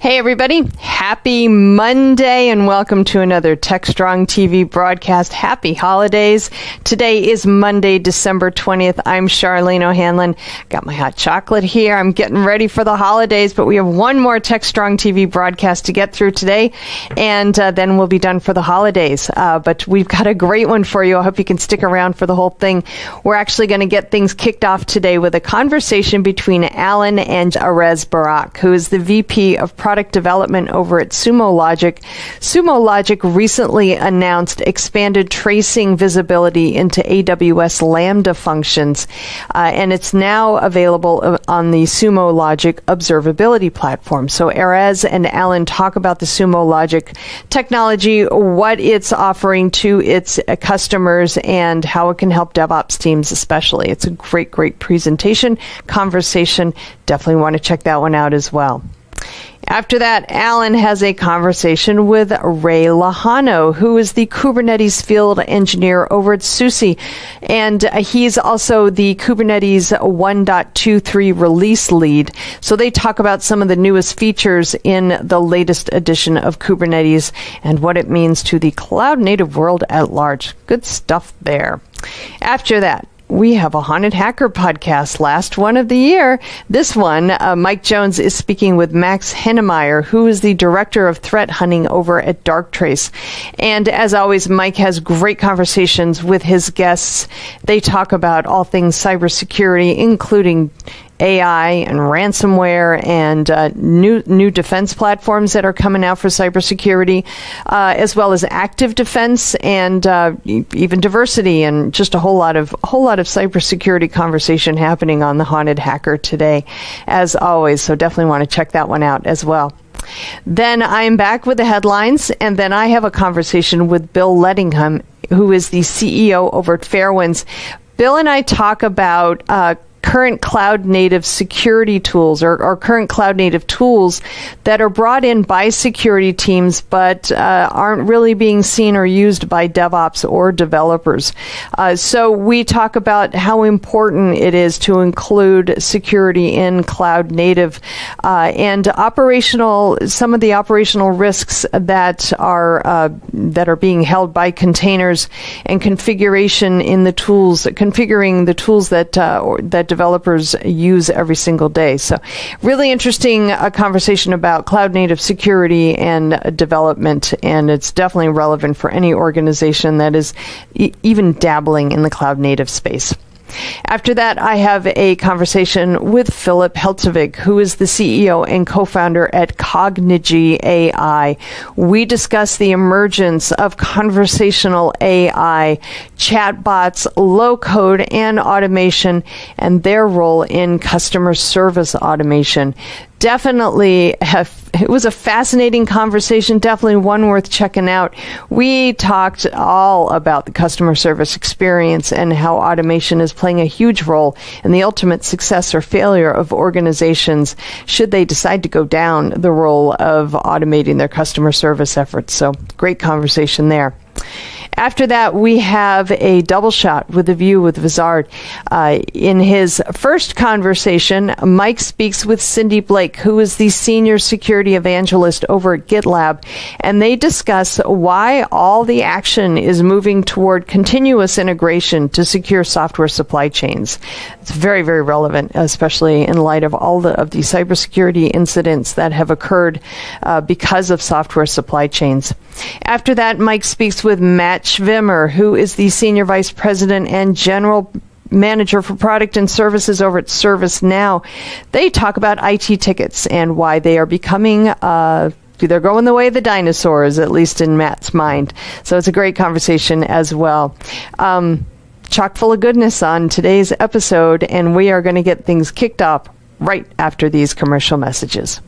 Hey everybody, happy Monday and welcome to another Techstrong TV broadcast. Happy holidays. Today is Monday, December 20th. I'm Charlene O'Hanlon. Got my hot chocolate here. I'm getting ready for the holidays, but we have one more Techstrong TV broadcast to get through today, and then we'll be done for the holidays. But we've got a great one for you. I hope you can stick around for the whole thing. We're actually going to get things kicked off today with a conversation between Alan and Arez Barak, who is the VP of Product Development over at Sumo Logic. Sumo Logic recently announced expanded tracing visibility into AWS Lambda functions, and it's now available on the Sumo Logic observability platform. So Arez and Alan talk about the Sumo Logic technology, what it's offering to its customers, and how it can help DevOps teams especially. It's a great presentation, conversation. Definitely want to check that one out as well. After that, Alan has a conversation with Ray Lajano, who is the Kubernetes field engineer over at SUSE, and he's also the Kubernetes 1.23 release lead. So they talk about some of the newest features in the latest edition of Kubernetes and what it means to the cloud-native world at large. Good stuff there. After that, we have a Haunted Hacker podcast, last one of the year. This one, Mike Jones is speaking with Max Hennemeyer, who is the Director of Threat Hunting over at Darktrace. And as always, Mike has great conversations with his guests. They talk about all things cybersecurity, including AI and ransomware and new defense platforms that are coming out for cybersecurity, as well as active defense and even diversity, and just a whole lot of cybersecurity conversation happening on the Haunted Hacker today, as always. So definitely want to check that one out as well. Then I'm back with the headlines, and then I have a conversation with Bill Lettingham, who is the CEO over at Fairwinds. Bill and I talk about current cloud-native security tools or current cloud-native tools that are brought in by security teams but aren't really being seen or used by DevOps or developers. So we talk about how important it is to include security in cloud-native and some of the operational risks that are being held by containers and configuration in the tools, configuring the tools that developers use every single day. So really interesting conversation about cloud native security and development, and it's definitely relevant for any organization that is even dabbling in the cloud native space. After that, I have a conversation with Philip Heltzevig, who is the CEO and co-founder at Cognigy AI. We discuss the emergence of conversational AI, chatbots, low-code, and automation, and their role in customer service automation. It was a fascinating conversation, definitely one worth checking out. We talked all about the customer service experience and how automation is playing a huge role in the ultimate success or failure of organizations should they decide to go down the role of automating their customer service efforts. So great conversation there. After that, we have a double shot with a view with Vizard. In his first conversation, Mike speaks with Cindy Blake, who is the senior security evangelist over at GitLab, and they discuss why all the action is moving toward continuous integration to secure software supply chains. It's very relevant, especially in light of all of the cybersecurity incidents that have occurred because of software supply chains. After that, Mike speaks with Matt Schwimmer, who is the Senior Vice President and General Manager for Product and Services over at ServiceNow. They talk about IT tickets and why they are becoming they're going the way of the dinosaurs, at least in Matt's mind. So it's a great conversation as well. Chock full of goodness on today's episode, and we are going to get things kicked off right after these commercial messages.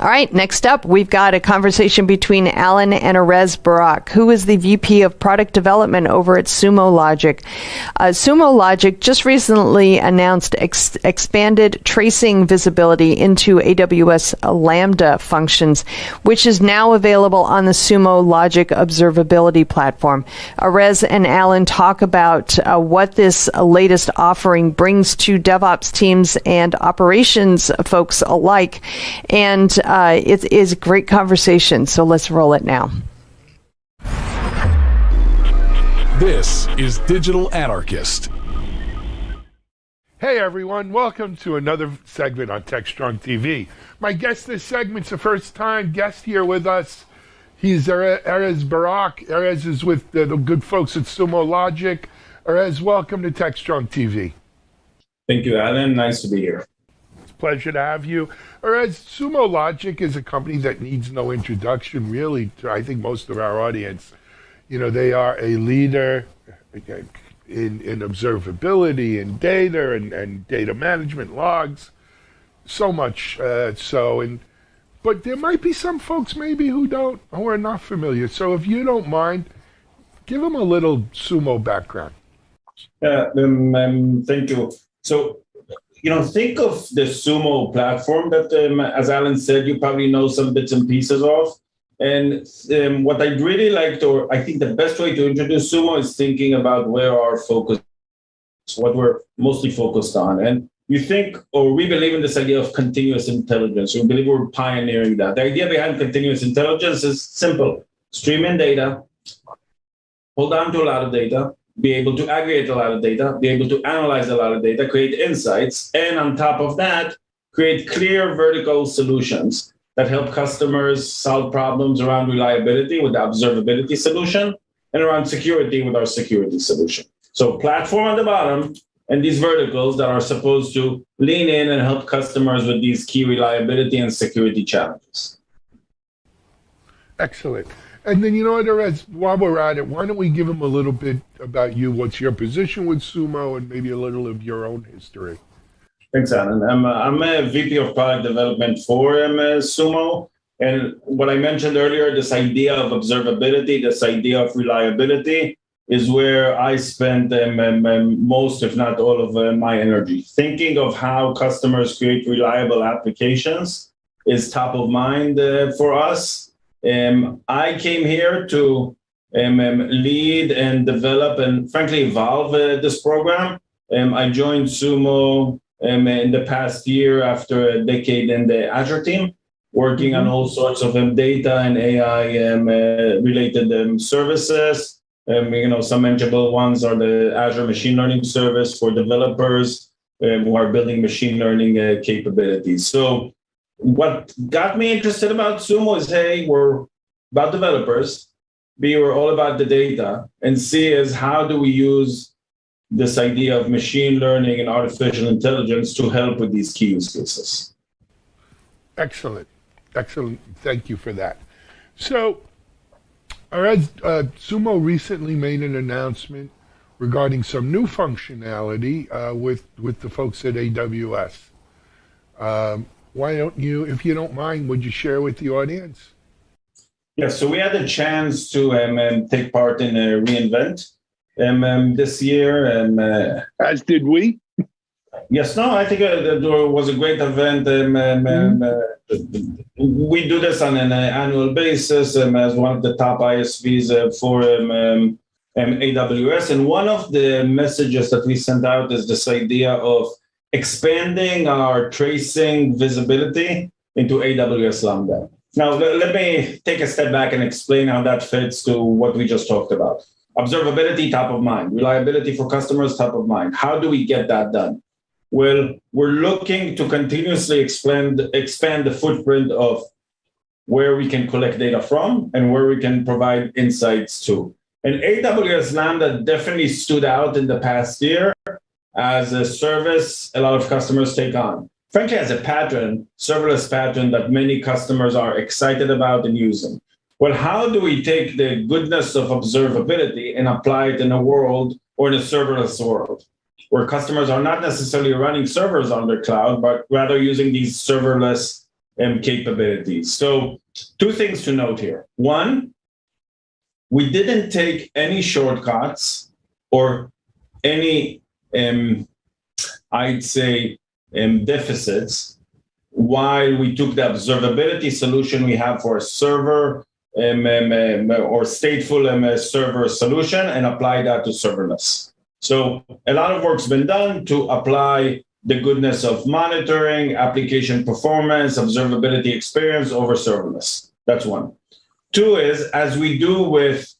All right, next up, we've got a conversation between Alan and Erez Barak, who is the VP of Product Development over at Sumo Logic. Sumo Logic just recently announced expanded tracing visibility into AWS Lambda functions, which is now available on the Sumo Logic observability platform. Erez and Alan talk about what this latest offering brings to DevOps teams and operations folks alike, and it is a great conversation, so let's roll it now. This is Digital Anarchist. Hey everyone, welcome to another segment on Techstrong TV. My guest this segment's a first-time guest here with us. He's Erez Barak. Erez is with the good folks at Sumo Logic. Erez, welcome to Techstrong TV. Thank you, Alan. Nice to be here. Pleasure to have you. Whereas Sumo Logic is a company that needs no introduction, really, to, I think, most of our audience. You know, they are a leader in observability and data and data management logs, so much but there might be some folks maybe who are not familiar. So if you don't mind, give them a little Sumo background. Thank you. So, think of the Sumo platform that, as Alan said, you probably know some bits and pieces of. And what I'd really like to, I think the best way to introduce Sumo is thinking about where our focus, what we're mostly focused on. And we believe in this idea of continuous intelligence. We believe we're pioneering that. The idea behind continuous intelligence is simple. Stream in data, hold on to a lot of data, be able to aggregate a lot of data, be able to analyze a lot of data, create insights, and on top of that, create clear vertical solutions that help customers solve problems around reliability with the observability solution and around security with our security solution. So platform on the bottom and these verticals that are supposed to lean in and help customers with these key reliability and security challenges. Excellent. And then, Erez, while we're at it, why don't we give them a little bit about you? What's your position with Sumo and maybe a little of your own history? Thanks, Alan. I'm a VP of Product Development for Sumo. And what I mentioned earlier, this idea of observability, this idea of reliability is where I spend most, if not all of my energy. Thinking of how customers create reliable applications is top of mind for us. I came here to lead and develop and frankly evolve this program. I joined Sumo in the past year after a decade in the Azure team, working on all sorts of data and AI related services. Some manageable ones are the Azure Machine Learning Service for developers who are building machine learning capabilities. So what got me interested about Sumo is, hey, we're about developers, B, we're all about the data, and C is how do we use this idea of machine learning and artificial intelligence to help with these key use cases. Excellent. Thank you for that. So, Sumo recently made an announcement regarding some new functionality with the folks at AWS. Why don't you, if you don't mind, would you share with the audience? Yeah, so we had a chance to take part in a reInvent this year. As did we. Yes, no, I think it was a great event. We do this on an annual basis as one of the top ISVs for AWS. And one of the messages that we sent out is this idea of expanding our tracing visibility into AWS Lambda. Now, let me take a step back and explain how that fits to what we just talked about. Observability, top of mind. Reliability for customers, top of mind. How do we get that done? Well, we're looking to continuously expand the footprint of where we can collect data from and where we can provide insights to. And AWS Lambda definitely stood out in the past year as a service a lot of customers take on. Frankly, as a pattern, serverless pattern that many customers are excited about and using. Well, how do we take the goodness of observability and apply it in a world or in a serverless world where customers are not necessarily running servers on their cloud, but rather using these serverless capabilities. So two things to note here. One, we didn't take any shortcuts or any, I'd say, deficits while we took the observability solution we have for a server or stateful server solution and apply that to serverless. So a lot of work's been done to apply the goodness of monitoring, application performance, observability experience over serverless. That's one. Two is, as we do with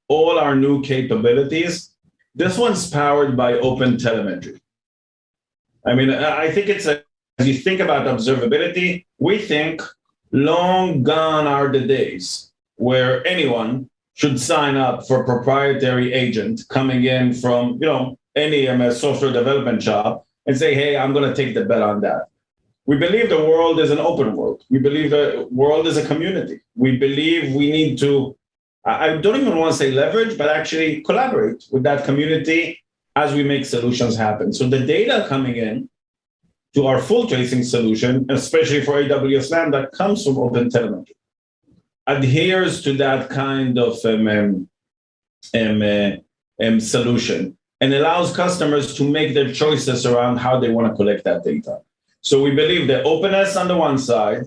all our new capabilities, this one's powered by open telemetry. I mean, I think it's as you think about observability, we think long gone are the days where anyone should sign up for a proprietary agent coming in from, any software development shop and say, hey, I'm going to take the bet on that. We believe the world is an open world. We believe the world is a community. We believe we need to, I don't even want to say leverage, but actually collaborate with that community as we make solutions happen. So the data coming in to our full tracing solution, especially for AWS Lambda, comes from open telemetry, adheres to that kind of solution, and allows customers to make their choices around how they want to collect that data. So we believe the openness on the one side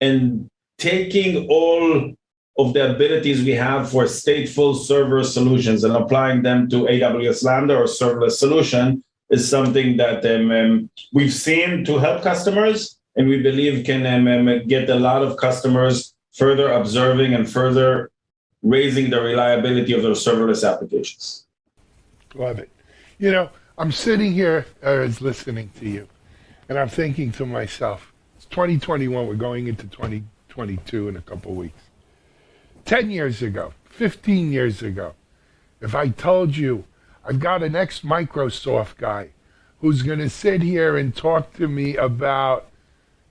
and taking all of the abilities we have for stateful server solutions and applying them to AWS Lambda or serverless solution is something that we've seen to help customers, and we believe can get a lot of customers further observing and further raising the reliability of their serverless applications. Love it. I'm sitting here as listening to you, and I'm thinking to myself, it's 2021, we're going into 2022 in a couple of weeks. 10 years ago, 15 years ago, if I told you I've got an ex-Microsoft guy who's going to sit here and talk to me about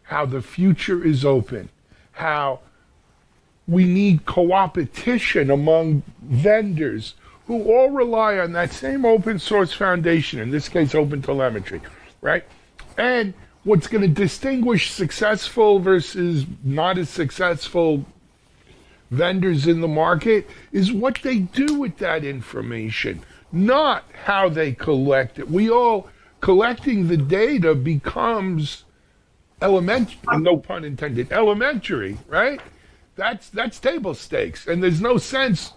how the future is open, how we need co-opetition among vendors who all rely on that same open source foundation, in this case, open telemetry, right? And what's going to distinguish successful versus not as successful vendors in the market is what they do with that information, not how they collect it. Collecting the data becomes elementary, no pun intended, elementary, right? That's table stakes. And there's no sense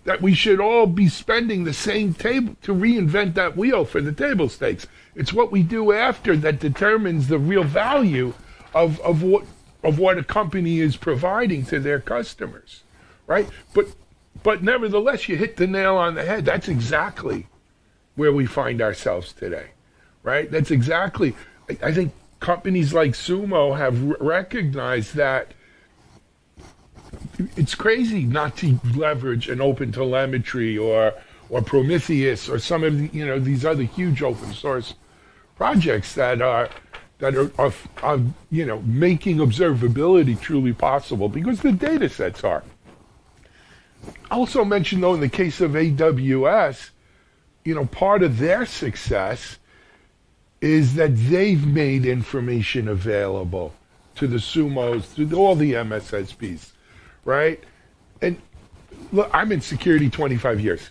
that we should all be spending the same table to reinvent that wheel for the table stakes. It's what we do after that determines the real value of what a company is providing to their customers, right? But nevertheless, you hit the nail on the head. That's exactly where we find ourselves today, right? That's exactly, I think companies like Sumo have recognized that it's crazy not to leverage an open telemetry or Prometheus or some of these other huge open source projects that are making observability truly possible because the data sets are. I also mentioned, though, in the case of AWS, part of their success is that they've made information available to the Sumos, to all the MSSPs, right? And look, I'm in security 25 years.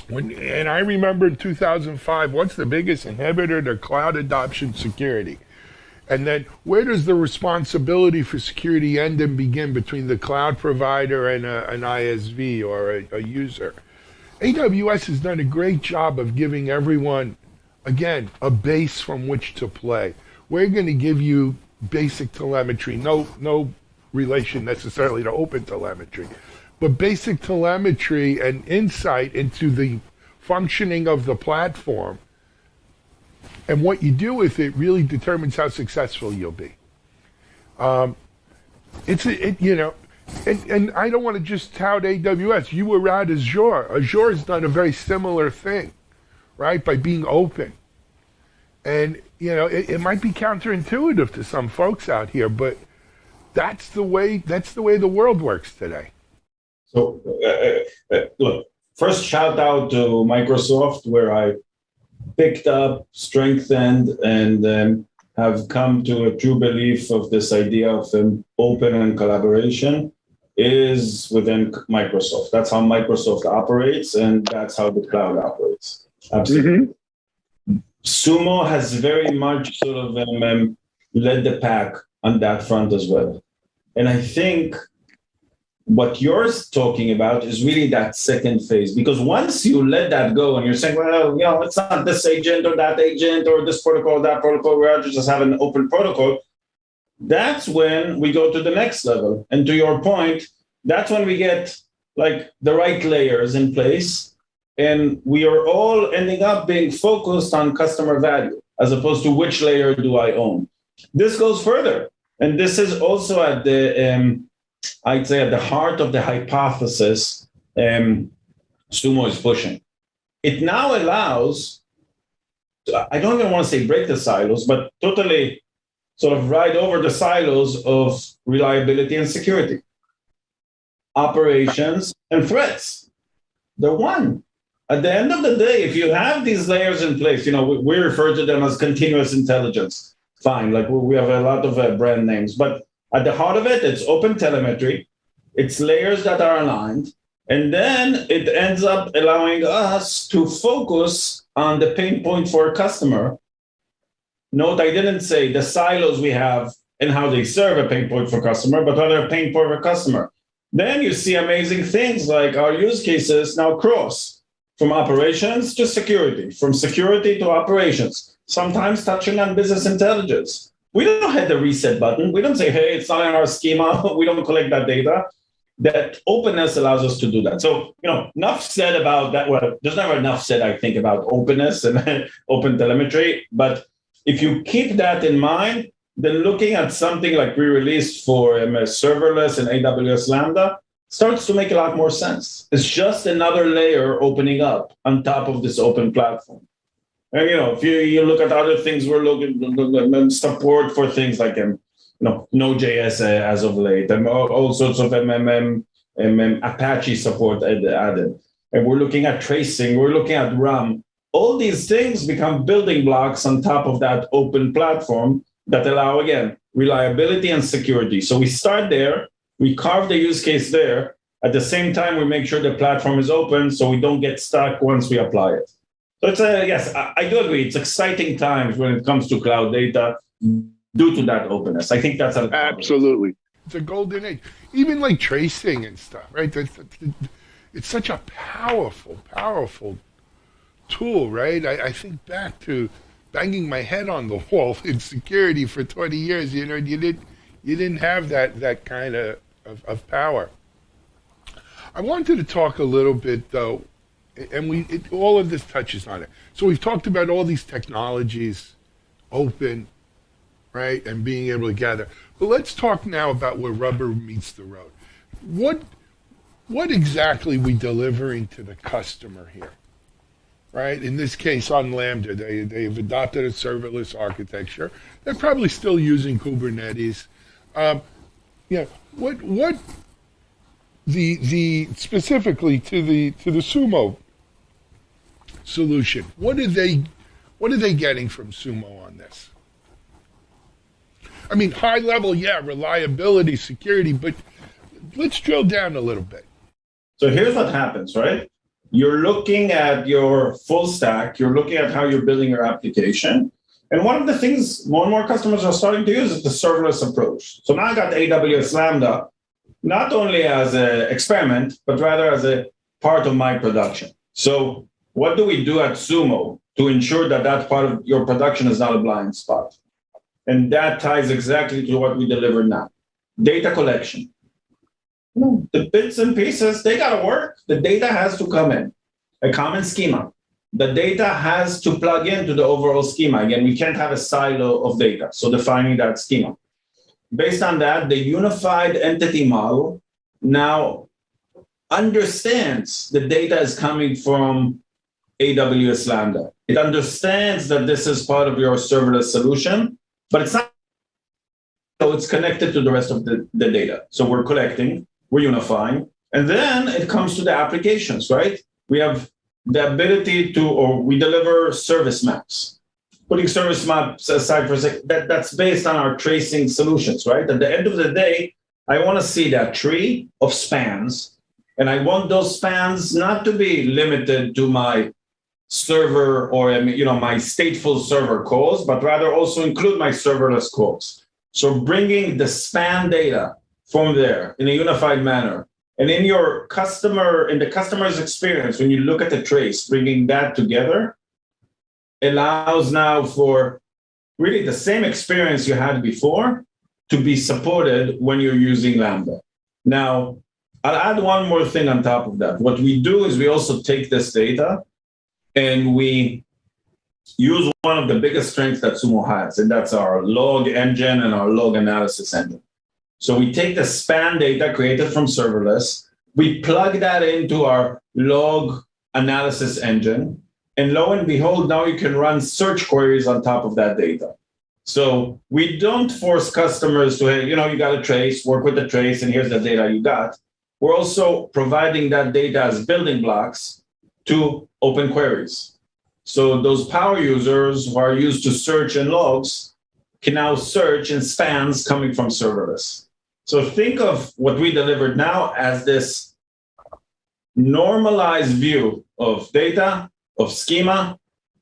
And I remember in 2005, what's the biggest inhibitor to cloud adoption? Security. And then where does the responsibility for security end and begin between the cloud provider and an ISV or a user? AWS has done a great job of giving everyone, again, a base from which to play. We're going to give you basic telemetry, no relation necessarily to open telemetry, but basic telemetry and insight into the functioning of the platform. And what you do with it really determines how successful you'll be. And I don't want to just tout AWS. You were at Azure. Azure has done a very similar thing, right? By being open. And, it might be counterintuitive to some folks out here, but that's the way the world works today. So, look, first shout out to Microsoft, where I picked up, strengthened, and have come to a true belief of this idea of open and collaboration is within Microsoft. That's how Microsoft operates, and that's how the cloud operates. Absolutely. Sumo has very much sort of led the pack on that front as well. And I think what you're talking about is really that second phase, because once you let that go and you're saying, well, it's not this agent or that agent or this protocol, that protocol, we just have an open protocol. That's when we go to the next level. And to your point, that's when we get like the right layers in place. And we are all ending up being focused on customer value as opposed to which layer do I own. This goes further. And this is also at the, I'd say at the heart of the hypothesis Sumo is pushing. It now allows, I don't even want to say break the silos, but totally sort of ride over the silos of reliability and security. Operations and threats, they're one. At the end of the day, if you have these layers in place, we refer to them as continuous intelligence. Fine, like we have a lot of brand names, but at the heart of it, it's open telemetry, it's layers that are aligned, and then it ends up allowing us to focus on the pain point for a customer. Note, I didn't say the silos we have and how they serve a pain point for customer, but rather a pain point for customer. Then you see amazing things like our use cases now cross from operations to security, from security to operations, sometimes touching on business intelligence. We don't hit the reset button. We don't say, hey, it's not in our schema. We don't collect that data. That openness allows us to do that. So, enough said about that. Well, there's never enough said, I think, about openness and open telemetry. But if you keep that in mind, then looking at something like we released for serverless and AWS Lambda starts to make a lot more sense. It's just another layer opening up on top of this open platform. And, if you look at other things, we're looking support for things like, Node.js as of late, and all sorts of Apache support added. And we're looking at tracing, we're looking at RAM. All these things become building blocks on top of that open platform that allow, again, reliability and security. So we start there, we carve the use case there. At the same time, we make sure the platform is open so we don't get stuck once we apply it. So it's yes, I do agree. It's exciting times when it comes to cloud data due to that openness. I think that's absolutely. It's a golden age. Even like tracing and stuff, right? It's such a powerful tool, right? I think back to banging my head on the wall in security for 20 years. You didn't have that kind of power. I wanted to talk a little bit though, and all of this touches on it. So we've talked about all these technologies, open, right, and being able to gather. But let's talk now about where rubber meets the road. What exactly are we delivering to the customer here, right? In this case, on Lambda, they've adopted a serverless architecture. They're probably still using Kubernetes. What the specifically to the Sumo solution? What are they getting from Sumo on this? I mean, high level, yeah, reliability, security, but let's drill down a little bit. So here's what happens, right? You're looking at your full stack, you're looking at how you're building your application. And one of the things more and more customers are starting to use is the serverless approach. So now I got AWS Lambda, not only as an experiment, but rather as a part of my production. So what do we do at Sumo to ensure that that part of your production is not a blind spot? And that ties exactly to what we deliver now. Data collection. The bits and pieces, they got to work. The data has to come in. A common schema. The data has to plug into the overall schema. Again, we can't have a silo of data. So defining that schema. Based on that, the unified entity model now understands the data is coming from AWS Lambda. It understands that this is part of your serverless solution, but it's not. So it's connected to the rest of the data. So we're collecting, we're unifying, and then it comes to the applications, right? We have the ability to, or we deliver service maps. putting service maps aside for a second, that's based on our tracing solutions, right? At the end of the day, I want to see that tree of spans, and I want those spans not to be limited to my server or my stateful server calls, but rather also include my serverless calls. So bringing the span data from there in a unified manner, and in the customer's experience, when you look at the trace, bringing that together allows now for really the same experience you had before to be supported when you're using Lambda. Now, I'll add one more thing on top of that. What we do is we also take this data and we use one of the biggest strengths that Sumo has, and that's our log engine and our log analysis engine. So we take the span data created from serverless, we plug that into our log analysis engine, and lo and behold, now you can run search queries on top of that data. So we don't force customers to, hey, you got a trace, work with the trace, and here's the data you got. We're also providing that data as building blocks to open queries. So those power users who are used to search and logs can now search in spans coming from serverless. So think of what we delivered now as this normalized view of data, of schema,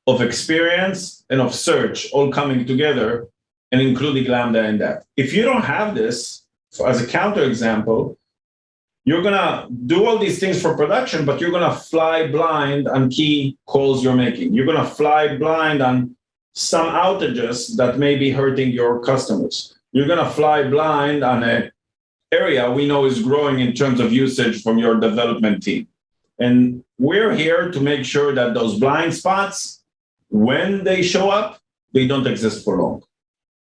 of experience, and of search all coming together and including Lambda in that. If you don't have this, as a counterexample, you're going to do all these things for production, but you're going to fly blind on key calls you're making. You're going to fly blind on some outages that may be hurting your customers. You're going to fly blind on an area we know is growing in terms of usage from your development team. And we're here to make sure that those blind spots, when they show up, they don't exist for long.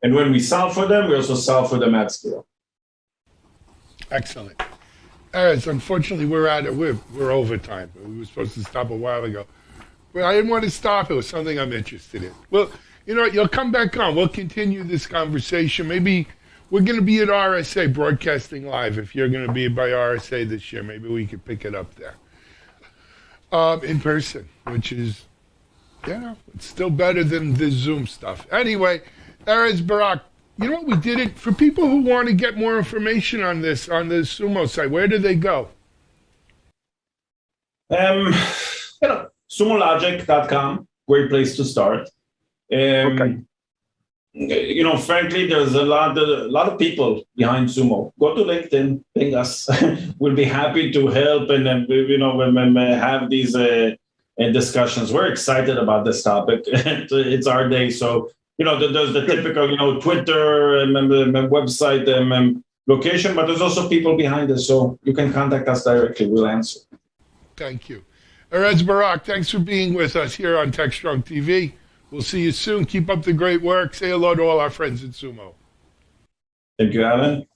And when we solve for them, we also solve for them at scale. Excellent. Erez, unfortunately, we're over time. We were supposed to stop a while ago. But I didn't want to stop. It was something I'm interested in. Well, you know what? You'll come back on. We'll continue this conversation. Maybe we're going to be at RSA broadcasting live. If you're going to be by RSA this year, maybe we could pick it up there in person, which is, it's still better than the Zoom stuff. Anyway, Erez Barak, you know what? We did it for people who want to get more information on this on the Sumo site. Where do they go? Sumologic.com, great place to start. Okay. Frankly, there's a lot of people behind Sumo. Go to LinkedIn, ping us. We'll be happy to help and have these discussions. We're excited about this topic. It's our day, so. There's the typical, Twitter and website location, but there's also people behind us, so you can contact us directly. We'll answer. Thank you. Erez Barak, thanks for being with us here on Techstrong TV. We'll see you soon. Keep up the great work. Say hello to all our friends at Sumo. Thank you, Alan.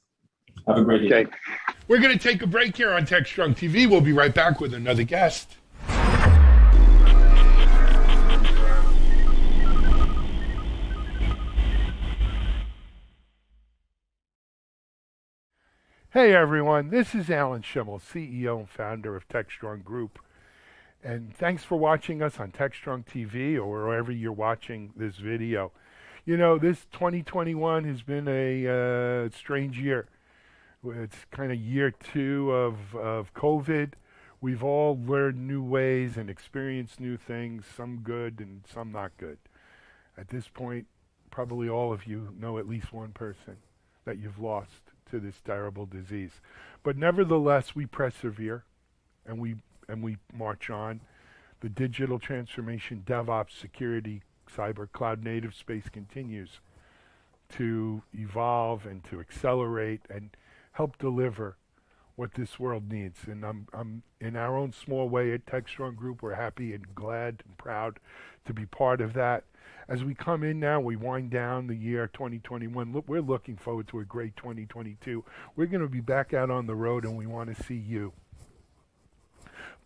Have a great day. Okay. We're going to take a break here on Techstrong TV. We'll be right back with another guest. Hey everyone, this is Alan Schimmel, CEO and founder of Techstrong Group. And thanks for watching us on Techstrong TV or wherever you're watching this video. This 2021 has been a strange year. It's kind of year 2 of COVID. We've all learned new ways and experienced new things, some good and some not good. At this point, probably all of you know at least one person that you've lost to this terrible disease. But nevertheless, we persevere and we march on. The digital transformation, DevOps, security, cyber, cloud native space continues to evolve and to accelerate and help deliver what this world needs. And I'm in our own small way at Techstrong Group, we're happy and glad and proud to be part of that. As we come in now, we wind down the year 2021. We're looking forward to a great 2022. We're going to be back out on the road and we want to see you.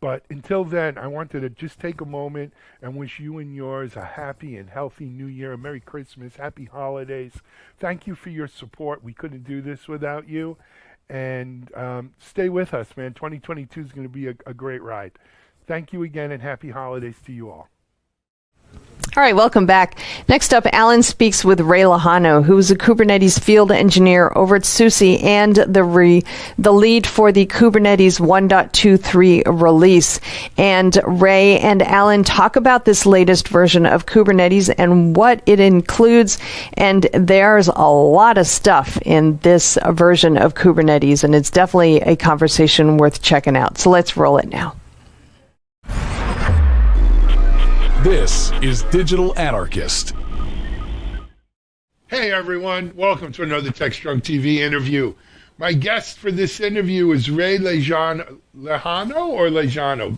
But until then, I wanted to just take a moment and wish you and yours a happy and healthy New Year, a Merry Christmas, Happy Holidays. Thank you for your support. We couldn't do this without you. And stay with us, man. 2022 is going to be a great ride. Thank you again and Happy Holidays to you all. All right, welcome back. Next up, Alan speaks with Ray Lejano, who is a Kubernetes field engineer over at SUSE and the lead for the Kubernetes 1.23 release. And Ray and Alan talk about this latest version of Kubernetes and what it includes. And there's a lot of stuff in this version of Kubernetes, and it's definitely a conversation worth checking out. So let's roll it now. This is Digital Anarchist. Hey everyone, welcome to another Techstrong TV interview. My guest for this interview is Ray Lejano or Lejano?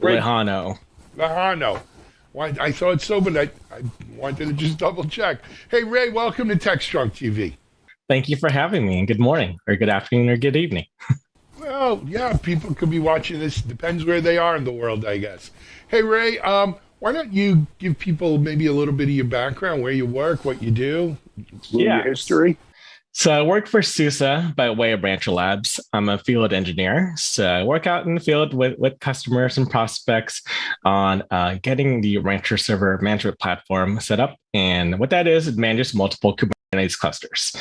Lejano. I thought so, but I wanted to just double check. Hey Ray, welcome to Techstrong TV. Thank you for having me, and good morning, or good afternoon, or good evening. Well, yeah, people could be watching this. Depends where they are in the world, I guess. Hey Ray, why don't you give people maybe a little bit of your background, where you work, what you do, your history? So I work for SUSE by way of Rancher Labs. I'm a field engineer. So I work out in the field with customers and prospects on getting the Rancher server management platform set up. And what that is, it manages multiple Kubernetes clusters.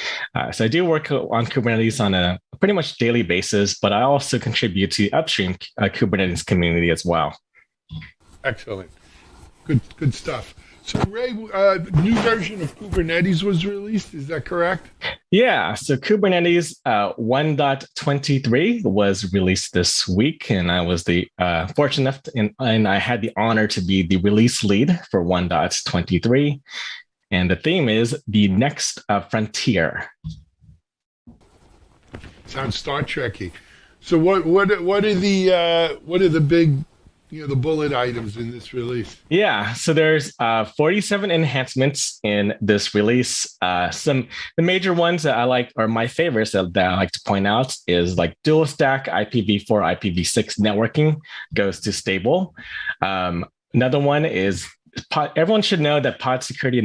So I do work on Kubernetes on a pretty much daily basis, but I also contribute to the upstream Kubernetes community as well. Excellent. Good stuff. So Ray, new version of Kubernetes was released. Is that correct? Yeah. So Kubernetes 1.23 was released this week, and I was the fortunate and I had the honor to be the release lead for 1.23. And the theme is the next frontier. Sounds Star Trek-y. So what are the big the bullet items in this release? Yeah, so there's 47 enhancements in this release. The major ones that I like, or my favorites that I like to point out, is like dual stack IPv4, IPv6 networking goes to stable. Another one is everyone should know that pod security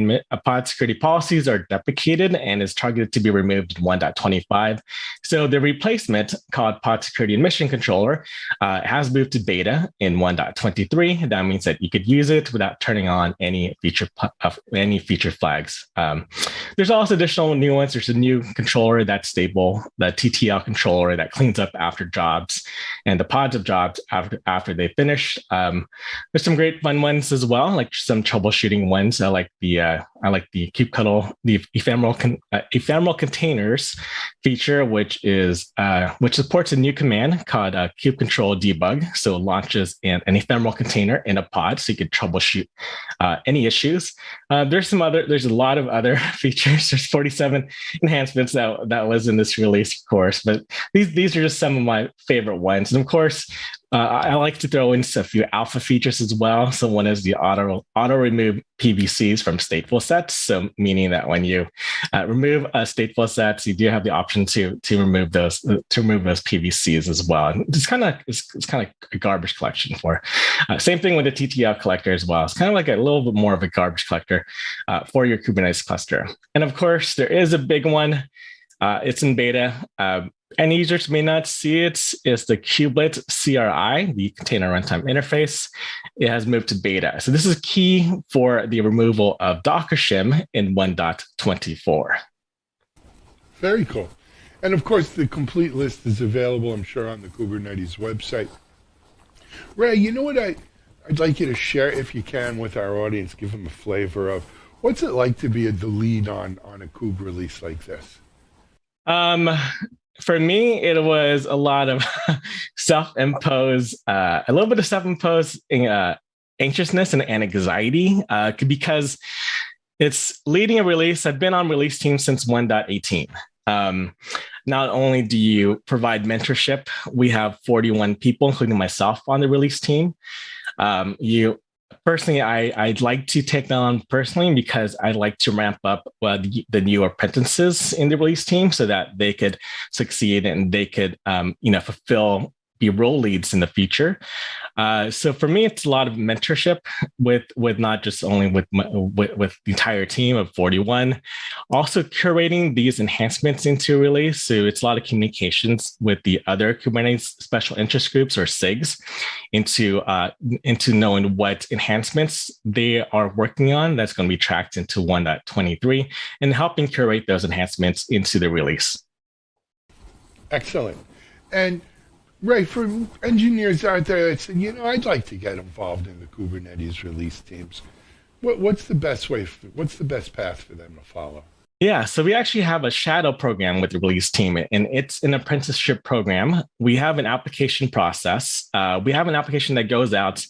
policies are deprecated and is targeted to be removed in 1.25. So the replacement, called pod security admission controller, has moved to beta in 1.23. That means that you could use it without turning on any feature flags. There's also additional new ones. There's a new controller that's stable, the TTL controller that cleans up after jobs and the pods of jobs after they finish. There's some great fun ones as well, like some troubleshooting ones. I like the kubectl, the ephemeral containers feature, which supports a new command called kubectl debug. So it launches an ephemeral container in a pod, so you can troubleshoot any issues. There's a lot of other features. There's 47 enhancements that was in this release, of course, but these are just some of my favorite ones. And of course, I like to throw in a few alpha features as well. So one is the auto remove PVCs from stateful sets. So meaning that when you remove stateful sets, you do have the option to remove those PVCs as well. It's kind of a garbage collection for. Same thing with the TTL collector as well. It's kind of like a little bit more of a garbage collector for your Kubernetes cluster. And of course, there is a big one. It's in beta. Any users may not see it. It's the kubelet CRI, the container runtime interface. It has moved to beta. So this is key for the removal of Docker shim in 1.24. Very cool. And of course, the complete list is available, I'm sure, on the Kubernetes website. Ray, you know what I'd like you to share, if you can, with our audience, give them a flavor of what's it like to be the lead on a kube release like this? For me, it was a lot of self-imposed, a little bit of self-imposed anxiousness and anxiety because it's leading a release. I've been on release team since 1.18. Not only do you provide mentorship, we have 41 people, including myself, on the release team. Personally, I'd like to take that on personally because I'd like to ramp up the new apprentices in the release team so that they could succeed and they could, fulfill be role leads in the future. So for me, it's a lot of mentorship with not just only with the entire team of 41, also curating these enhancements into a release. So it's a lot of communications with the other Kubernetes special interest groups, or SIGs, into knowing what enhancements they are working on that's going to be tracked into 1.23, and helping curate those enhancements into the release. Excellent. And Ray, for engineers out there that say, I'd like to get involved in the Kubernetes release teams, what's the best path for them to follow? Yeah, so we actually have a shadow program with the release team, and it's an apprenticeship program. We have an application process. We have an application that goes out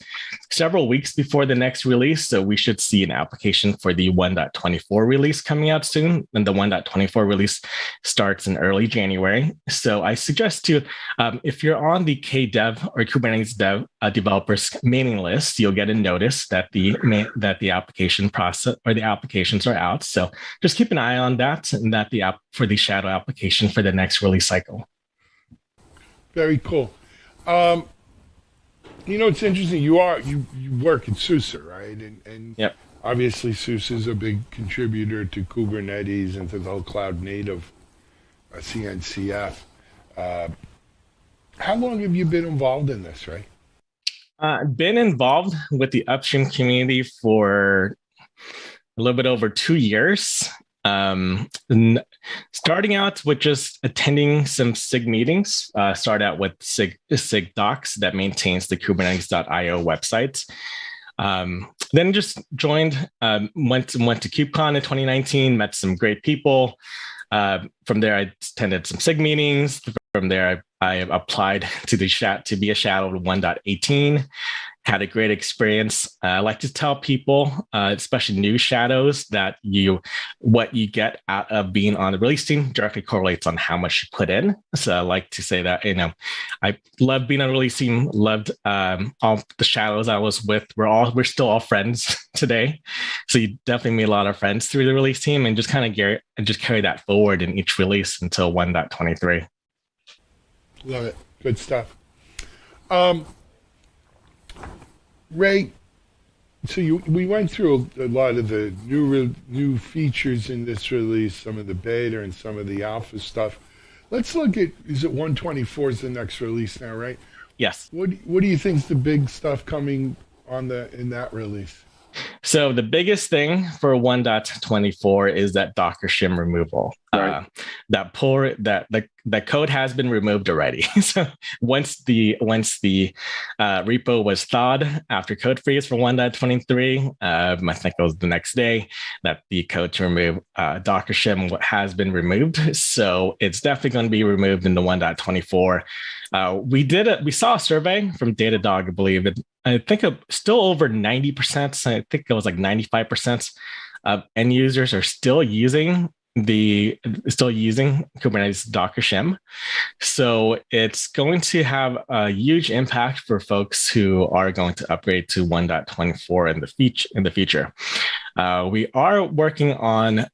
several weeks before the next release. So we should see an application for the 1.24 release coming out soon. And the 1.24 release starts in early January. So I suggest to, if you're on the KDev or Kubernetes Dev developers mailing list, you'll get a notice that the application process or the applications are out. So just keep an eye on that, and that the app for the shadow application for the next release cycle. Very cool. It's interesting. You work at SUSE, right? And yep. Obviously SUSE is a big contributor to Kubernetes and to the whole cloud native CNCF. How long have you been involved in this, Ray? Been involved with the upstream community for a little bit over 2 years. Starting out with just attending some SIG meetings, start out with SIG docs that maintains the Kubernetes.io website. Then just joined, went to KubeCon in 2019, met some great people. From there, I attended some SIG meetings. From there, I applied to be a shadow of 1.18. Had a great experience. I like to tell people, especially new shadows, that what you get out of being on the release team directly correlates on how much you put in. So I like to say that, I love being on the release team, loved all the shadows I was with. We're still all friends today. So you definitely meet a lot of friends through the release team, and just kind of carry that forward in each release until 1.23. Love it. Good stuff. Ray, so we went through a lot of the new features in this release, some of the beta and some of the alpha stuff. Let's look at, is it 124 is the next release now, right? Yes. What do you think is the big stuff coming in that release? So the biggest thing for 1.24 is that Docker shim removal. Right. That code has been removed already. So once the repo was thawed after code freeze for 1.23, I think it was the next day that the code to remove Docker shim has been removed. So it's definitely going to be removed in the 1.24. We saw a survey from Datadog, I believe. I think still over 90%. I think it was like 95% of end users are still using Kubernetes Docker shim. So it's going to have a huge impact for folks who are going to upgrade to 1.24 in the future. We are working on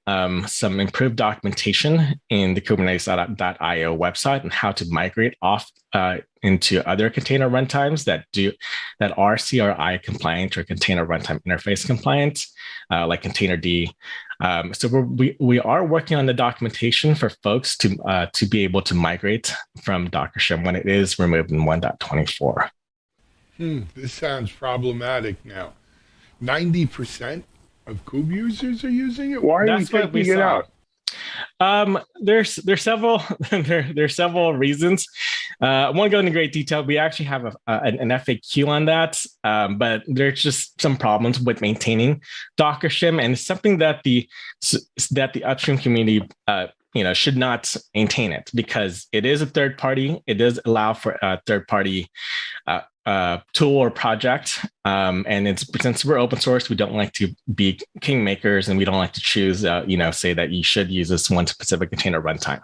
some improved documentation in the Kubernetes.io website and how to migrate off into other container runtimes that are CRI compliant or container runtime interface compliant, like Containerd. So we are working on the documentation for folks to be able to migrate from Docker shim when it is removed in 1.24. This sounds problematic now. 90% of Kube users are using it. Why are you taking it out? There's several reasons. I won't go into great detail. We actually have an FAQ on that, but there's just some problems with maintaining Docker shim, and it's something that the upstream community should not maintain it, because it is a third party. It does allow for a third party tool or project, and since we're open source, we don't like to be kingmakers, and we don't like to choose say that you should use this one specific container runtime.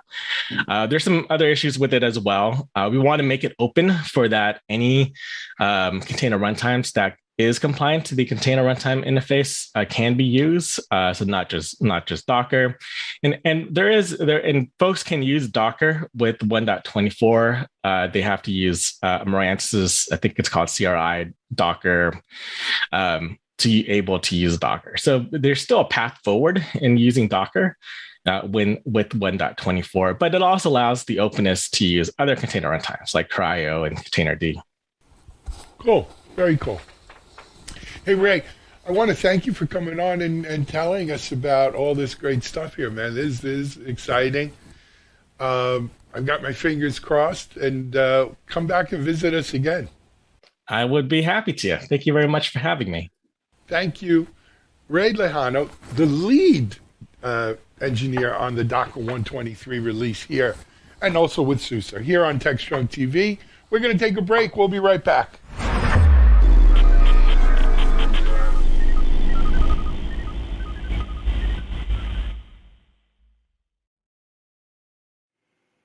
There's some other issues with it as well. We want to make it open for that any container runtimes that is compliant to the container runtime interface can be used. So not just Docker, and folks can use Docker with 1.24. They have to use Marantz's, I think it's called CRI Docker, to be able to use Docker. So there's still a path forward in using Docker with 1.24, but it also allows the openness to use other container runtimes like Cryo and Containerd. Cool. Very cool. Hey, Ray, I want to thank you for coming on and telling us about all this great stuff here, man. This is exciting. I've got my fingers crossed, and come back and visit us again. I would be happy to. Thank you very much for having me. Thank you. Ray Lejano, the lead engineer on the Docker 123 release here, and also with SUSE here on Techstrong TV. We're going to take a break. We'll be right back.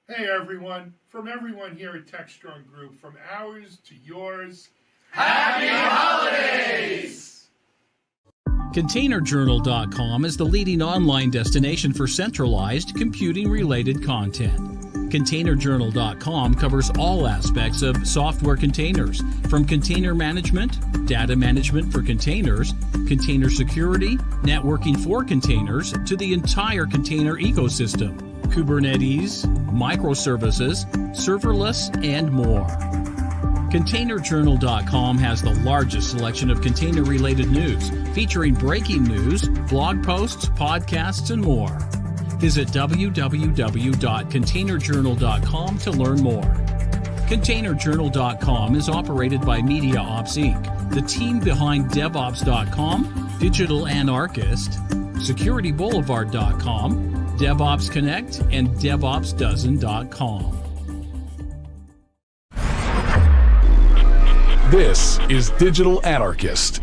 Hey everyone, from everyone here at Techstrong Group, from ours to yours, Happy Holidays! ContainerJournal.com is the leading online destination for centralized computing-related content. ContainerJournal.com covers all aspects of software containers, from container management, data management for containers, container security, networking for containers, to the entire container ecosystem. Kubernetes, microservices, serverless, and more. ContainerJournal.com has the largest selection of container-related news, featuring breaking news, blog posts, podcasts, and more. Visit www.containerjournal.com to learn more. ContainerJournal.com is operated by MediaOps Inc., the team behind DevOps.com, Digital Anarchist, SecurityBoulevard.com, DevOps Connect, and DevOpsDozen.com. This is Digital Anarchist.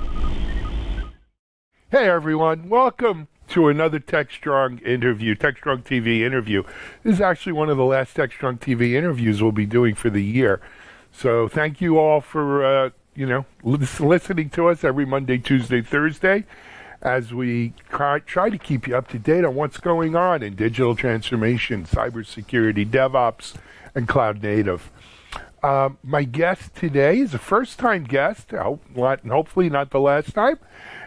Hey everyone, welcome to another Techstrong interview, Techstrong TV interview. This is actually one of the last Techstrong TV interviews we'll be doing for the year. So thank you all for listening to us every Monday, Tuesday, Thursday, as we try to keep you up to date on what's going on in digital transformation, cybersecurity, DevOps, and cloud native. My guest today is a first-time guest, hopefully not the last time.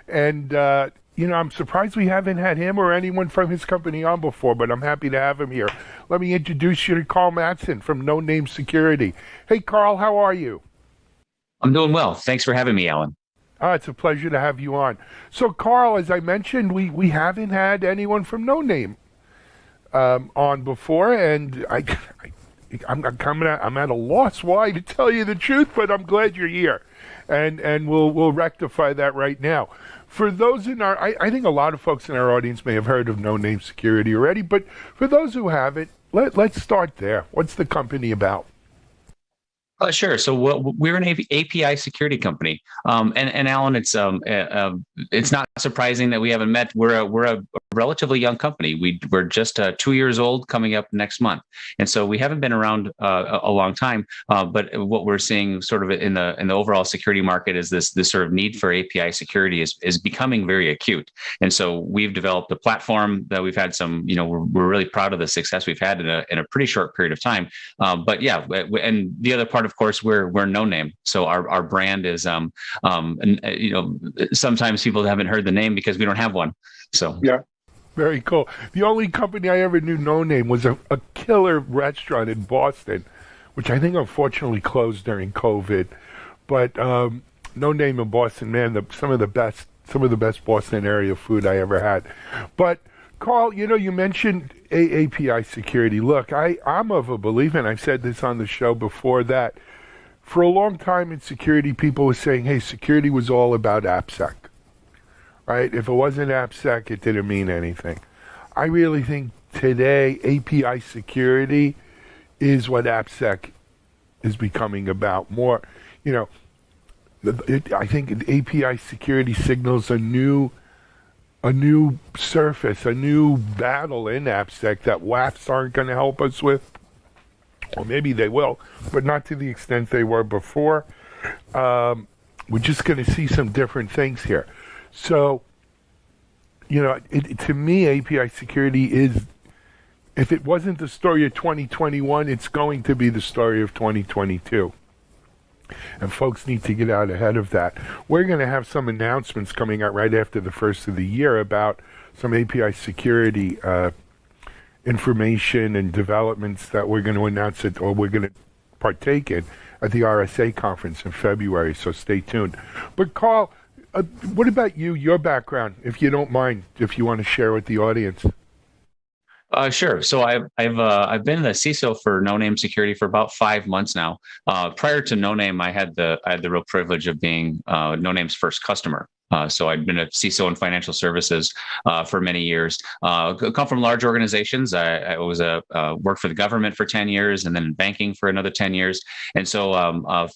And, I'm surprised we haven't had him or anyone from his company on before, but I'm happy to have him here. Let me introduce you to Carl Mattson from No Name Security. Hey, Carl, how are you? I'm doing well. Thanks for having me, Alan. It's a pleasure to have you on. So, Carl, as I mentioned, we haven't had anyone from No Name on before, and I'm at a loss why, to tell you the truth, but I'm glad you're here, and we'll rectify that right now. For those I think a lot of folks in our audience may have heard of No Name Security already, but for those who haven't, let's start there. What's the company about? Sure. So we're an API security company, and Alan, it's not surprising that we haven't met. We're a relatively young company. We're just 2 years old, coming up next month, and so we haven't been around a long time. But what we're seeing, sort of in the overall security market, is this sort of need for API security is becoming very acute. And so we've developed a platform that we've had some. We're really proud of the success we've had in a pretty short period of time. But yeah, and the other part, of course, we're No Name. So our brand is sometimes people haven't heard the name because we don't have one. So yeah, very cool. The only company I ever knew No Name was a killer restaurant in Boston, which I think unfortunately closed during COVID. But No Name in Boston, man, some of the best Boston area food I ever had. But Carl, you mentioned API security. Look, I'm of a belief, and I've said this on the show before, that for a long time in security, people were saying, hey, security was all about AppSec, right? If it wasn't AppSec, it didn't mean anything. I really think today API security is what AppSec is becoming about more. I think API security signals a new surface, a new battle in AppSec that WAFs aren't going to help us with. Or maybe they will, but not to the extent they were before. we're just going to see some different things here. So, to me, API security is, if it wasn't the story of 2021, it's going to be the story of 2022. And folks need to get out ahead of that. We're going to have some announcements coming out right after the first of the year about some API security information and developments that we're going to announce it, or we're going to partake in at the RSA conference in February, so stay tuned. But Carl, what about you, your background, if you don't mind, if you want to share with the audience? Sure. So I've been the CISO for No Name Security for about 5 months now. Prior to No Name, I had the real privilege of being No Name's first customer. So I'd been a CISO in financial services for many years. Come from large organizations. I was worked for the government for 10 years, and then in banking for another 10 years. And so,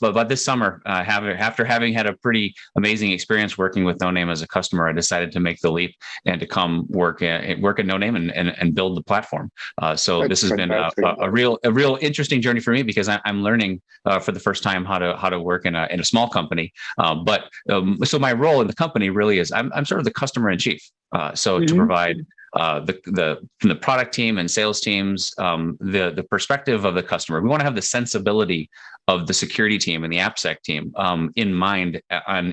but this summer, after having had a pretty amazing experience working with No Name as a customer, I decided to make the leap and to come work at No Name and build the platform. So That's this has been a real interesting journey for me, because I'm learning for the first time how to work in a small company. So my role in the company really is I'm sort of the customer in chief. To provide from the product team and sales teams the perspective of the customer. We want to have the sensibility of the security team and the AppSec team in mind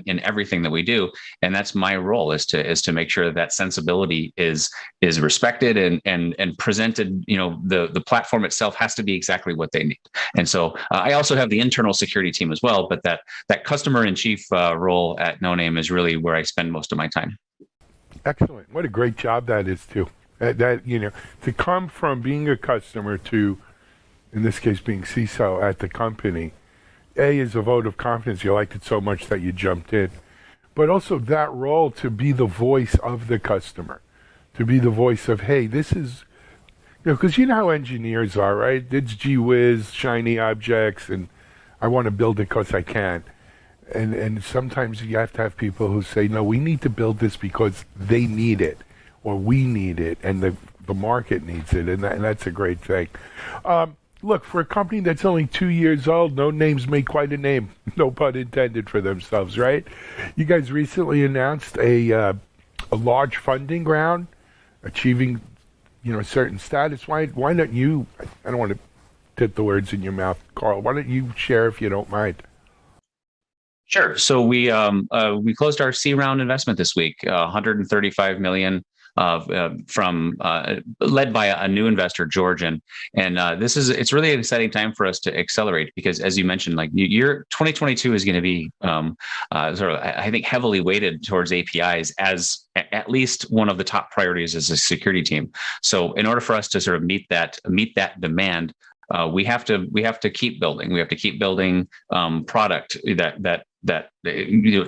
in everything that we do, and that's my role, is to make sure that sensibility is respected and presented. The platform itself has to be exactly what they need. And so I also have the internal security team as well, but that customer in chief role at No Name is really where I spend most of my time. Excellent. What a great job that is, too. To come from being a customer to, in this case, being CISO at the company, is a vote of confidence. You liked it so much that you jumped in. But also that role to be the voice of the customer, to be the voice of, hey, this is, because you know how engineers are, right? It's gee whiz, shiny objects, and I want to build it because I can. And sometimes you have to have people who say, no, we need to build this because they need it, or we need it, and the market needs it, and that's a great thing. Look, for a company that's only 2 years old, No Name's made quite a name, no pun intended, for themselves, right? You guys recently announced a large funding round, achieving a certain status. Why don't you? I don't want to put the words in your mouth, Carl. Why don't you share, if you don't mind? Sure. So we closed our C round investment this week, 135 million, from led by a new investor, Georgian, and it's really an exciting time for us to accelerate, because, as you mentioned, like year 2022 is going to be sort of, I think, heavily weighted towards APIs as at least one of the top priorities as a security team. So in order for us to sort of meet that demand, we have to keep building. We have to keep building product that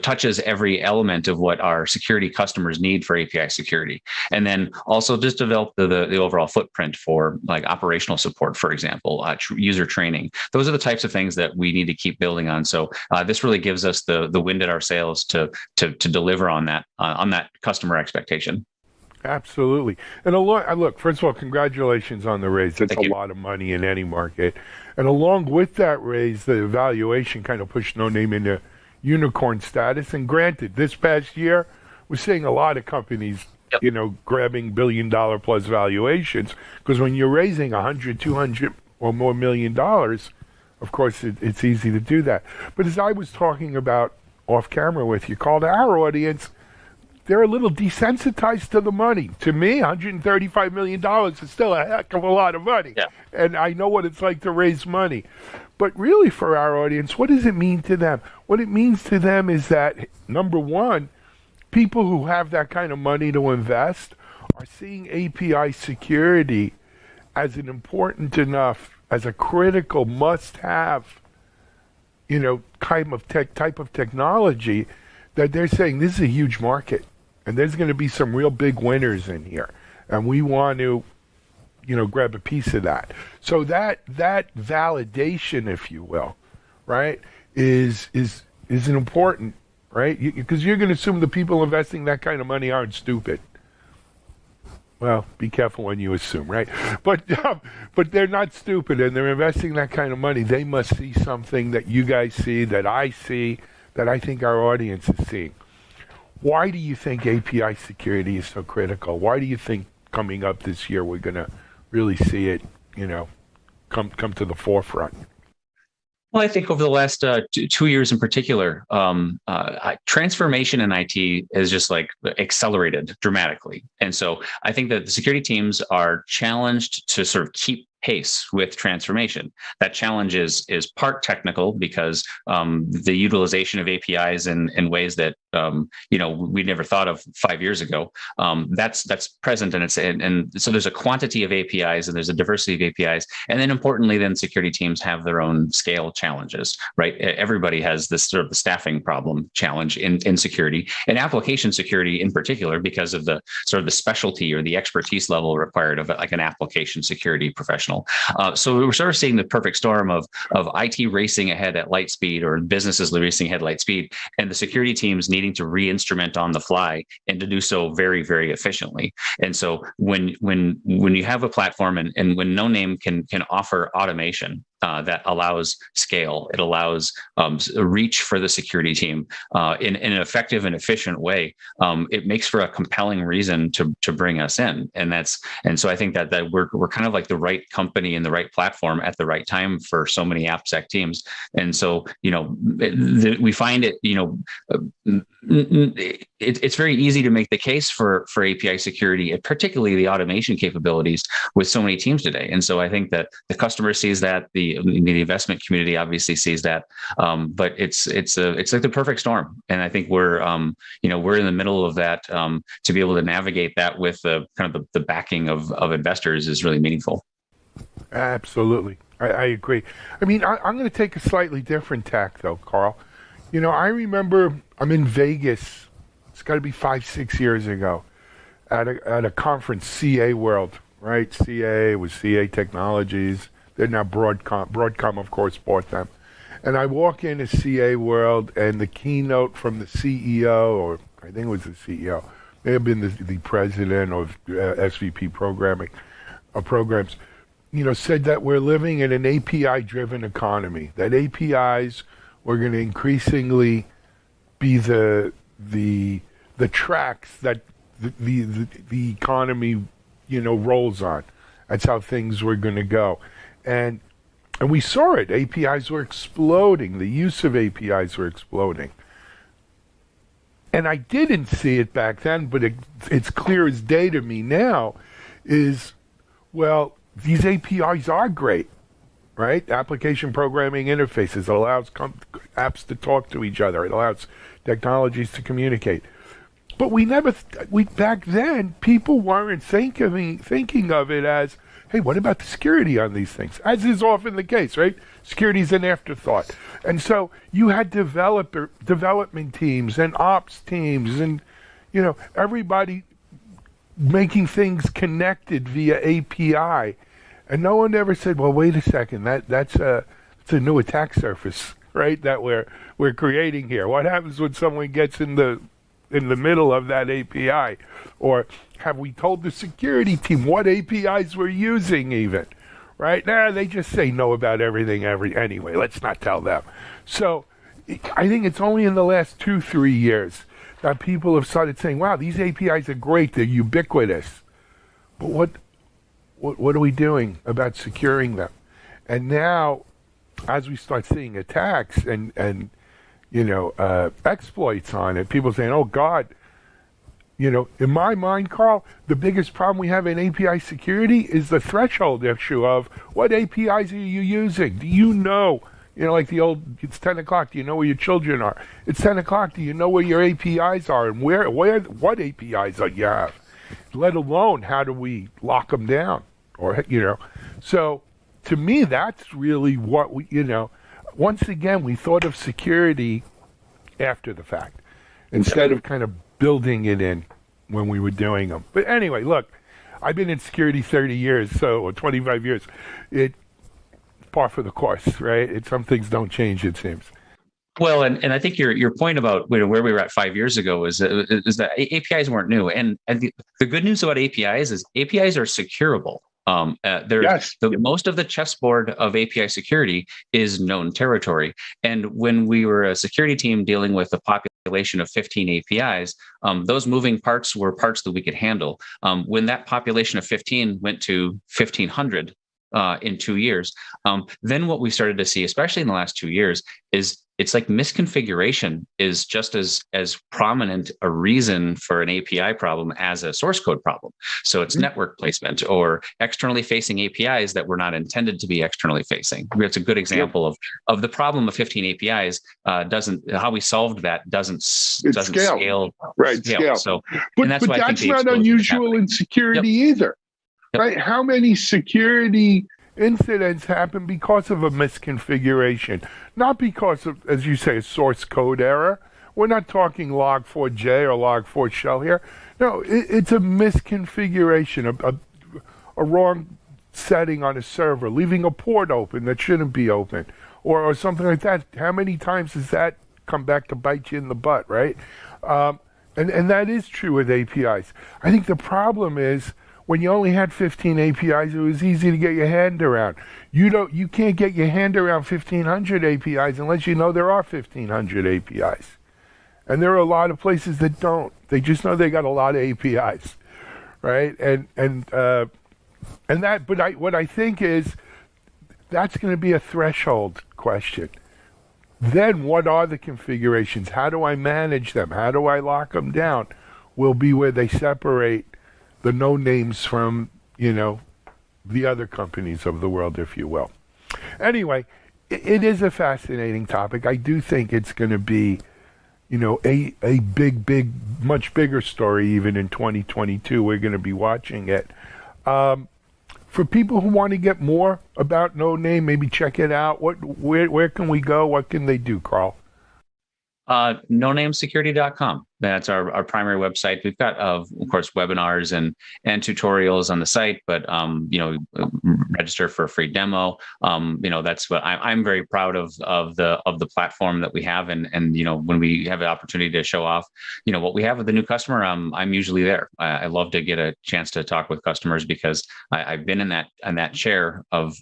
touches every element of what our security customers need for API security, and then also just develop the overall footprint for, like, operational support, for example, user training. Those are the types of things that we need to keep building on. So this really gives us the wind at our sails to deliver on that customer expectation. Absolutely. And look, first of all, congratulations on the raise. That's a lot of money in any market. And along with that raise, the evaluation kind of pushed No Name into unicorn status. And granted, this past year, we're seeing a lot of companies, grabbing billion-dollar plus valuations, because when you're raising 100, 200 or more $1 million, of course, it's easy to do that. But as I was talking about off camera with you, Carl, to our audience, they're a little desensitized to the money. To me, $135 million is still a heck of a lot of money. Yeah. And I know what it's like to raise money. But really, for our audience, what does it mean to them? What it means to them is that, number one, people who have that kind of money to invest are seeing API security as an important enough, as a critical must-have, type of technology, that they're saying this is a huge market. And there's going to be some real big winners in here, and we want to, grab a piece of that. So that validation, if you will, right, is an important, right? Because you're going to assume the people investing that kind of money aren't stupid. Well, be careful when you assume, right? But they're not stupid, and they're investing that kind of money. They must see something that you guys see, that I see, that I think our audience is seeing. Why do you think API security is so critical? Why do you think coming up this year we're going to really see it, come to the forefront? Well, I think over the last 2 years in particular, transformation in IT is just like accelerated dramatically. And so I think that the security teams are challenged to sort of keep pace with transformation. That challenge is part technical because the utilization of APIs in ways that we never thought of 5 years ago. That's present, and so there's a quantity of APIs and there's a diversity of APIs, and then importantly, then security teams have their own scale challenges. Right? Everybody has this sort of the staffing problem challenge in security, and application security in particular, because of the sort of the specialty or the expertise level required of like an application security professional. So we're sort of seeing the perfect storm of IT racing ahead at light speed, or businesses racing ahead at light speed, and the security teams needing to re-instrument on the fly and to do so very, very efficiently. And so when you have a platform and when No Name can offer automation that allows scale, it allows reach for the security team in an effective and efficient way, it makes for a compelling reason to bring us in. And so I think that we're kind of like the right company and the right platform at the right time for so many AppSec teams. And so, we find it, it's very easy to make the case for API security, particularly the automation capabilities with so many teams today. And so I think that the customer sees that, the investment community obviously sees that, but it's like the perfect storm. And I think we're in the middle of that. To be able to navigate that with the kind of the backing of investors is really meaningful. Absolutely. I agree. I mean, I'm going to take a slightly different tack though, Carl. I remember I'm in Vegas. It's got to be 5-6 years ago at a conference, CA World, right? CA was CA Technologies. They're now Broadcom. Broadcom, of course, bought them. And I walk into CA World, and the keynote from the CEO, or I think it was the CEO, may have been the president of SVP programs, said that we're living in an API-driven economy. That APIs were going to increasingly be the tracks that the economy, rolls on. That's how things were going to go. And we saw it. APIs were exploding. The use of APIs were exploding. And I didn't see it back then, but it's clear as day to me now is, well, these APIs are great, right? Application programming interfaces. It allows apps to talk to each other. It allows technologies to communicate. But back then, people weren't thinking of it as, hey, what about the security on these things? As is often the case, right? Security is an afterthought. And so you had development teams and ops teams and, everybody making things connected via API. And no one ever said, well, wait a second, that's a new attack surface, right, that we're creating here. What happens when someone gets in the middle of that API? Or have we told the security team what APIs we're using even? Right? They just say no about everything anyway. Let's not tell them. So I think it's only in the last 2-3 years that people have started saying, wow, these APIs are great. They're ubiquitous. But what are we doing about securing them? And now, as we start seeing attacks and exploits on it, people saying, oh, God, in my mind, Carl, the biggest problem we have in API security is the threshold issue of what APIs are you using? Do you know, like the old, it's 10 o'clock, do you know where your children are? It's 10 o'clock, do you know where your APIs are and what APIs you have? Let alone, how do we lock them down? Or, so to me, that's really what once again, we thought of security after the fact instead of kind of building it in when we were doing them. But anyway, look, I've been in security 30 years, or 25 years. It's par for the course, right? Some things don't change, it seems. Well, and I think your point about where we were at 5 years ago is that APIs weren't new. And the good news about APIs is APIs are securable. Most of the chessboard of API security is known territory. And when we were a security team dealing with a population of 15 APIs, those moving parts were parts that we could handle. When that population of 15 went to 1,500 in 2 years, then what we started to see, especially in the last 2 years, is it's like misconfiguration is just as prominent a reason for an API problem as a source code problem. So it's network placement or externally facing APIs that were not intended to be externally facing. It's a good example of the problem of 15 APIs. How we solved that doesn't scale. Right, scale. So, but that's not unusual in security either. Yep. Right? How many security incidents happen because of a misconfiguration, not because of, as you say, a source code error. We're not talking log4j or log4 shell here. No, it's a misconfiguration, a wrong setting on a server, leaving a port open that shouldn't be open, or something like that. How many times does that come back to bite you in the butt, right? And that is true with APIs. I think the problem is, when you only had 15 APIs, it was easy to get your hand around. You can't get your hand around 1,500 APIs unless you know there are 1,500 APIs. And there are a lot of places that don't. They just know they got a lot of APIs, right? What I think is that's going to be a threshold question. Then what are the configurations? How do I manage them? How do I lock them down? Will be where they separate the no names from, the other companies of the world, if you will. Anyway, it is a fascinating topic. I do think it's going to be, a big, much bigger story even in 2022. We're going to be watching it. For people who want to get more about No Name, maybe check it out. Where can we go? What can they do, Carl? NoNameSecurity.com. That's our primary website. We've got, of course, webinars and tutorials on the site, but register for a free demo. That's what I'm very proud of the platform that we have, and when we have an opportunity to show off, what we have with the new customer, I'm usually there. I love to get a chance to talk with customers because I've been in that chair of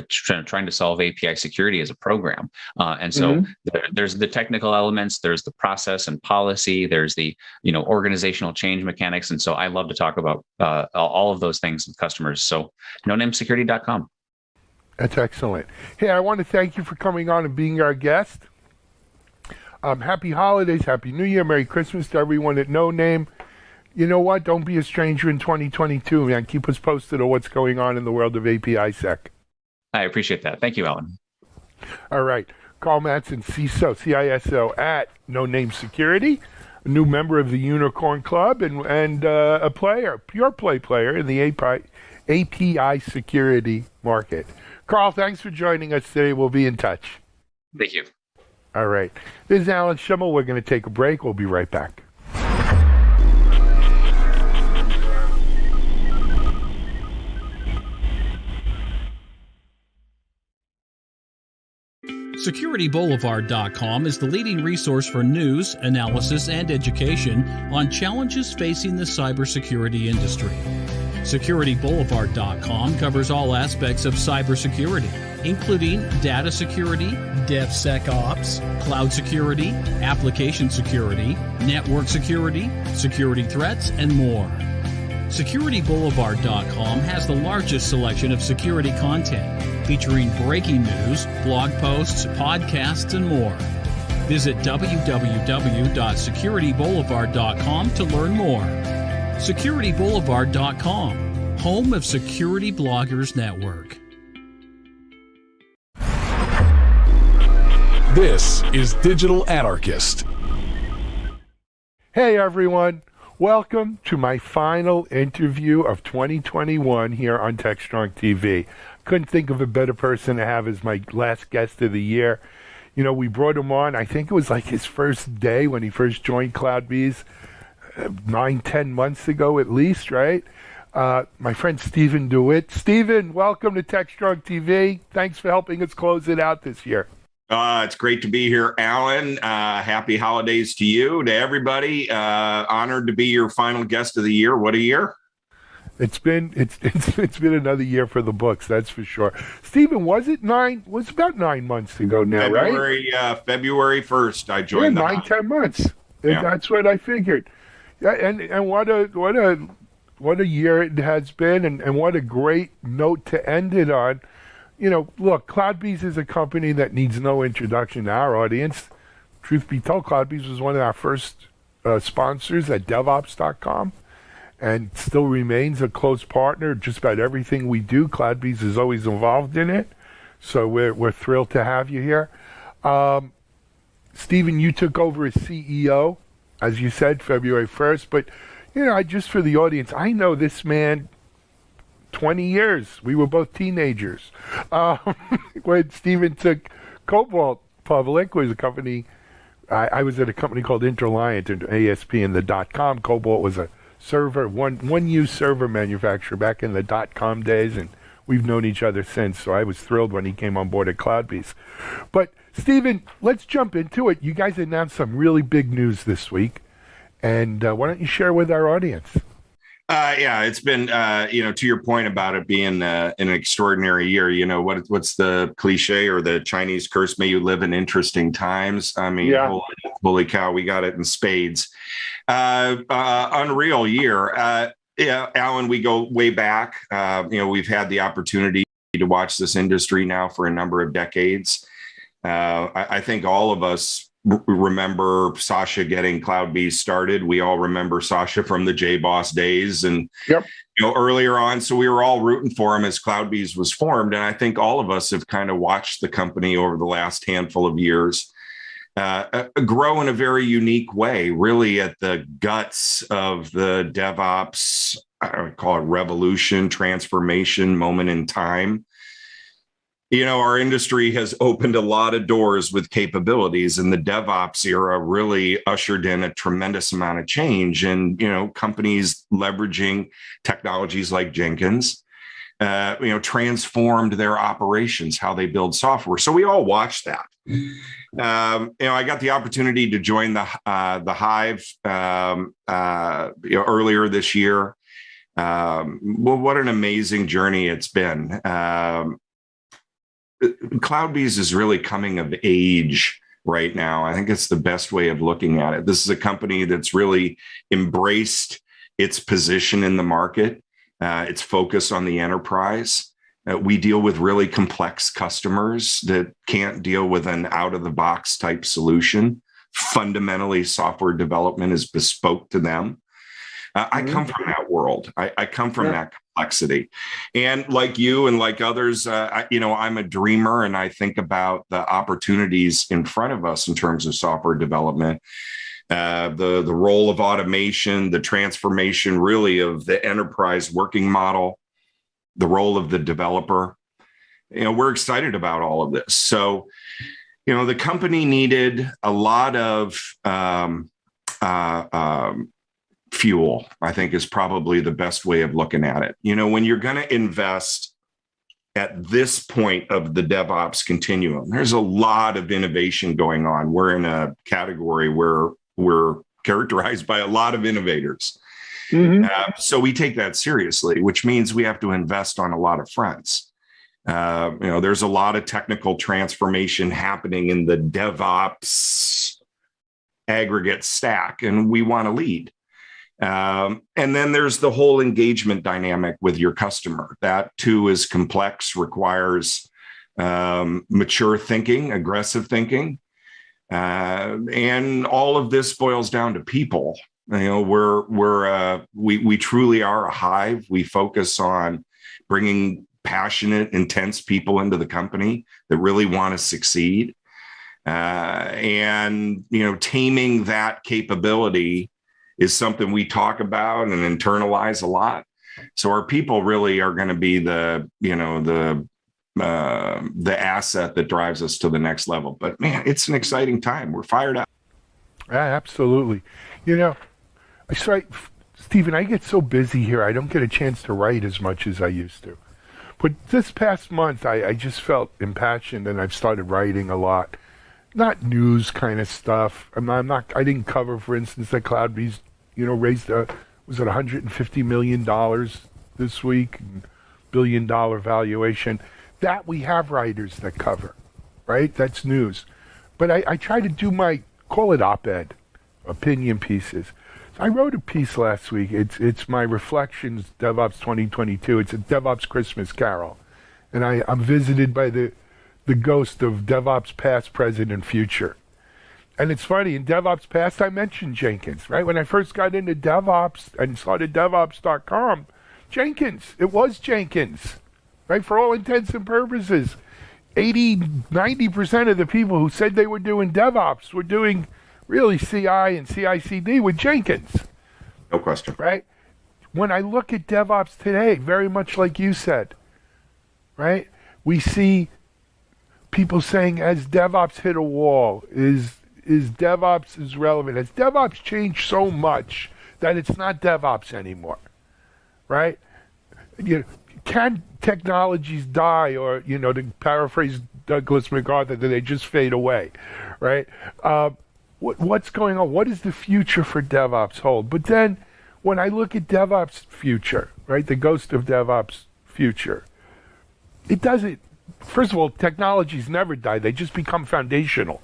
trying to solve API security as a program, and so there's the technical elements, there's the process and policy. There's the organizational change mechanics, and so I love to talk about all of those things with customers. So NoNameSecurity.com. That's excellent. Hey, I want to thank you for coming on and being our guest. Happy holidays, Happy New Year, Merry Christmas to everyone at No Name. You know what? Don't be a stranger in 2022, man. Keep us posted on what's going on in the world of API Sec. I appreciate that. Thank you, Alan. All right. Carl Mattson, CISO at No Name Security, a new member of the Unicorn Club, and a pure play player in the API security market. Carl, thanks for joining us today. We'll be in touch. Thank you. All right. This is Alan Schimmel. We're going to take a break. We'll be right back. SecurityBoulevard.com is the leading resource for news, analysis, and education on challenges facing the cybersecurity industry. SecurityBoulevard.com covers all aspects of cybersecurity, including data security, DevSecOps, cloud security, application security, network security, security threats, and more. SecurityBoulevard.com has the largest selection of security content, featuring breaking news, blog posts, podcasts, and more. Visit www.securityboulevard.com to learn more. SecurityBoulevard.com, home of Security Bloggers Network. This is Digital Anarchist. Hey, everyone. Welcome to my final interview of 2021 here on Techstrong TV. Couldn't think of a better person to have as my last guest of the year. We brought him on, I think it was like his first day when he first joined CloudBees, 9-10 months ago at least, right? My friend Stephen DeWitt. Stephen, welcome to Techstrong TV. Thanks for helping us close it out this year. It's great to be here, Alan. Happy holidays to you, to everybody. Honored to be your final guest of the year. What a year. It's been another year for the books, that's for sure. Stephen, was it about 9 months ago now, right? February 1st, I joined. Yeah, 10 months. Yeah. That's what I figured. Yeah, and what a year it has been, and what a great note to end it on. Look, CloudBees is a company that needs no introduction to our audience. Truth be told, CloudBees was one of our first sponsors at DevOps.com, and still remains a close partner. Just about everything we do, CloudBees is always involved in it. So we're thrilled to have you here. Stephen, you took over as CEO, as you said, February 1st. But, just for the audience, I know this man 20 years. We were both teenagers. When Stephen took Cobalt public, was a company, I was at a company called Interliant, and ASP in the .com. Cobalt was a server, one-use server manufacturer back in the .com days, and we've known each other since. So I was thrilled when he came on board at CloudBees. But Stephen, let's jump into it. You guys announced some really big news this week, and why don't you share with our audience? It's been, to your point about it being an extraordinary year. What's the cliche or the Chinese curse? May you live in interesting times. I mean, holy cow, we got it in spades. Unreal year. Alan, we go way back. We've had the opportunity to watch this industry now for a number of decades. I think all of us remember Sasha getting CloudBees started. We all remember Sasha from the JBoss days and earlier on. So we were all rooting for him as CloudBees was formed. And I think all of us have kind of watched the company over the last handful of years grow in a very unique way, really at the guts of the DevOps, I would call it revolution, transformation moment in time. Our industry has opened a lot of doors with capabilities, and the DevOps era really ushered in a tremendous amount of change. And, companies leveraging technologies like Jenkins, transformed their operations, how they build software. So we all watched that. I got the opportunity to join the Hive, earlier this year. What an amazing journey it's been. CloudBees is really coming of age right now. I think it's the best way of looking at it. This is a company that's really embraced its position in the market, its focus on the enterprise. We deal with really complex customers that can't deal with an out-of-the-box type solution. Fundamentally, software development is bespoke to them. I come from that world. I come from that complexity. And like you and like others, I'm a dreamer, and I think about the opportunities in front of us in terms of software development, the role of automation, the transformation really of the enterprise working model, the role of the developer. We're excited about all of this. So, the company needed a lot of fuel, I think, is probably the best way of looking at it. When you're going to invest at this point of the DevOps continuum, there's a lot of innovation going on. We're in a category where we're characterized by a lot of innovators. So we take that seriously, which means we have to invest on a lot of fronts. There's a lot of technical transformation happening in the DevOps aggregate stack, and we want to lead. And then there's the whole engagement dynamic with your customer. That too is complex, requires mature thinking, aggressive thinking. And all of this boils down to people. We truly are a hive. We focus on bringing passionate, intense people into the company that really want to succeed. And taming that capability is something we talk about and internalize a lot. So our people really are going to be the asset that drives us to the next level. But man, it's an exciting time. We're fired up. Absolutely. Stephen, I get so busy here, I don't get a chance to write as much as I used to. But this past month, I just felt impassioned, and I've started writing a lot. Not news kind of stuff. I didn't cover, for instance, that CloudBees, raised was it $150 million this week, billion-dollar valuation. That we have writers that cover, right? That's news. But I try to do call it op-ed, opinion pieces. So I wrote a piece last week. It's my Reflections DevOps 2022. It's a DevOps Christmas Carol. And I'm visited by the ghost of DevOps past, present, and future. And it's funny, in DevOps past, I mentioned Jenkins, right? When I first got into DevOps and started DevOps.com, Jenkins, it was Jenkins, right? For all intents and purposes, 90% of the people who said they were doing DevOps were doing really CI and CI/CD with Jenkins. No question. Right? When I look at DevOps today, very much like you said, right? We see people saying, has DevOps hit a wall? Is DevOps is relevant? Has DevOps changed so much that it's not DevOps anymore? Right? Can technologies die, or, to paraphrase Douglas MacArthur, that they just fade away, right? What's going on? What does the future for DevOps hold? But then when I look at DevOps future, right, the ghost of DevOps future, it doesn't. First of all, technologies never die. They just become foundational,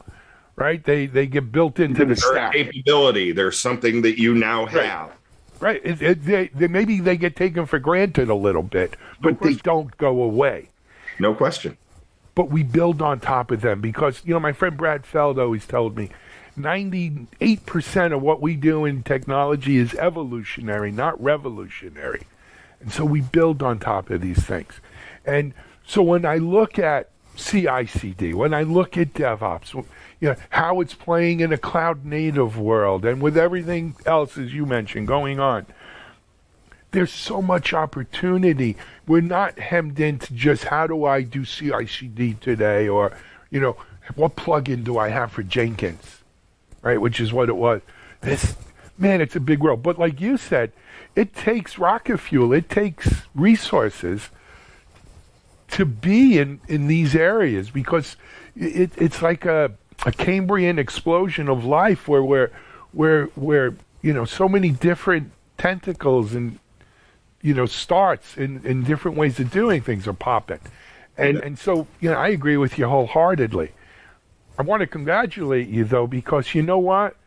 right? They get built into the stack. Capability. There's something that you now have. Right. Maybe they get taken for granted a little bit, but they don't go away. No question. But we build on top of them because, my friend Brad Feld always told me 98% of what we do in technology is evolutionary, not revolutionary. And so we build on top of these things. And so when I look at CI/CD, when I look at DevOps, how it's playing in a cloud-native world, and with everything else, as you mentioned, going on, there's so much opportunity. We're not hemmed into just how do I do CI/CD today, or what plugin do I have for Jenkins, right? Which is what it was. It's a big world. But like you said, it takes rocket fuel. It takes resources to be in these areas, because it's like a Cambrian explosion of life where so many different tentacles and starts in different ways of doing things are popping. And so I agree with you wholeheartedly. I want to congratulate you though, because you know what?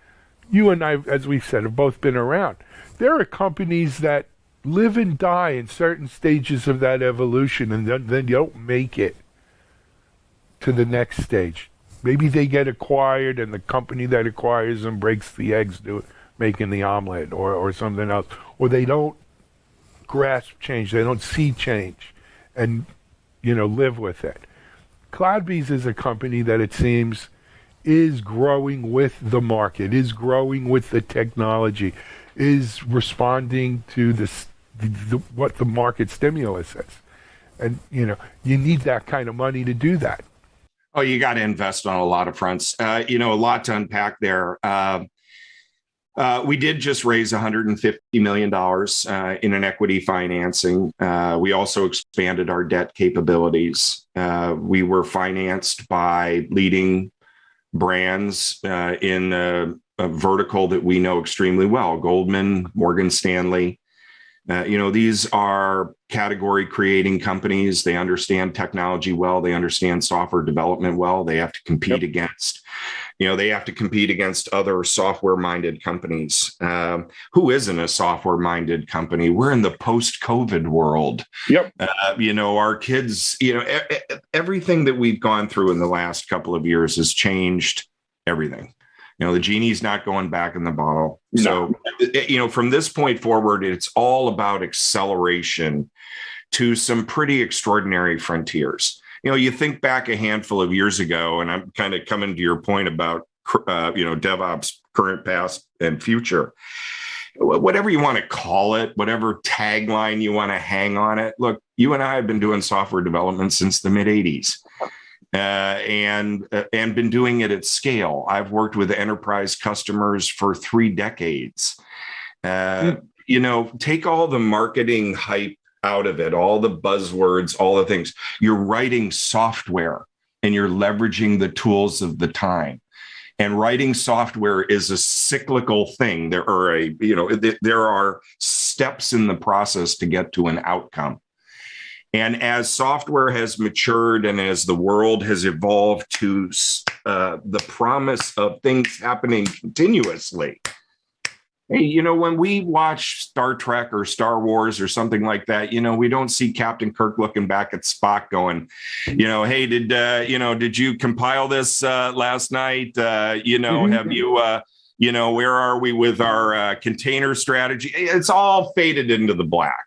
You and I, as we've said, have both been around. There are companies that live and die in certain stages of that evolution, and then you don't make it to the next stage. Maybe they get acquired, and the company that acquires them breaks the eggs making the omelet, or something else. Or they don't grasp change. They don't see change and, live with it. CloudBees is a company that it seems is growing with the market, is growing with the technology, is responding to what the market stimulus is. And, you need that kind of money to do that. Oh, you got to invest on a lot of fronts. A lot to unpack there. We did just raise $150 million in an equity financing. We also expanded our debt capabilities. We were financed by leading brands in a vertical that we know extremely well: Goldman, Morgan Stanley. These are category creating companies. They understand technology well. They understand software development well. They have to compete against, other software minded companies. Who isn't a software minded company? We're in the post-COVID world. Yep. Our kids, everything that we've gone through in the last couple of years has changed everything. The genie's not going back in the bottle. No. So, from this point forward, it's all about acceleration to some pretty extraordinary frontiers. You think back a handful of years ago, and I'm kind of coming to your point about, DevOps, current, past, and future. Whatever you want to call it, whatever tagline you want to hang on it. Look, you and I have been doing software development since the mid-'80s. And been doing it at scale. I've worked with enterprise customers for 3 decades. Take all the marketing hype out of it, all the buzzwords, all the things. You're writing software and you're leveraging the tools of the time. And writing software is a cyclical thing. There are steps in the process to get to an outcome. And as software has matured and as the world has evolved to the promise of things happening continuously, hey, you know, when we watch Star Trek or Star Wars or something like that, you know, we don't see Captain Kirk looking back at Spock going, you know, hey, did you compile this last night? Have you, where are we with our container strategy? It's all faded into the black.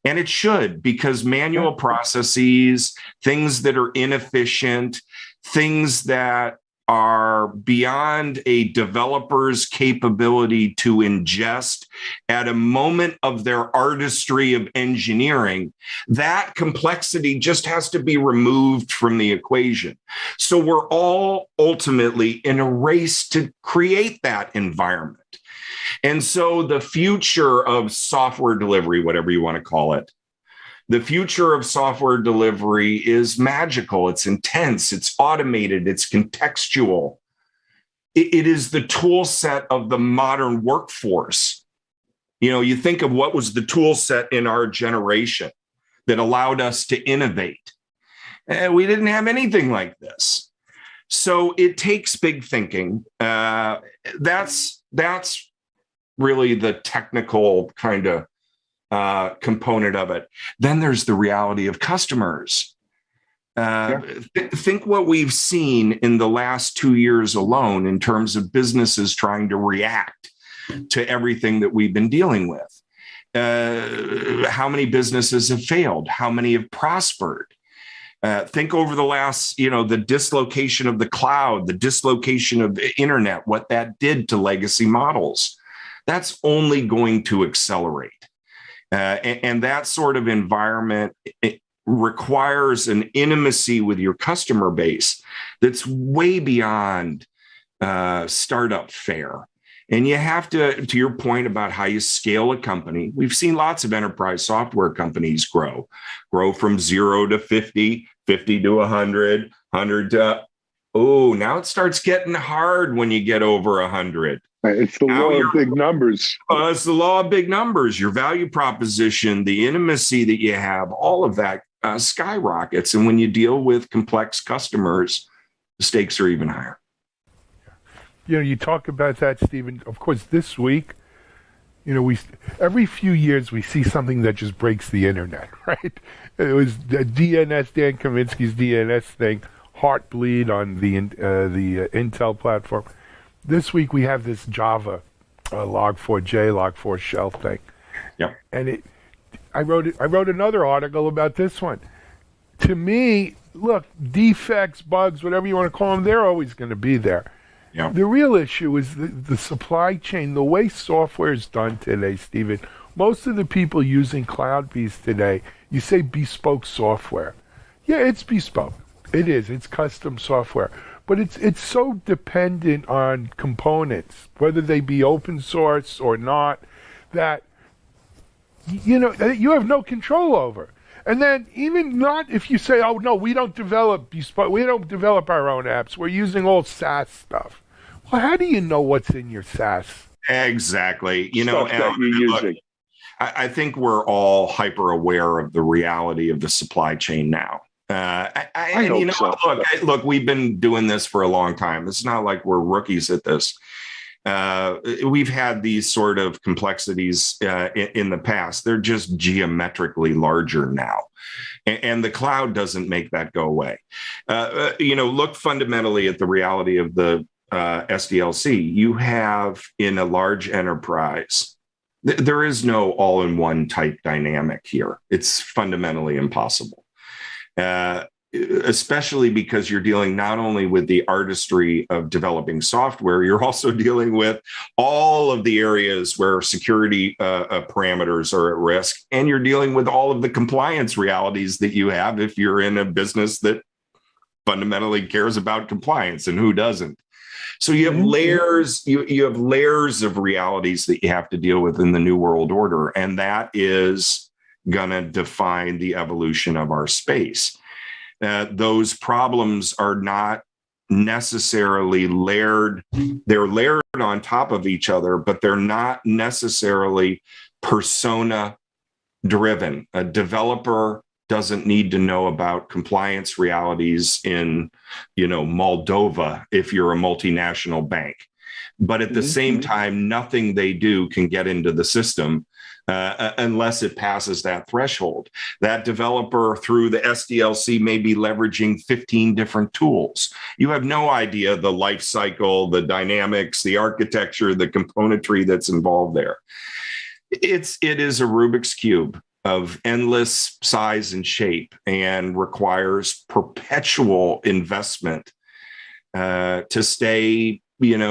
And it should, because manual processes, things that are inefficient, things that are beyond a developer's capability to ingest at a moment of their artistry of engineering, that complexity just has to be removed from the equation. So we're all ultimately in a race to create that environment. And so the future of software delivery, whatever you want to call it, the future of software delivery is magical. It's intense. It's automated. It's contextual. It is the tool set of the modern workforce. You know, you think of what was the tool set in our generation that allowed us to innovate. And we didn't have anything like this. So it takes big thinking. That's really the technical kind of component of it. Then there's the reality of customers. Think what we've seen in the last 2 years alone in terms of businesses trying to react to everything that we've been dealing with. How many businesses have failed? How many have prospered? Think over the last, the dislocation of the cloud, the dislocation of the internet, what that did to legacy models. That's only going to accelerate. And that sort of environment requires an intimacy with your customer base that's way beyond startup fare. And you have to your point about how you scale a company, we've seen lots of enterprise software companies grow from 0 to 50, 50 to 100, 100 to, now it starts getting hard when you get over 100. It's the law of big numbers. It's the law of big numbers. Your value proposition, the intimacy that you have, all of that skyrockets. And when you deal with complex customers, the stakes are even higher. You talk about that, Stephen. Of course, this week, we every few years we see something that just breaks the internet, right? It was the DNS, Dan Kaminsky's DNS thing, Heartbleed on the Intel platform. This week we have this Java log4j, log4 shell thing. Yeah. And I wrote another article about this one. To me, look, defects, bugs, whatever you want to call them, they're always going to be there. Yeah. The real issue is the supply chain, the way software is done today, Stephen. Most of the people using CloudBees today, you say bespoke software. Yeah, it's bespoke. It is. It's custom software. But it's so dependent on components, whether they be open source or not, that you have no control over. And then even not if you say, oh no, we don't develop our own apps. We're using all SaaS stuff. Well, how do you know what's in your SaaS? Exactly. Stuff that you're using. I think we're all hyper aware of the reality of the supply chain now. I hope so. Look, we've been doing this for a long time. It's not like we're rookies at this. We've had these sort of complexities in the past. They're just geometrically larger now. And the cloud doesn't make that go away. Look fundamentally at the reality of the SDLC. You have in a large enterprise, there is no all-in-one type dynamic here. It's fundamentally impossible. Especially because you're dealing not only with the artistry of developing software, you're also dealing with all of the areas where security parameters are at risk, and you're dealing with all of the compliance realities that you have if you're in a business that fundamentally cares about compliance, and who doesn't. So you have layers, you have layers of realities that you have to deal with in the new world order, and that is going to define the evolution of our space. Those problems are not necessarily layered. They're layered on top of each other, but they're not necessarily persona driven. A developer doesn't need to know about compliance realities in, Moldova if you're a multinational bank. But at the same time, nothing they do can get into the system unless it passes that threshold. That developer through the SDLC may be leveraging 15 different tools. You have no idea the life cycle, the dynamics, the architecture, the componentry that's involved there. It is a Rubik's Cube of endless size and shape, and requires perpetual investment to stay in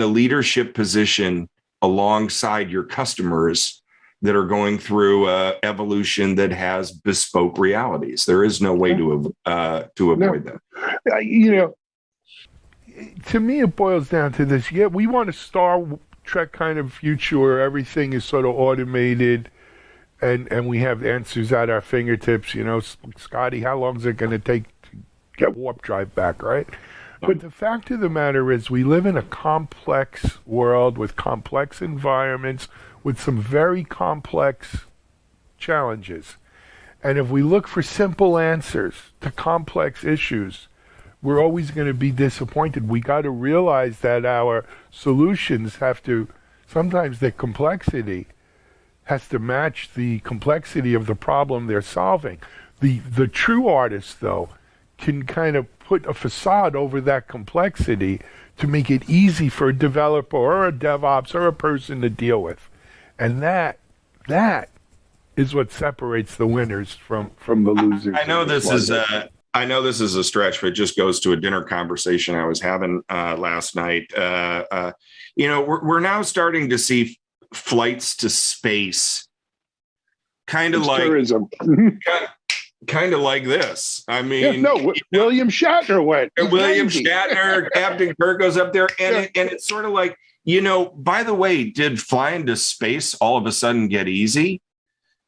a leadership position alongside your customers that are going through evolution that has bespoke realities. There is no way to avoid that. To me, it boils down to this. Yeah, we want a Star Trek kind of future where everything is sort of automated and we have answers at our fingertips. Scotty, how long is it going to take to get warp drive back, right? But the fact of the matter is we live in a complex world with complex environments, with some very complex challenges. And if we look for simple answers to complex issues, we're always going to be disappointed. We got to realize that our solutions sometimes the complexity has to match the complexity of the problem they're solving. The true artist, though, can kind of put a facade over that complexity to make it easy for a developer or a DevOps or a person to deal with. And that is what separates the winners from the losers. I know this is a stretch, but it just goes to a dinner conversation I was having last night. We're now starting to see flights to space, kind of like tourism. Kind of like this. I mean, William Shatner went. William Shatner, Captain Kirk goes up there, and it's sort of like, by the way, did flying to space all of a sudden get easy?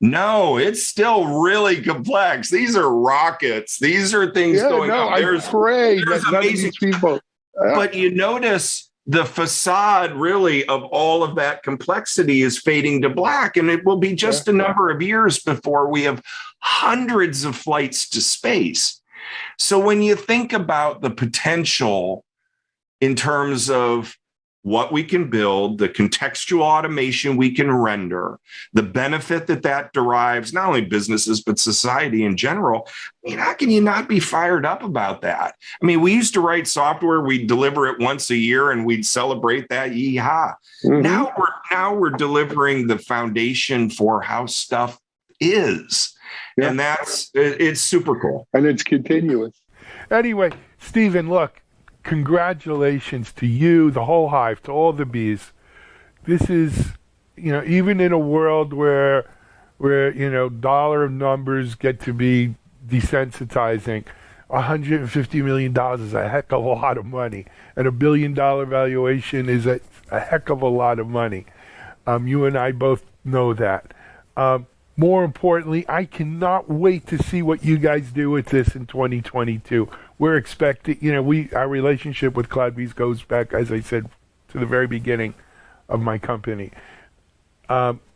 No, it's still really complex. These are rockets. These are things going on. I pray that none of these people. But you notice the facade really of all of that complexity is fading to black, and it will be just a number of years before we have hundreds of flights to space. So when you think about the potential in terms of what we can build, the contextual automation we can render, the benefit that derives, not only businesses, but society in general, how can you not be fired up about that? I mean, we used to write software, we'd deliver it once a yeear and we'd celebrate that, yeehaw. Now we're delivering the foundation for how stuff is. And it's super cool. And it's continuous. Anyway, Stephen, look, congratulations to you, the whole hive, to all the bees. This is, even in a world where dollar numbers get to be desensitizing, $150 million is a heck of a lot of money, and $1 billion valuation is a heck of a lot of money. You and I both know that. More importantly, I cannot wait to see what you guys do with this in 2022. We're expecting, our relationship with CloudBees goes back, as I said, to the very beginning of my company.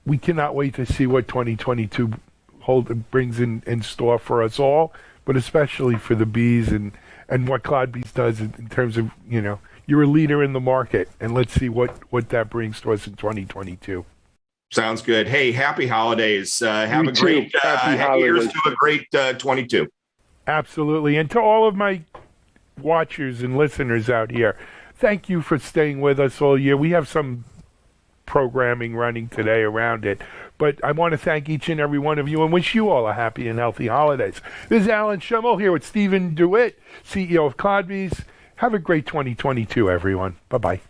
We cannot wait to see what 2022 brings in store for us all, but especially for the bees and what CloudBees does in terms of, you're a leader in the market, and let's see what that brings to us in 2022. Sounds good. Hey, happy holidays. Have a great here's to a great 22. Absolutely. And to all of my watchers and listeners out here, thank you for staying with us all year. We have some programming running today around it, but I want to thank each and every one of you and wish you all a happy and healthy holidays. This is Alan Schimmel here with Stephen DeWitt, CEO of CloudBees. Have a great 2022, everyone. Bye-bye.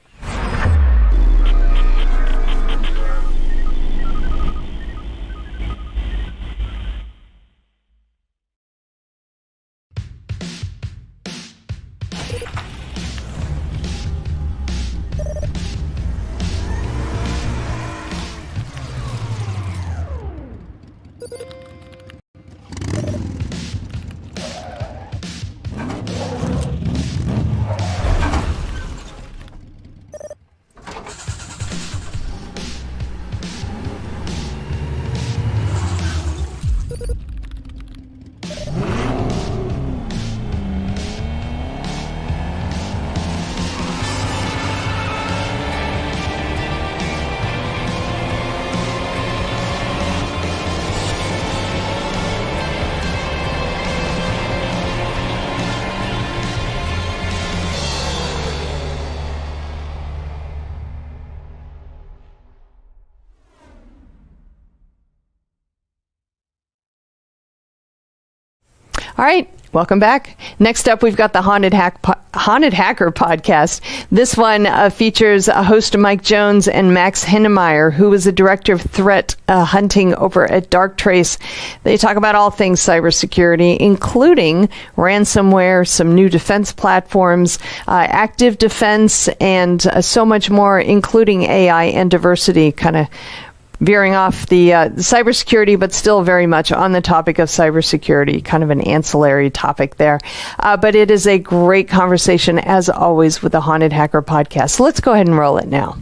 All right. Welcome back. Next up, we've got the Haunted Hacker podcast. This one features a host Mike Jones and Max Hinnemeyer, who is the director of threat hunting over at Darktrace. They talk about all things cybersecurity, including ransomware, some new defense platforms, active defense, and so much more, including AI and diversity, kind of veering off the cybersecurity, but still very much on the topic of cybersecurity, kind of an ancillary topic there. But it is a great conversation, as always, with the Haunted Hacker podcast. So let's go ahead and roll it now.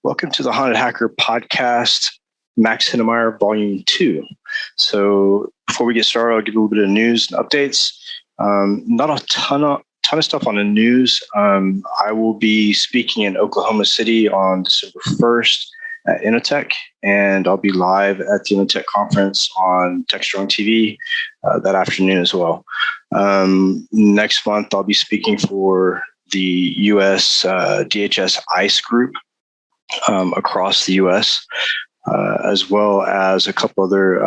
Welcome to the Haunted Hacker podcast, Max Hinnemeyer, Volume 2. So before we get started, I'll give a little bit of news and updates. Not a ton of stuff on the news. I will be speaking in Oklahoma City on December 1st at Innotech, and I'll be live at the Innotech conference on Techstrong TV that afternoon as well. Next month, I'll be speaking for the U.S. DHS ICE group across the U.S., as well as a couple other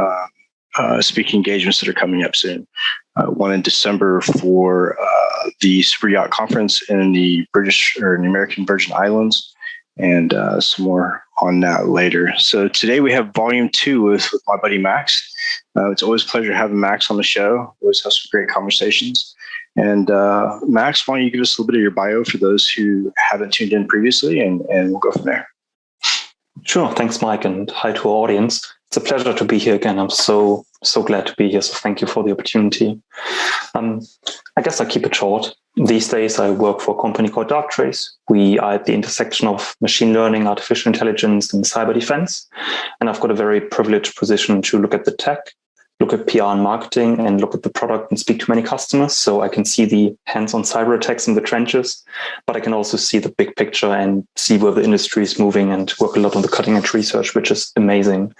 speaking engagements that are coming up soon. One in December for the Super Yacht Conference in the American Virgin Islands, and some more on that later. So today we have Volume 2 with my buddy Max. It's always a pleasure having Max on the show. Always have some great conversations. And Max, why don't you give us a little bit of your bio for those who haven't tuned in previously, and we'll go from there. Sure. Thanks, Mike, and hi to our audience. It's a pleasure to be here again. I'm so glad to be here. So thank you for the opportunity. I guess I'll keep it short. These days, I work for a company called Darktrace. We are at the intersection of machine learning, artificial intelligence, and cyber defense. And I've got a very privileged position to look at the tech, look at PR and marketing, and look at the product and speak to many customers. So I can see the hands-on cyber attacks in the trenches, but I can also see the big picture and see where the industry is moving and work a lot on the cutting edge research, which is amazing.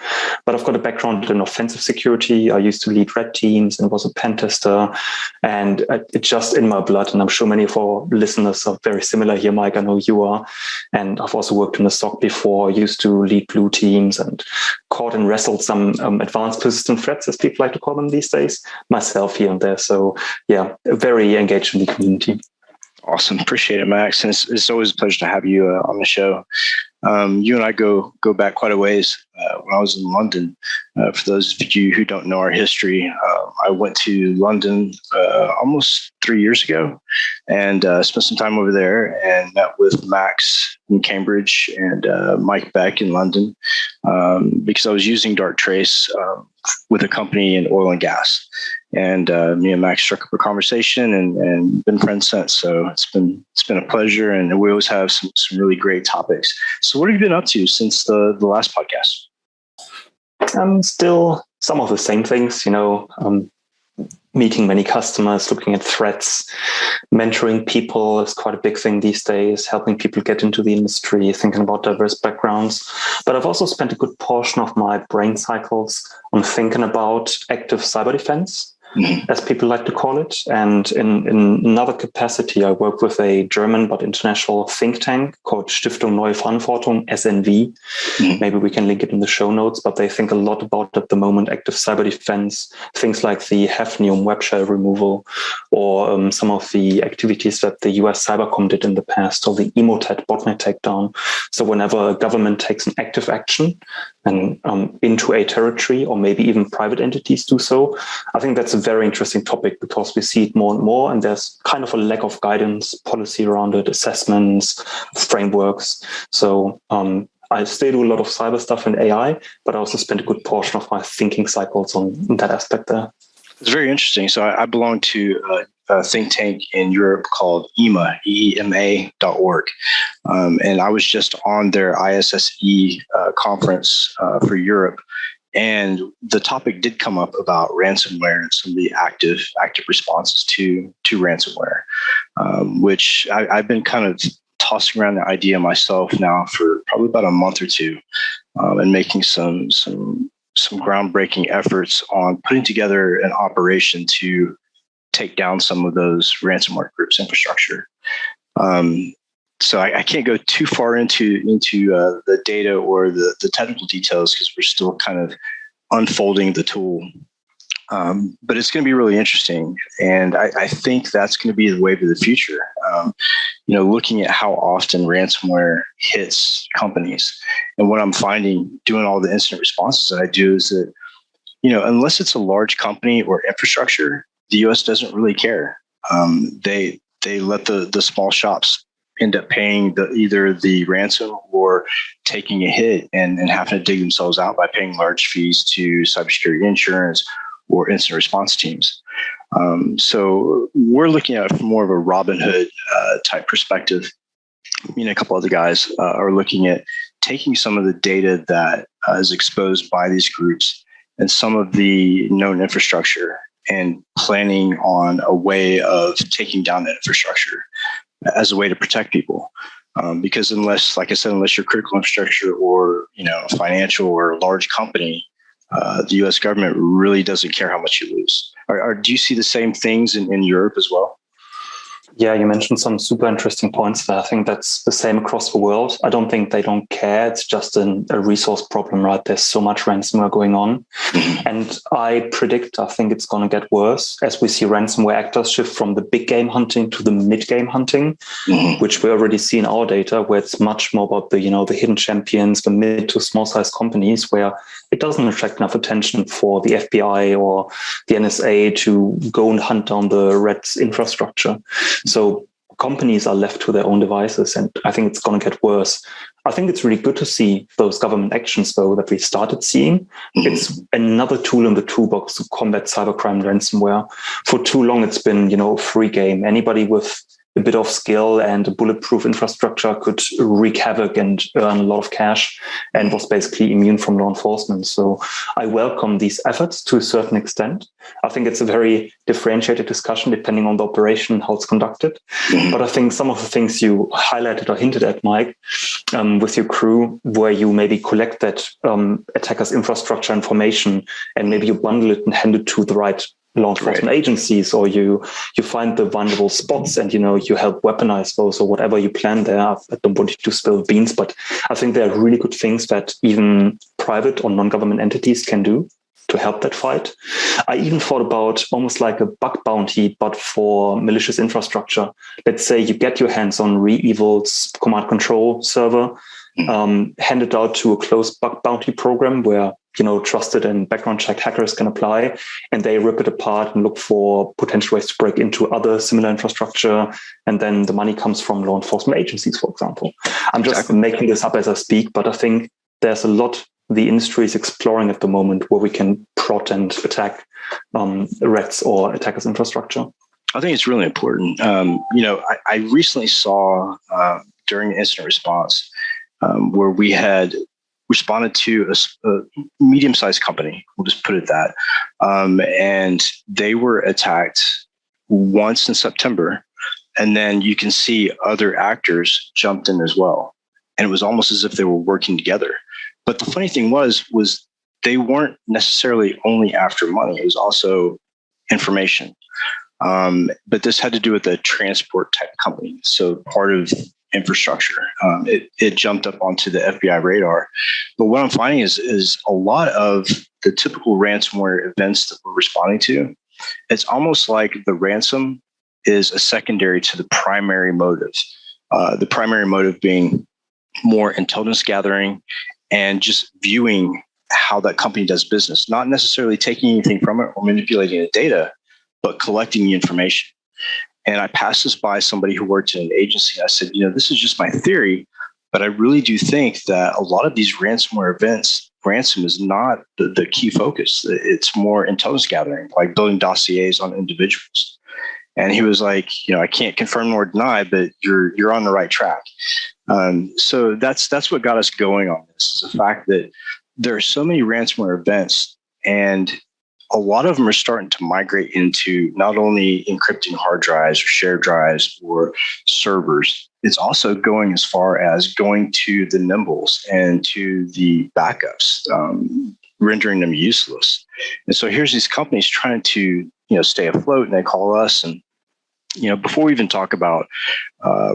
But I've got a background in offensive security. I used to lead red teams and was a pen tester, and it's just in my blood. And I'm sure many of our listeners are very similar here, Mike. I know you are. And I've also worked in the SOC before. I used to lead blue teams and caught and wrestled some advanced persistent threats, as people like to call them these days, myself here and there. So yeah, very engaged in the community. Awesome. Appreciate it, Max. And it's always a pleasure to have you on the show. You and I go back quite a ways. When I was in London, for those of you who don't know our history, I went to London almost 3 years ago and spent some time over there and met with Max in Cambridge and Mike Beck in London because I was using Darktrace with a company in oil and gas. And me and Max struck up a conversation and been friends since. So it's been a pleasure, and we always have some really great topics. So what have you been up to since the last podcast? Still some of the same things, meeting many customers, looking at threats, mentoring people is quite a big thing these days, helping people get into the industry, thinking about diverse backgrounds. But I've also spent a good portion of my brain cycles on thinking about active cyber defense, as people like to call it. And in another capacity, I work with a German but international think tank called Stiftung Neue Verantwortung, SNV. Maybe we can link it in the show notes, but they think a lot about, at the moment, active cyber defense, things like the Hafnium web shell removal, or some of the activities that the US Cybercom did in the past, or the Emotet botnet takedown. So whenever a government takes an active action and into a territory, or maybe even private entities do so, I think that's a very interesting topic because we see it more and more, and there's kind of a lack of guidance, policy around it, assessments, frameworks. So I still do a lot of cyber stuff and AI, but I also spend a good portion of my thinking cycles on that aspect there. It's very interesting. So I belong to a think tank in Europe called EMA, EEMA.org. And I was just on their ISSE conference for Europe. And the topic did come up about ransomware and some of the active responses to ransomware, which I've been kind of tossing around the idea myself now for probably about a month or two, and making some groundbreaking efforts on putting together an operation to take down some of those ransomware groups' infrastructure. So I can't go too far into the data or the technical details because we're still kind of unfolding the tool. But it's going to be really interesting, and I think that's going to be the wave of the future. Looking at how often ransomware hits companies, and what I'm finding doing all the incident responses that I do is that, unless it's a large company or infrastructure, the U.S. doesn't really care. They let the small shops end up paying either the ransom or taking a hit and having to dig themselves out by paying large fees to cybersecurity insurance or incident response teams. So we're looking at it from more of a Robin Hood type perspective. A couple other guys are looking at taking some of the data that is exposed by these groups and some of the known infrastructure and planning on a way of taking down that infrastructure as a way to protect people. Because unless you're critical infrastructure or, financial or large company, the U.S. government really doesn't care how much you lose. Do you see the same things in Europe as well? Yeah, you mentioned some super interesting points there. I think that's the same across the world. I don't think they don't care. It's just a resource problem, right? There's so much ransomware going on. And I think it's going to get worse as we see ransomware actors shift from the big game hunting to the mid game hunting, which we already see in our data, where it's much more about the hidden champions, the mid to small size companies, where it doesn't attract enough attention for the FBI or the NSA to go and hunt down the Red's infrastructure. So companies are left to their own devices, and I think it's going to get worse. I think it's really good to see those government actions, though, that we started seeing. It's another tool in the toolbox to combat cybercrime and ransomware. For too long, it's been, free game. Anybody with a bit of skill and a bulletproof infrastructure could wreak havoc and earn a lot of cash and was basically immune from law enforcement. So I welcome these efforts to a certain extent. I think it's a very differentiated discussion depending on the operation, how it's conducted. But I think some of the things you highlighted or hinted at, Mike, with your crew, where you maybe collect that attackers' infrastructure information and maybe you bundle it and hand it to the right law enforcement agencies, or you find the vulnerable spots and you help weaponize those or whatever you plan there. I don't want you to spill beans, but I think there are really good things that even private or non-government entities can do to help that fight. I even thought about almost like a bug bounty, but for malicious infrastructure. Let's say you get your hands on ReEvil's command control server, hand it out to a closed bug bounty program where trusted and background checked hackers can apply, and they rip it apart and look for potential ways to break into other similar infrastructure. And then the money comes from law enforcement agencies, for example. I'm just making this up as I speak, but I think there's a lot the industry is exploring at the moment where we can prot and attack rats or attackers' infrastructure. I think it's really important. I recently saw during incident response where we had responded to a medium-sized company, we'll just put it that, and they were attacked once in September, and then you can see other actors jumped in as well. And it was almost as if they were working together. But the funny thing was they weren't necessarily only after money. It was also information. But this had to do with a transport type company. So part of infrastructure, it jumped up onto the FBI radar. But what I'm finding is a lot of the typical ransomware events that we're responding to, it's almost like the ransom is a secondary to the primary motive. The primary motive being more intelligence gathering and just viewing how that company does business, not necessarily taking anything from it or manipulating the data, but collecting the information. And I passed this by somebody who worked in an agency. I said, this is just my theory, but I really do think that a lot of these ransomware events, ransom is not the key focus. It's more intelligence gathering, like building dossiers on individuals. And he was like, I can't confirm nor deny, but you're on the right track. So that's what got us going on this, is the fact that there are so many ransomware events, and a lot of them are starting to migrate into not only encrypting hard drives or shared drives or servers, it's also going as far as going to the nimbles and to the backups, rendering them useless. And so here's these companies trying to stay afloat, and they call us, and before we even talk about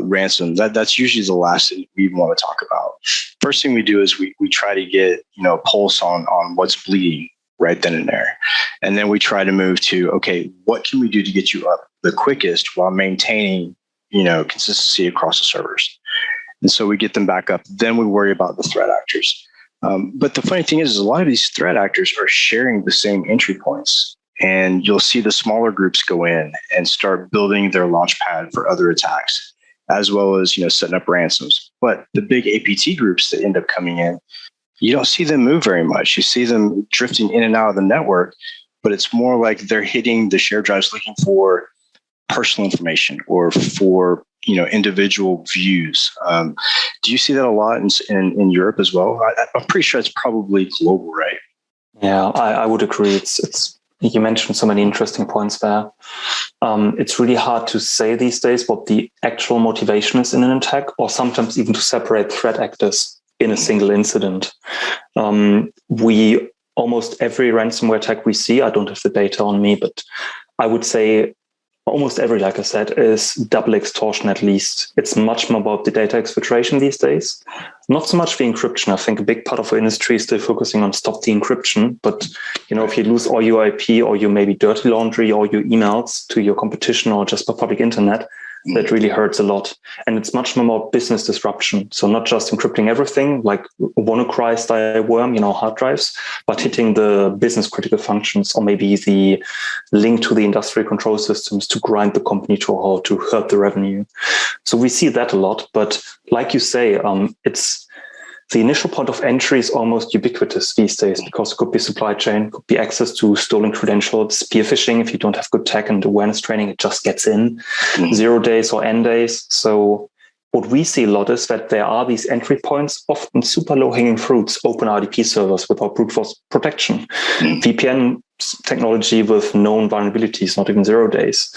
ransom, that's usually the last thing we even want to talk about. First thing we do is we try to get, a pulse on what's bleeding right then and there. And then we try to move to, okay, what can we do to get you up the quickest while maintaining, consistency across the servers? And so we get them back up. Then we worry about the threat actors. But the funny thing is a lot of these threat actors are sharing the same entry points. And you'll see the smaller groups go in and start building their launchpad for other attacks, as well as, setting up ransoms. But the big APT groups that end up coming in, you don't see them move very much. You see them drifting in and out of the network, but it's more like they're hitting the shared drives looking for personal information or for, individual views. Do you see that a lot in Europe as well? I'm pretty sure it's probably global, right? Yeah, I would agree. It's you mentioned so many interesting points there. It's really hard to say these days what the actual motivation is in an attack, or sometimes even to separate threat actors in a single incident. Almost every ransomware attack we see, I don't have the data on me, but I would say almost every, like I said, is double extortion at least. It's much more about the data exfiltration these days. Not so much the encryption. I think a big part of our industry is still focusing on stop the encryption. But, if you lose all your IP or your maybe dirty laundry or your emails to your competition or just the public internet, that really hurts a lot. And it's much more about business disruption. So not just encrypting everything like WannaCry style worm, hard drives, but hitting the business critical functions or maybe the link to the industrial control systems to grind the company to a halt, to hurt the revenue. So we see that a lot. But like you say, it's the initial point of entry is almost ubiquitous these days because it could be supply chain, could be access to stolen credentials, spear phishing. If you don't have good tech and awareness training, it just gets in 0 days or N days. So what we see a lot is that there are these entry points, often super low hanging fruits, open RDP servers without brute force protection, VPN technology with known vulnerabilities, not even 0 days,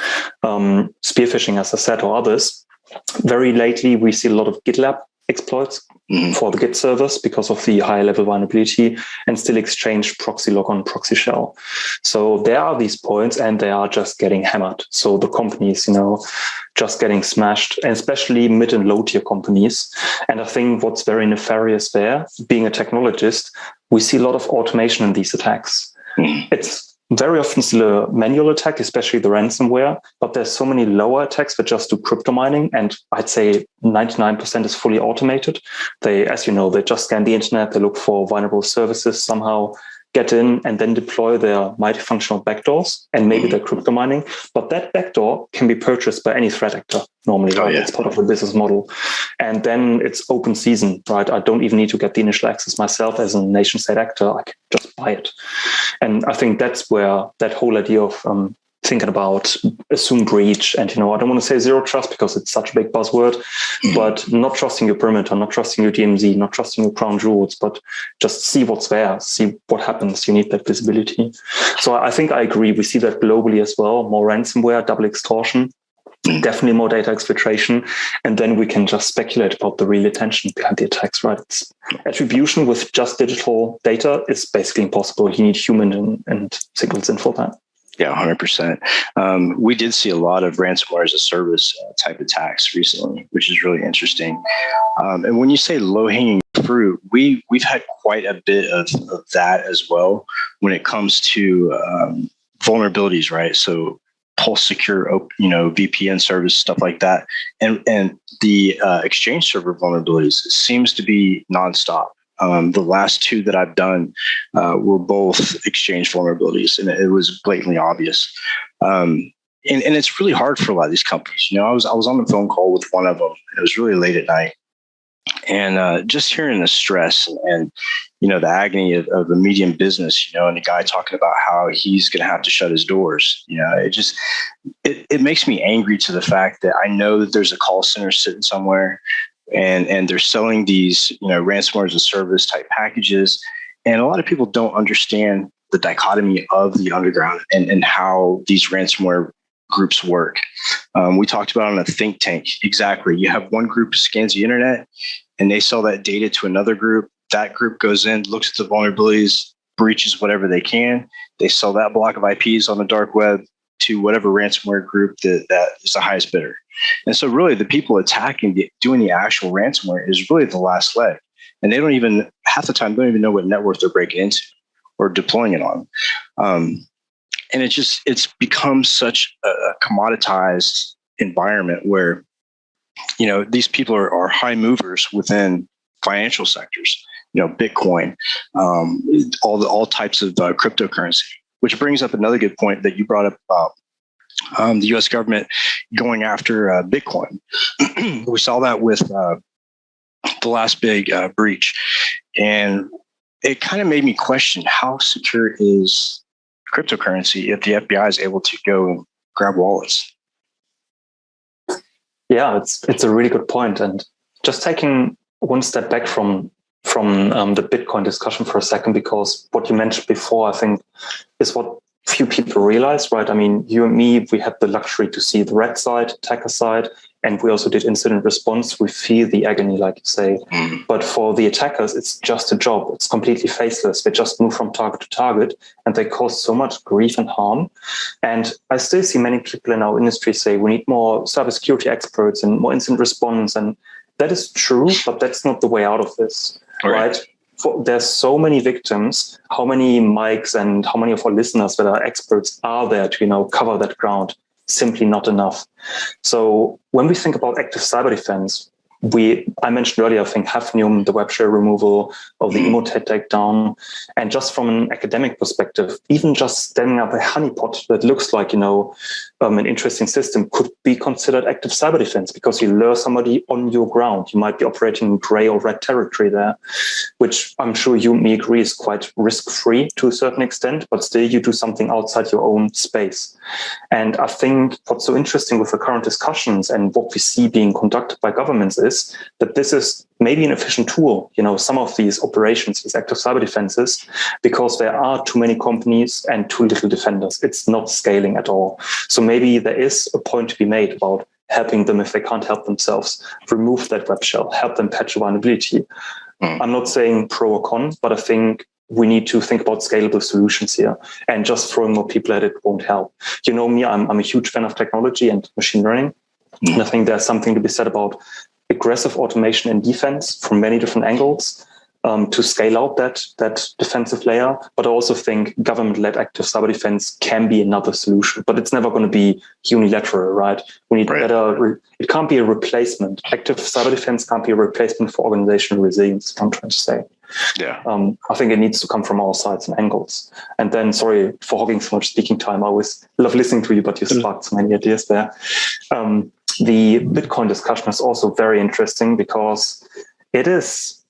spear phishing, as I said, or others. Very lately, we see a lot of GitLab exploits for the Git servers because of the higher level vulnerability, and still exchange proxy log on proxy shell. So there are these points and they are just getting hammered. So the companies, just getting smashed, and especially mid and low tier companies. And I think what's very nefarious there, being a technologist, we see a lot of automation in these attacks. It's very often still a manual attack, especially the ransomware, but there's so many lower attacks that just do crypto mining, and I'd say 99% is fully automated. They, as you know, they just scan the internet, they look for vulnerable services, somehow get in and then deploy their mighty functional backdoors and maybe their crypto mining. But that backdoor can be purchased by any threat actor normally, right? It's part of the business model. And then it's open season, right? I don't even need to get the initial access myself as a nation state actor. I can just buy it. And I think that's where that whole idea of thinking about assumed breach, and I don't want to say zero trust because it's such a big buzzword, but not trusting your perimeter, not trusting your DMZ, not trusting your crown jewels, but just see what's there, see what happens. You need that visibility. So I think I agree. We see that globally as well. More ransomware, double extortion, definitely more data exfiltration, and then we can just speculate about the real intention behind the attacks, right? It's attribution with just digital data is basically impossible. You need human and signals in for that. Yeah, 100%. We did see a lot of ransomware as a service type attacks recently, which is really interesting. And when you say low-hanging fruit, we've had quite a bit of that as well when it comes to vulnerabilities, right? So Pulse Secure, VPN service, stuff like that. And the Exchange server vulnerabilities seems to be nonstop. The last two that I've done were both Exchange vulnerabilities, and it was blatantly obvious. And it's really hard for a lot of these companies. I was on the phone call with one of them. It was really late at night, and just hearing the stress and the agony of a medium business, and the guy talking about how he's going to have to shut his doors. It makes me angry to the fact that I know that there's a call center sitting somewhere. And they're selling these, ransomware as a service type packages. And a lot of people don't understand the dichotomy of the underground and how these ransomware groups work. We talked about on a think tank. Exactly. You have one group who scans the internet and they sell that data to another group. That group goes in, looks at the vulnerabilities, breaches whatever they can. They sell that block of IPs on the dark web to whatever ransomware group that is the highest bidder. And so really the people attacking, doing the actual ransomware is really the last leg. And they don't even, half the time, don't even know what network they're breaking into or deploying it on. And it's become such a commoditized environment where, these people are high movers within financial sectors, Bitcoin, all types of cryptocurrency, which brings up another good point that you brought up about the U.S. government going after Bitcoin. We saw that with the last big breach. And it kind of made me question how secure is cryptocurrency if the FBI is able to go and grab wallets. Yeah, it's a really good point. And just taking one step back from the Bitcoin discussion for a second, because what you mentioned before, I think, is what few people realize, right? I mean, you and me, we had the luxury to see the red side, attacker side, and we also did incident response. We feel the agony, like you say. But for the attackers, it's just a job. It's completely faceless. They just move from target to target, and they cause so much grief and harm. And I still see many people in our industry say we need more cybersecurity experts and more incident response. And that is true, but that's not the way out of this, right? There's so many victims. How many mics and how many of our listeners that are experts are there to, cover that ground? Simply not enough. So when we think about active cyber defense, I mentioned earlier, I think Hafnium, the web share removal of the Emotet takedown, and just from an academic perspective, even just standing up a honeypot that looks like, an interesting system could be considered active cyber defense because you lure somebody on your ground. You might be operating in gray or red territory there, which I'm sure you and me agree is quite risk-free to a certain extent, but still you do something outside your own space. And I think what's so interesting with the current discussions and what we see being conducted by governments is that this is maybe an efficient tool, some of these operations, these active cyber defenses, because there are too many companies and too little defenders. It's not scaling at all. So maybe there is a point to be made about helping them if they can't help themselves, remove that web shell, help them patch a vulnerability. I'm not saying pro or con, but I think we need to think about scalable solutions here, and just throwing more people at it won't help. You know me, I'm a huge fan of technology and machine learning. And I think there's something to be said about aggressive automation and defense from many different angles to scale out that defensive layer. But I also think government-led active cyber defense can be another solution, but it's never going to be unilateral, right? We need better. It can't be a replacement. Active cyber defense can't be a replacement for organizational resilience, I'm trying to say. Yeah. I think it needs to come from all sides and angles. And then, sorry for hogging so much speaking time. I always love listening to you, but you sparked so many ideas there. The Bitcoin discussion is also very interesting because it is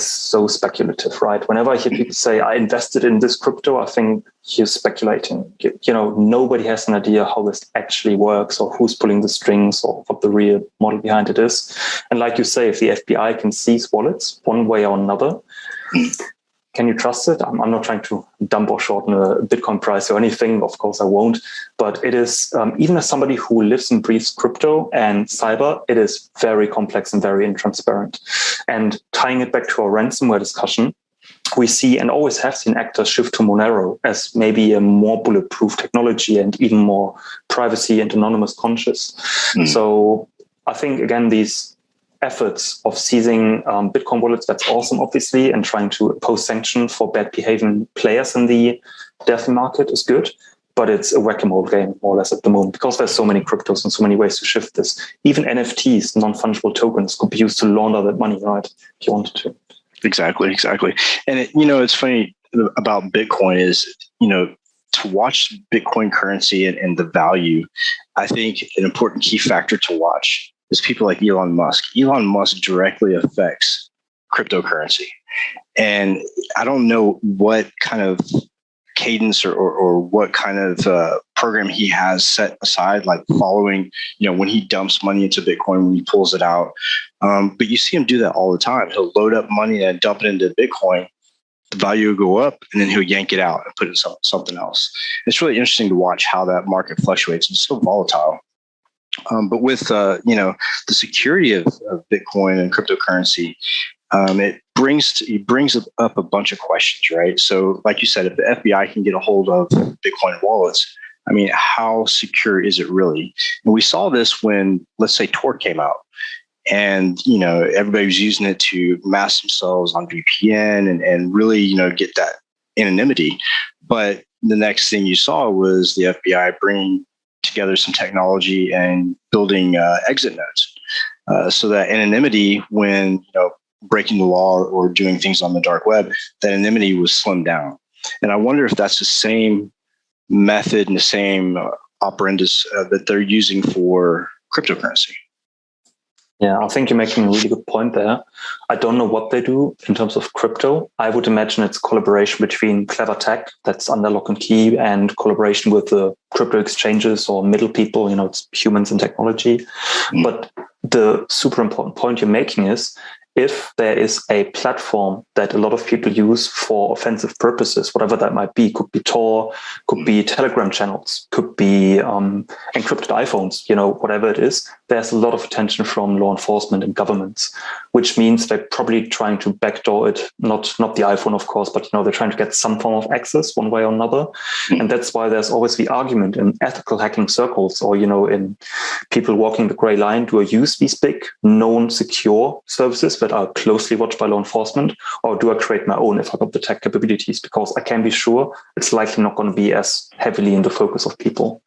so speculative, right? Whenever I hear people say, I invested in this crypto, I think you're speculating. Nobody has an idea how this actually works or who's pulling the strings or what the real model behind it is. And like you say, if the FBI can seize wallets one way or another, can you trust it? I'm not trying to dump or shorten a Bitcoin price or anything. Of course, I won't. But it is, even as somebody who lives and breathes crypto and cyber, it is very complex and very intransparent. And tying it back to our ransomware discussion, we see and always have seen actors shift to Monero as maybe a more bulletproof technology and even more privacy and anonymous conscious. So I think, again, these efforts of seizing Bitcoin wallets, that's awesome, obviously, and trying to impose sanctions for bad behaving players in the DeFi market is good, but it's a whack-a-mole game, more or less, at the moment, because there's so many cryptos and so many ways to shift this. Even NFTs, non-fungible tokens, could be used to launder that money, right, if you wanted to. Exactly. And, it's funny about Bitcoin is, to watch Bitcoin currency and the value, I think an important key factor to watch is people like Elon Musk. Elon Musk directly affects cryptocurrency. And I don't know what kind of cadence or what kind of program he has set aside, like following, when he dumps money into Bitcoin, when he pulls it out. But you see him do that all the time. He'll load up money and dump it into Bitcoin. The value will go up, and then he'll yank it out and put it in something else. It's really interesting to watch how that market fluctuates. It's so volatile. But with the security of Bitcoin and cryptocurrency, it brings up a bunch of questions, right? So, like you said, if the FBI can get a hold of Bitcoin wallets, I mean, how secure is it really? And we saw this when, let's say, Tor came out. And, everybody was using it to mask themselves on VPN and really, get that anonymity. But the next thing you saw was the FBI bringing together some technology and building exit notes so that anonymity, when, breaking the law or doing things on the dark web, that anonymity was slimmed down. And I wonder if that's the same method and the same operandus that they're using for cryptocurrency. Yeah, I think you're making a really good point there. I don't know what they do in terms of crypto. I would imagine it's collaboration between clever tech that's under lock and key and collaboration with the crypto exchanges or middle people, it's humans and technology. But the super important point you're making is if there is a platform that a lot of people use for offensive purposes, whatever that might be, could be Tor, could be Telegram channels, could be encrypted iPhones, whatever it is, there's a lot of attention from law enforcement and governments, which means they're probably trying to backdoor it, not the iPhone, of course, but they're trying to get some form of access one way or another. And that's why there's always the argument in ethical hacking circles or, in people walking the gray line, do I use these big, known, secure services that are closely watched by law enforcement, or do I create my own if I got the tech capabilities? Because I can be sure it's likely not going to be as heavily in the focus of people.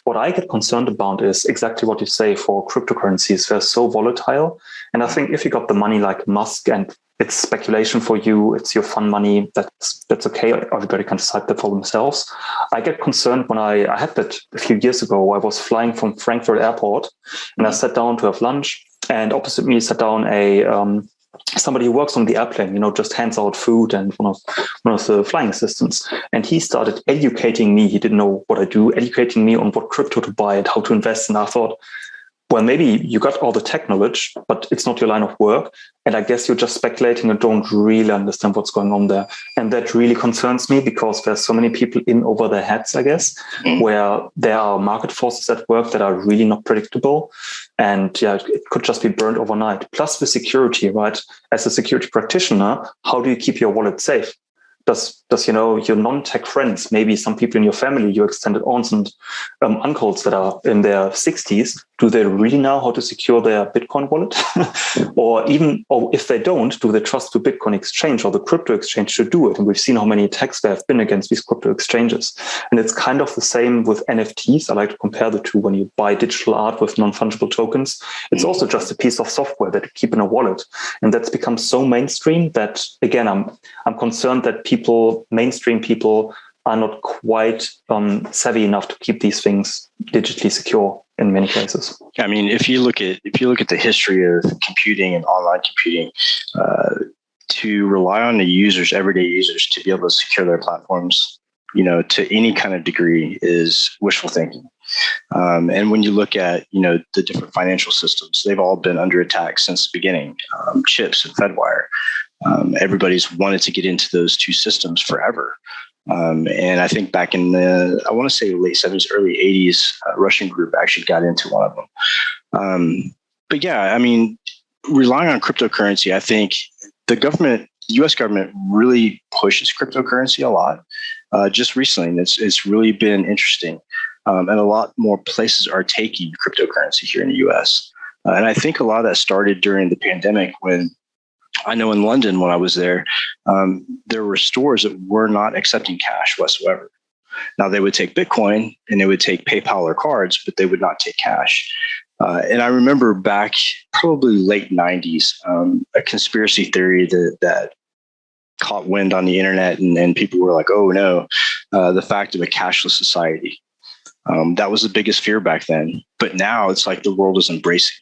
What I get concerned about is exactly what you say for cryptocurrencies. They're so volatile. And I think if you got the money like Musk and it's speculation for you, it's your fun money, that's okay. Everybody can decide that for themselves. I get concerned when I had that a few years ago. I was flying from Frankfurt Airport and I sat down to have lunch, and opposite me sat down somebody who works on the airplane, just hands out food and one of the flying assistants. And he started educating me. He didn't know what I do, educating me on what crypto to buy and how to invest. And I thought, well, maybe you got all the tech knowledge, but it's not your line of work. And I guess you're just speculating and don't really understand what's going on there. And that really concerns me because there's so many people in over their heads, I guess, where there are market forces at work that are really not predictable. And yeah, it could just be burned overnight. Plus the security, right? As a security practitioner, how do you keep your wallet safe? Does your non-tech friends, maybe some people in your family, your extended aunts and uncles that are in their 60s, do they really know how to secure their Bitcoin wallet? or if they don't, do they trust the Bitcoin exchange or the crypto exchange to do it? And we've seen how many attacks there have been against these crypto exchanges. And it's kind of the same with NFTs. I like to compare the two. When you buy digital art with non-fungible tokens, it's also just a piece of software that you keep in a wallet. And that's become so mainstream that, again, I'm concerned that mainstream people are not quite savvy enough to keep these things digitally secure in many cases. I mean, if you look at the history of computing and online computing, to rely on the users, everyday users, to be able to secure their platforms, to any kind of degree is wishful thinking. And when you look at, the different financial systems, they've all been under attack since the beginning. Chips and Fedwire. Everybody's wanted to get into those two systems forever. And I think back in I want to say late 70s, early 80s, a Russian group actually got into one of them. But yeah, I mean, relying on cryptocurrency, I think the U.S. government really pushes cryptocurrency a lot just recently. And it's really been interesting. And a lot more places are taking cryptocurrency here in the U.S. And I think a lot of that started during the pandemic when I know in London, when I was there, there were stores that were not accepting cash whatsoever. Now, they would take Bitcoin and they would take PayPal or cards, but they would not take cash. And I remember back probably late 90s, a conspiracy theory that caught wind on the internet and people were like, oh, no, the fact of a cashless society. That was the biggest fear back then. But now it's like the world is embracing it.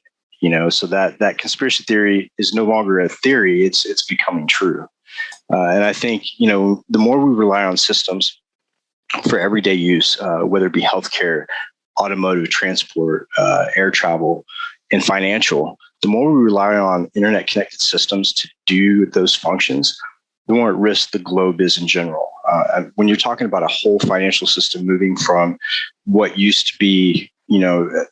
So that conspiracy theory is no longer a theory, it's becoming true. And I think, the more we rely on systems for everyday use, whether it be healthcare, automotive transport, air travel, and financial, the more we rely on internet connected systems to do those functions, the more at risk the globe is in general. When you're talking about a whole financial system moving from what used to be,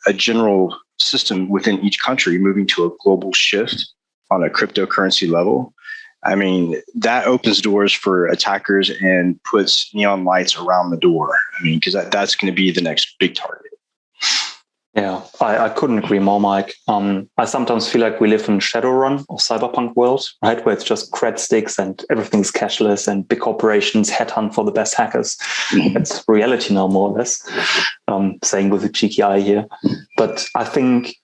a general system within each country moving to a global shift on a cryptocurrency level, I mean, that opens doors for attackers and puts neon lights around the door. I mean, because that's going to be the next big target. Yeah, I couldn't agree more, Mike. I sometimes feel like we live in Shadowrun or cyberpunk world, right? Where it's just cred sticks and everything's cashless and big corporations headhunt for the best hackers. It's reality now, more or less. Saying with a cheeky eye here. But I think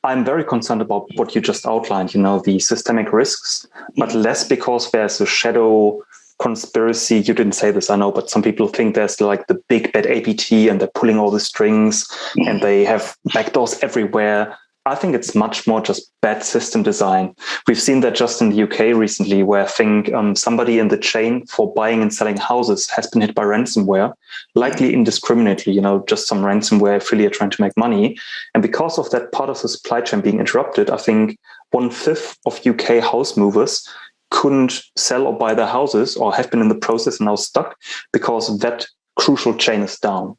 I'm very concerned about what you just outlined, the systemic risks, but less because there's a shadow conspiracy. You didn't say this, I know, but some people think there's like the big bad APT and they're pulling all the strings and they have backdoors everywhere. I think it's much more just bad system design. We've seen that just in the UK recently, where I think somebody in the chain for buying and selling houses has been hit by ransomware, likely indiscriminately, just some ransomware affiliate trying to make money. And because of that part of the supply chain being interrupted, I think 1/5 of UK house movers couldn't sell or buy their houses or have been in the process and now stuck because that crucial chain is down.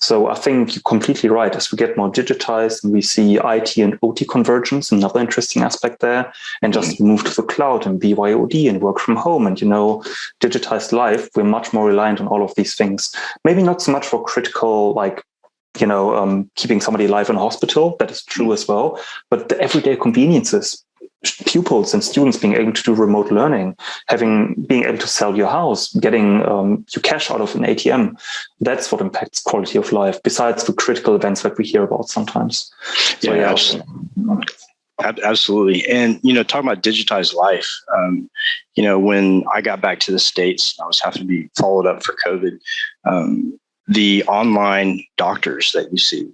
So I think you're completely right. As we get more digitized and we see IT and OT convergence, another interesting aspect there, and just move to the cloud and BYOD and work from home and, digitized life, we're much more reliant on all of these things. Maybe not so much for critical, keeping somebody alive in a hospital. That is true as well. But the everyday conveniences, pupils and students being able to do remote learning, being able to sell your house, getting your cash out of an ATM, that's what impacts quality of life, besides the critical events that we hear about sometimes. So, absolutely. And, talking about digitized life, when I got back to the States, I was having to be followed up for COVID. The online doctors that you see,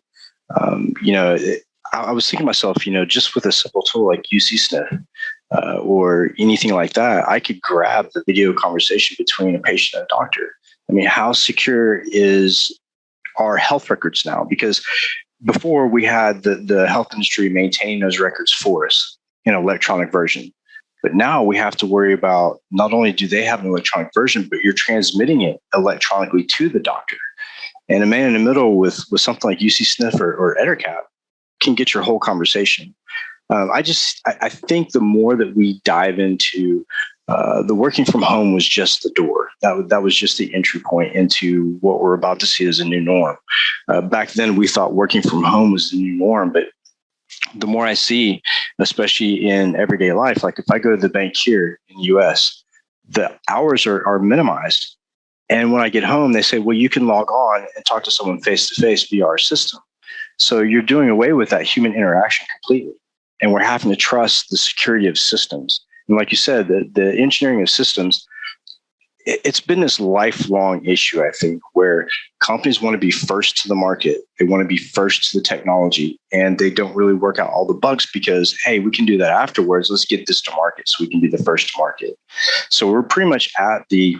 I was thinking to myself, just with a simple tool like UC Sniff or anything like that, I could grab the video conversation between a patient and a doctor. I mean, how secure is our health records now? Because before we had the health industry maintaining those records for us in electronic version. But now we have to worry about not only do they have an electronic version, but you're transmitting it electronically to the doctor. And a man in the middle with something like UC Sniff or EtherCap can get your whole conversation. I think the more that we dive into the working from home was just the door. That was just the entry point into what we're about to see as a new norm. Back then, we thought working from home was the new norm, but the more I see, especially in everyday life, like if I go to the bank here in the US, the hours are minimized. And when I get home, they say, well, you can log on and talk to someone face to face via our system. So you're doing away with that human interaction completely. And we're having to trust the security of systems. And like you said, the engineering of systems, it's been this lifelong issue, I think, where companies want to be first to the market. They want to be first to the technology, and they don't really work out all the bugs because, hey, we can do that afterwards. Let's get this to market so we can be the first to market. So we're pretty much at the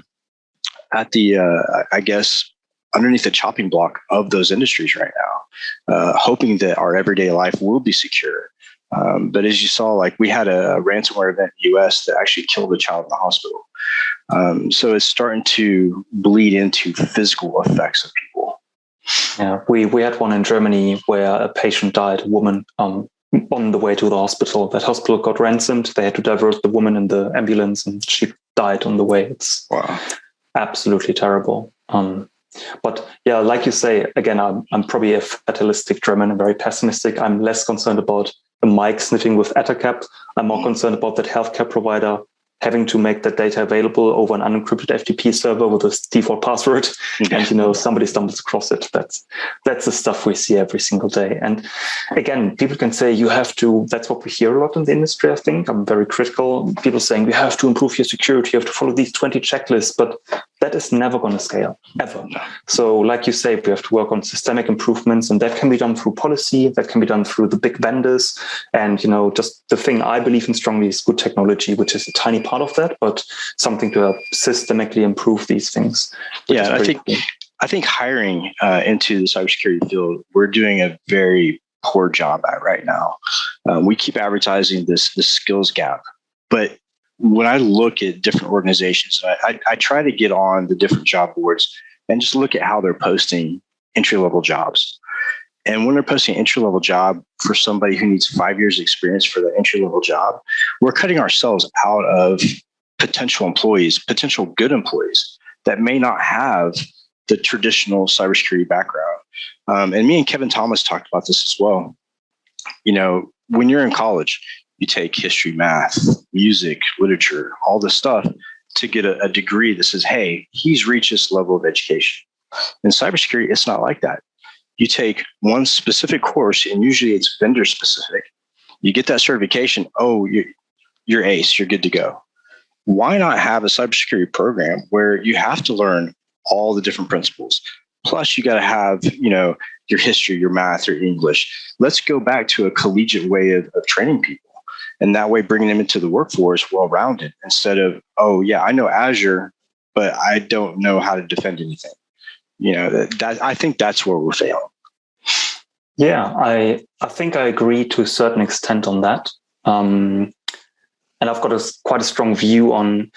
I guess, underneath the chopping block of those industries right now, hoping that our everyday life will be secure. But as you saw, like we had a ransomware event in the US that actually killed a child in the hospital. So it's starting to bleed into physical effects of people. Yeah, we had one in Germany where a patient died, a woman, on the way to the hospital. That hospital got ransomed. They had to divert the woman in the ambulance and she died on the way. It's absolutely terrible. But yeah, like you say, again, I'm probably a fatalistic German and very pessimistic. I'm less concerned about a mic sniffing with EtherCap. I'm more concerned about that healthcare provider having to make that data available over an unencrypted FTP server with a default password, and somebody stumbles across it. That's the stuff we see every single day. And again, people can say you have to. That's what we hear a lot in the industry. I think I'm very critical. People saying you have to improve your security, you have to follow these 20 checklists, but that is never going to scale ever. So, like you say, we have to work on systemic improvements, and that can be done through policy. That can be done through the big vendors, and just the thing I believe in strongly is good technology, which is a tiny part of that, but something to help systemically improve these things. Yeah, I think hiring into the cybersecurity field, we're doing a very poor job at right now. We keep advertising this skills gap, but when I look at different organizations, I try to get on the different job boards and just look at how they're posting entry-level jobs. And when they're posting an entry-level job for somebody who needs 5 years experience for the entry-level job, we're cutting ourselves out of potential employees, potential good employees that may not have the traditional cybersecurity background. And me and Kevin Thomas talked about this as well. You know, when you're in college, you take history, math, music, literature, all this stuff to get a degree that says, hey, he's reached this level of education. In cybersecurity, it's not like that. You take one specific course, and usually it's vendor specific. You get that certification. Oh, you're ace. You're good to go. Why not have a cybersecurity program where you have to learn all the different principles? Plus, you got to have, you know, your history, your math, your English. Let's go back to a collegiate way of training people, and that way bringing them into the workforce well-rounded instead of, oh yeah, I know Azure, but I don't know how to defend anything. You know, that I think that's where we're failing. Yeah, I think I agree to a certain extent on that. And I've got quite a strong view on,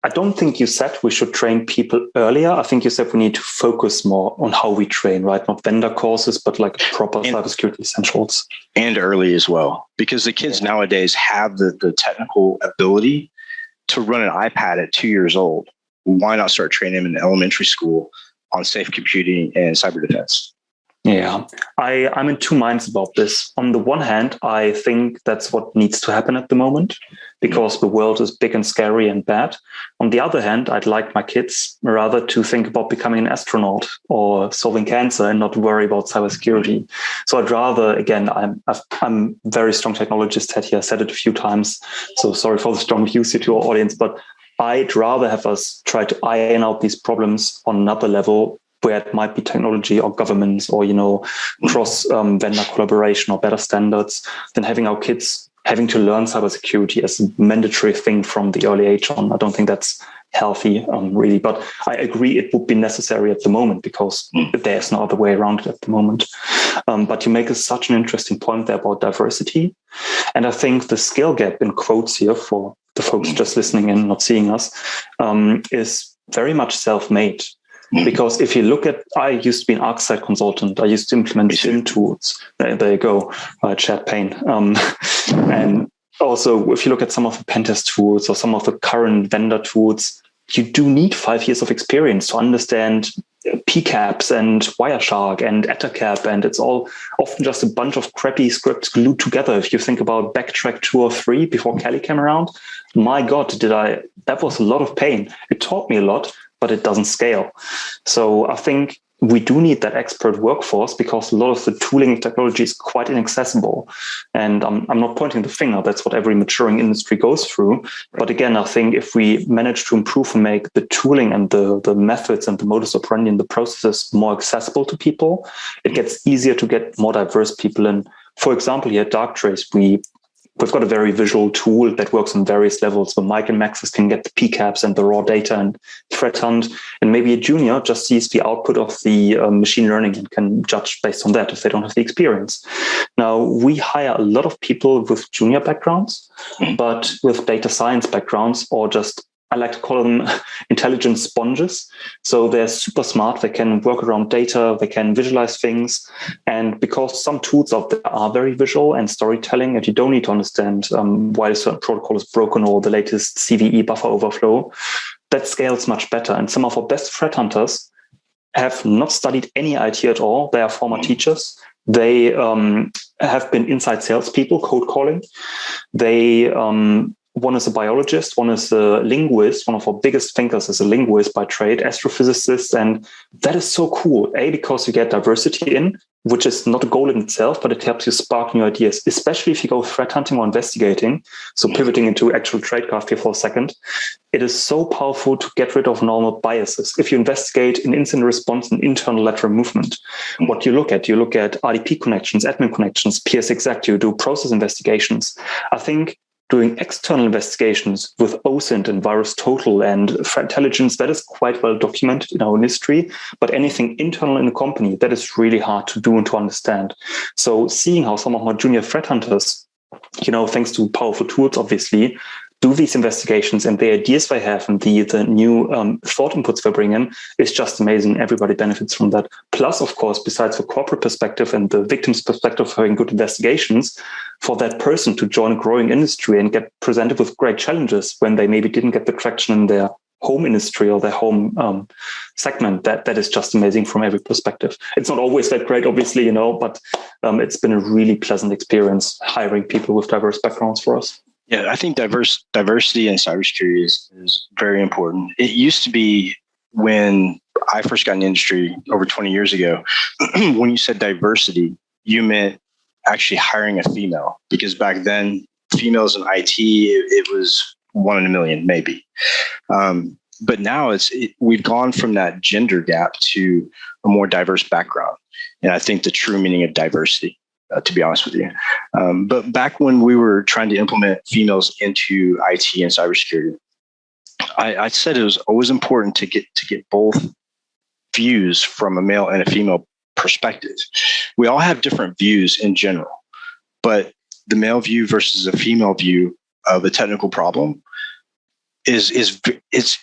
I don't think you said we should train people earlier. I think you said we need to focus more on how we train, right? Not vendor courses, but like proper cybersecurity essentials. And early as well, because the kids nowadays have the technical ability to run an iPad at 2 years old. Why not start training them in elementary school on safe computing and cyber defense? Yeah, I'm in two minds about this. On the one hand, I think that's what needs to happen at the moment because the world is big and scary and bad. On the other hand, I'd like my kids rather to think about becoming an astronaut or solving cancer and not worry about cybersecurity. So I'd rather, again, I'm very strong technologist, Ted here, I said it a few times. So sorry for the strong views here to our audience, but I'd rather have us try to iron out these problems on another level where it might be technology or governments or, you know, cross vendor collaboration or better standards than having our kids having to learn cybersecurity as a mandatory thing from the early age on. I don't think that's healthy, really. But I agree it would be necessary at the moment because there's no other way around it at the moment. But you make such an interesting point there about diversity. And I think the skill gap in quotes here for the folks just listening in, not seeing us, is very much self-made. Because if you look at, I used to be an ArcSight consultant. I used to implement SIM tools. There you go, chat pane. And also, if you look at some of the pen test tools or some of the current vendor tools, you do need 5 years of experience to understand PCAPs and Wireshark and EtherCap, and it's all often just a bunch of crappy scripts glued together. If you think about Backtrack 2 or 3 before Kelly came around, my God, that was a lot of pain. It taught me a lot, but it doesn't scale. So I think we do need that expert workforce because a lot of the tooling and technology is quite inaccessible. And I'm not pointing the finger. That's what every maturing industry goes through. But again, I think if we manage to improve and make the tooling and the methods and the modus operandi and the processes more accessible to people, it gets easier to get more diverse people in. For example, here at Darktrace, we've got a very visual tool that works on various levels where Mike and Maxis can get the PCAPs and the raw data and threat hunt. And maybe a junior just sees the output of the machine learning and can judge based on that if they don't have the experience. Now, we hire a lot of people with junior backgrounds, but with data science backgrounds or just, I like to call them intelligent sponges. So they're super smart. They can work around data. They can visualize things. And because some tools out there are very visual and storytelling, and you don't need to understand why a certain protocol is broken or the latest CVE buffer overflow, that scales much better. And some of our best threat hunters have not studied any IT at all. They are former teachers. They have been inside salespeople, code calling. They one is a biologist, one is a linguist. One of our biggest thinkers is a linguist by trade, astrophysicist. And that is so cool, because you get diversity in, which is not a goal in itself, but it helps you spark new ideas, especially if you go threat hunting or investigating. So pivoting into actual tradecraft here for a second, it is so powerful to get rid of normal biases. If you investigate an incident response and internal lateral movement, what you look at RDP connections, admin connections, PS exact, you do process investigations. I think doing external investigations with OSINT and VirusTotal and threat intelligence, that is quite well documented in our industry. But anything internal in a company, that is really hard to do and to understand. So seeing how some of my junior threat hunters, thanks to powerful tools, obviously, do these investigations, and the ideas they have and the new thought inputs they bring in is just amazing. Everybody benefits from that. Plus, of course, besides the corporate perspective and the victim's perspective of having good investigations, for that person to join a growing industry and get presented with great challenges when they maybe didn't get the traction in their home industry or their home segment, that is just amazing from every perspective. It's not always that great, obviously, but it's been a really pleasant experience hiring people with diverse backgrounds for us. Yeah, I think diversity in cybersecurity is very important. It used to be when I first got in the industry over 20 years ago, when you said diversity, you meant actually hiring a female, because back then females in IT, it was 1 in a million, maybe. But now we've gone from that gender gap to a more diverse background. And I think the true meaning of diversity, to be honest with you. But back when we were trying to implement females into IT and cybersecurity, I said it was always important to get both views from a male and a female perspective. We all have different views in general, but the male view versus a female view of a technical problem is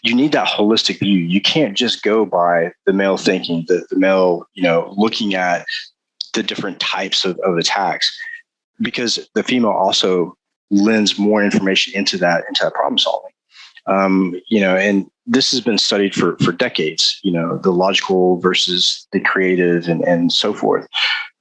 you need that holistic view. You can't just go by the male thinking, the male, looking at the different types of attacks, because the female also lends more information into that problem solving. And this has been studied for decades, the logical versus the creative and so forth.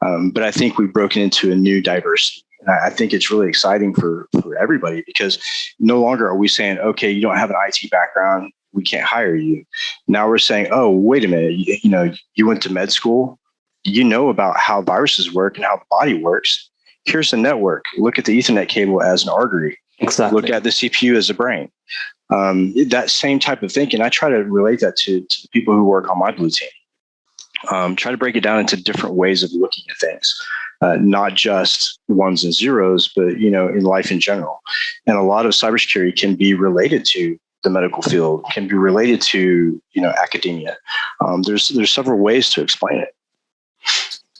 But I think we've broken into a new diversity. And I think it's really exciting for everybody, because no longer are we saying, okay, you don't have an IT background, we can't hire you. Now we're saying, oh, wait a minute, you went to med school, you know about how viruses work and how the body works. Here's the network. Look at the Ethernet cable as an artery. Exactly. Look at the CPU as a brain. That same type of thinking, I try to relate that to the people who work on my blue team. Try to break it down into different ways of looking at things, not just ones and zeros, but in life in general. And a lot of cybersecurity can be related to the medical field, can be related to academia. There's several ways to explain it.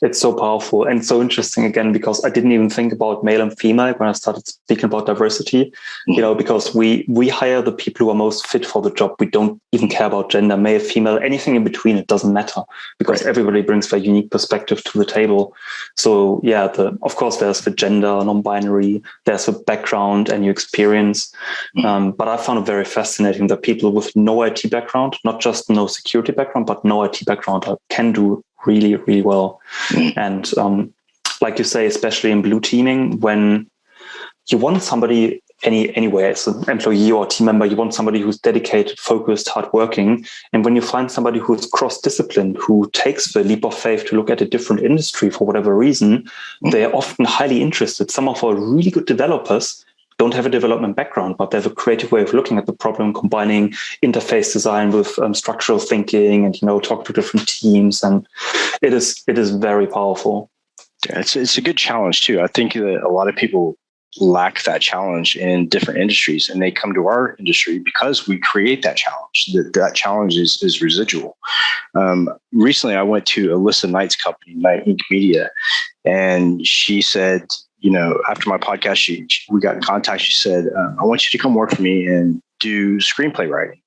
It's so powerful and so interesting, again, because I didn't even think about male and female when I started speaking about diversity, because we hire the people who are most fit for the job. We don't even care about gender, male, female, anything in between. It doesn't matter, because everybody brings their unique perspective to the table. So yeah, of course, there's the gender, non-binary, there's the background and your experience. But I found it very fascinating that people with no IT background, not just no security background, but no IT background, can do really, really well. And like you say, especially in blue teaming, when you want somebody anywhere as an employee or team member, you want somebody who's dedicated, focused, hardworking. And when you find somebody who's cross-disciplined, who takes the leap of faith to look at a different industry for whatever reason, they're often highly interested. Some of our really good developers don't have a development background, but they have a creative way of looking at the problem, combining interface design with structural thinking, and talk to different teams, and it is very powerful. Yeah, it's a good challenge too. I think that a lot of people lack that challenge in different industries, and they come to our industry because we create that challenge. That challenge is residual. Recently, I went to Alyssa Knight's company, Knight Inc. Media, and she said, after my podcast, we got in contact. She said, I want you to come work for me and do screenplay writing.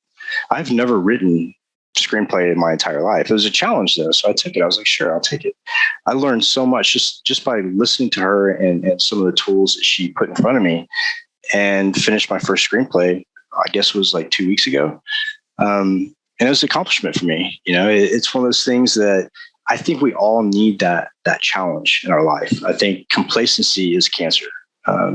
I've never written screenplay in my entire life. It was a challenge though, so I took it. I was like, sure, I'll take it. I learned so much just by listening to her and some of the tools that she put in front of me, and finished my first screenplay, I guess it was like 2 weeks ago. And it was an accomplishment for me. It's one of those things that I think we all need that challenge in our life. I think complacency is cancer.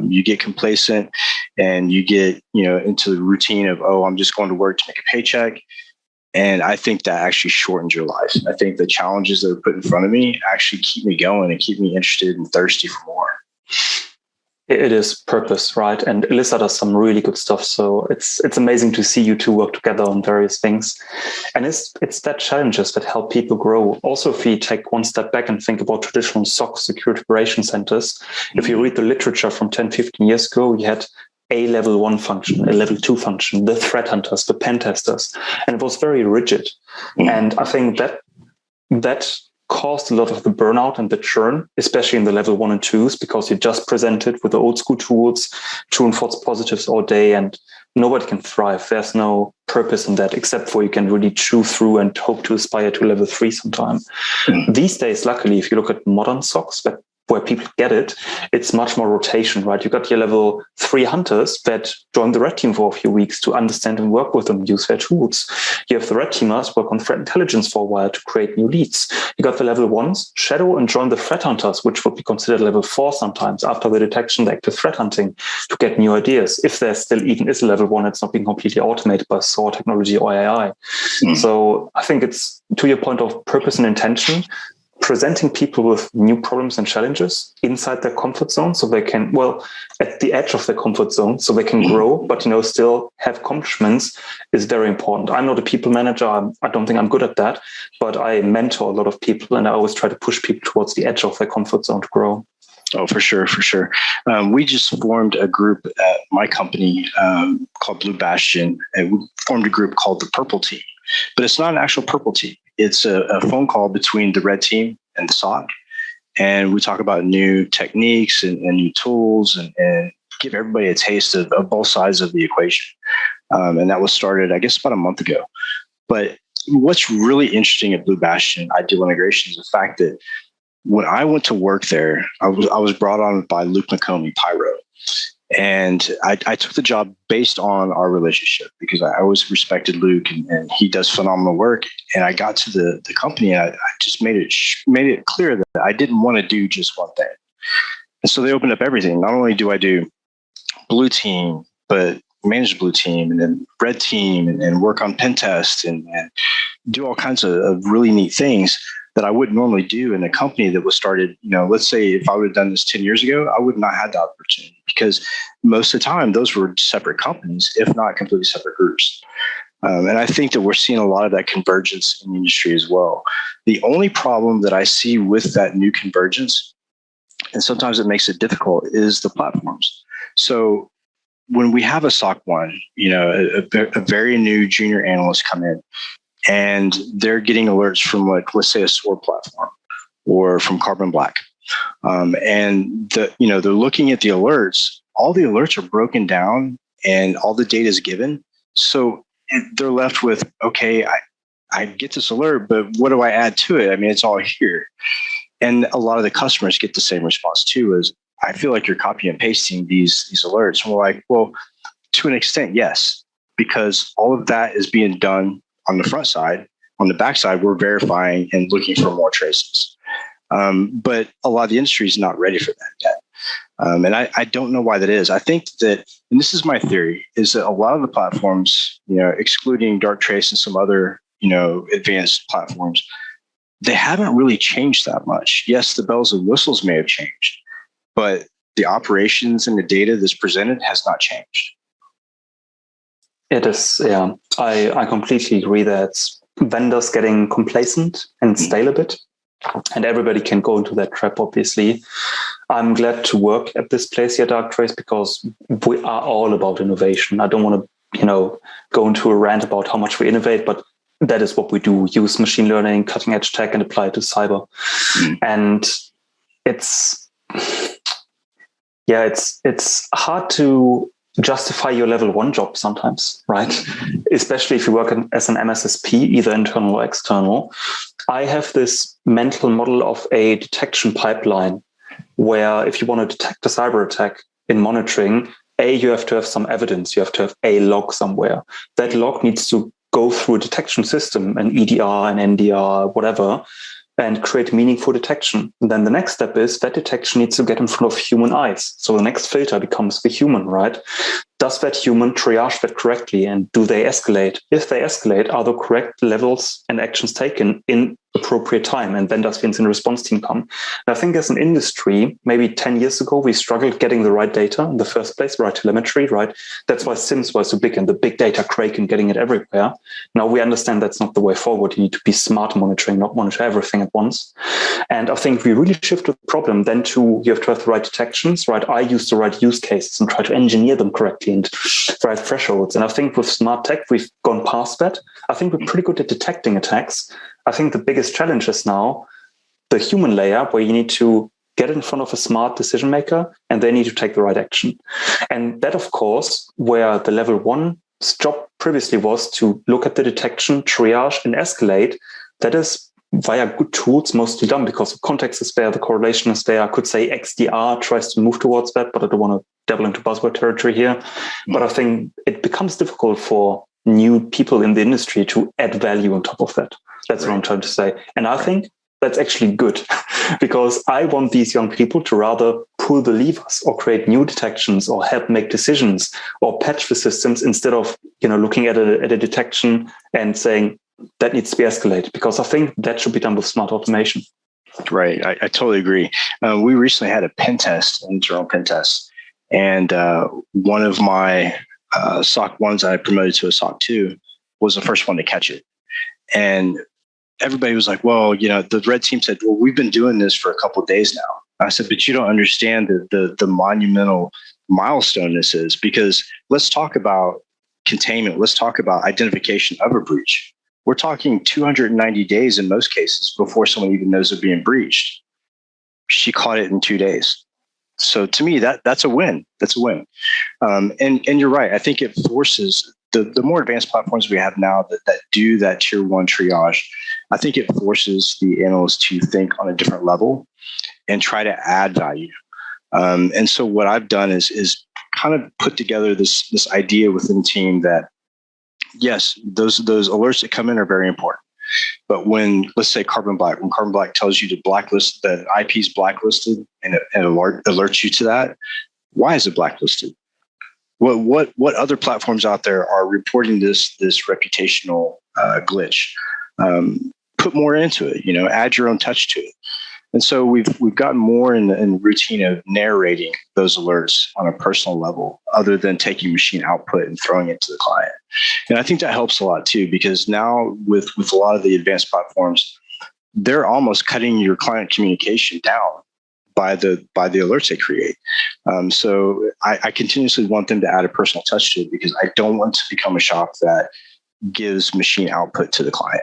You get complacent and you get, into the routine of, oh, I'm just going to work to make a paycheck. And I think that actually shortens your life. I think the challenges that are put in front of me actually keep me going and keep me interested and thirsty for more. It is purpose, right? And Alyssa does some really good stuff. So it's amazing to see you two work together on various things. And it's that challenges that help people grow. Also, if you take one step back and think about traditional SOC, security operations centers, if you read the literature from 10, 15 years ago, you had a level 1 function, a level 2 function, the threat hunters, the pen testers, and it was very rigid. And I think that caused a lot of the burnout and the churn, especially in the level 1 and 2s, because you just presented with the old school tools, true and false positives all day, and nobody can thrive. There's no purpose in that, except for you can really chew through and hope to aspire to level 3 sometime. These days, luckily, if you look at modern SOCs, where people get it, it's much more rotation, right? You got your level 3 hunters that join the red team for a few weeks to understand and work with them, use their tools. You have the red teamers work on threat intelligence for a while to create new leads. You got the level 1s shadow and join the threat hunters, which would be considered level 4 sometimes after the detection, the active threat hunting, to get new ideas. If there still even is a level 1, it's not being completely automated by SOAR technology or AI. So I think it's, to your point of purpose and intention, presenting people with new problems and challenges inside their comfort zone, so they can, at the edge of their comfort zone, so they can grow, but still have accomplishments, is very important. I'm not a people manager. I don't think I'm good at that, but I mentor a lot of people, and I always try to push people towards the edge of their comfort zone to grow. Oh, for sure. We just formed a group at my company called Blue Bastion, and we formed a group called the Purple Team. But it's not an actual purple team. It's a phone call between the red team and the SOC. And we talk about new techniques and new tools and give everybody a taste of both sides of the equation. And that was started, I guess, about a month ago. But what's really interesting at Blue Bastion Ideal Integration is the fact that when I went to work there, I was brought on by Luke McComey, Pyro. And I took the job based on our relationship because I always respected Luke and he does phenomenal work. And I got to the company and I just made it clear that I didn't want to do just one thing. And so they opened up everything. Not only do I do blue team, but manage blue team and then red team and work on pen test and do all kinds of really neat things that I wouldn't normally do in a company that was started, let's say if I would have done this 10 years ago, I would not have that opportunity because most of the time those were separate companies, if not completely separate groups. And I think that we're seeing a lot of that convergence in the industry as well. The only problem that I see with that new convergence, and sometimes it makes it difficult, is the platforms. So when we have a SOC 1, a very new junior analyst come in, and they're getting alerts from, let's say, a SOAR platform or from Carbon Black. And they're looking at the alerts. All the alerts are broken down and all the data is given. So they're left with, okay, I get this alert, but what do I add to it? I mean, it's all here. And a lot of the customers get the same response too, is I feel like you're copying and pasting these alerts. And we're like, well, to an extent, yes, because all of that is being done on the front side. On the back side, we're verifying and looking for more traces. But a lot of the industry is not ready for that yet. And I don't know why that is. I think that, and this is my theory, is that a lot of the platforms, excluding Darktrace and some other, advanced platforms, they haven't really changed that much. Yes, the bells and whistles may have changed, but the operations and the data that's presented has not changed. It is, yeah. I completely agree that vendors getting complacent and stale a bit, and everybody can go into that trap, obviously. I'm glad to work at this place here, Darktrace, because we are all about innovation. I don't want to, go into a rant about how much we innovate, but that is what we do, use machine learning, cutting edge tech, and apply it to cyber. And it's hard to justify your level 1 job sometimes, right? Especially if you work as an MSSP, either internal or external. I have this mental model of a detection pipeline where if you want to detect a cyber attack in monitoring, you have to have some evidence. You have to have a log somewhere. That log needs to go through a detection system, an EDR, an NDR, whatever, and create meaningful detection. And then the next step is that detection needs to get in front of human eyes. So the next filter becomes the human, right? Does that human triage that correctly? And do they escalate? If they escalate, are the correct levels and actions taken in appropriate time? And then does the incident response team come? And I think as an industry, maybe 10 years ago, we struggled getting the right data in the first place, right telemetry, right? That's why SIMs were so big and the big data crake and getting it everywhere. Now we understand that's not the way forward. You need to be smart monitoring, not monitor everything at once. And I think we really shift the problem then to you have to have the right detections, right? I use the right use cases and try to engineer them correctly and right thresholds. And I think with smart tech, we've gone past that. I think we're pretty good at detecting attacks. I think the biggest challenge is now the human layer where you need to get in front of a smart decision maker and they need to take the right action. And that, of course, where the level 1's job previously was to look at the detection, triage, and escalate, that is via good tools mostly done because the context is there, the correlation is there. I could say XDR tries to move towards that, but I don't want to dabble into buzzword territory here. But I think it becomes difficult for new people in the industry to add value on top of that. That's what I'm trying to say. And I think that's actually good because I want these young people to rather pull the levers or create new detections or help make decisions or patch the systems instead of, looking at a detection and saying that needs to be escalated, because I think that should be done with smart automation. Right. I totally agree. We recently had a pen test, an internal pen test, and one of my SOC 1s I promoted to a SOC 2 was the first one to catch it. And everybody was like, well, the red team said, well, we've been doing this for a couple of days now. I said, but you don't understand the monumental milestone this is, because let's talk about containment. Let's talk about identification of a breach. We're talking 290 days in most cases before someone even knows they're being breached. She caught it in 2 days. So to me, that's a win. That's a win. And you're right. I think it forces the more advanced platforms we have now that do that tier 1 triage. I think it forces the analysts to think on a different level and try to add value. And so what I've done is kind of put together this idea within the team that, yes, those alerts that come in are very important. But when, let's say, Carbon Black tells you to blacklist, the IP is blacklisted and it alerts you to that, why is it blacklisted? What other platforms out there are reporting this reputational glitch? Put more into it, add your own touch to it. And so we've gotten more in the routine of narrating those alerts on a personal level, other than taking machine output and throwing it to the client. And I think that helps a lot too, because now with a lot of the advanced platforms, they're almost cutting your client communication down by the alerts they create. So I continuously want them to add a personal touch to it, because I don't want to become a shop that gives machine output to the client.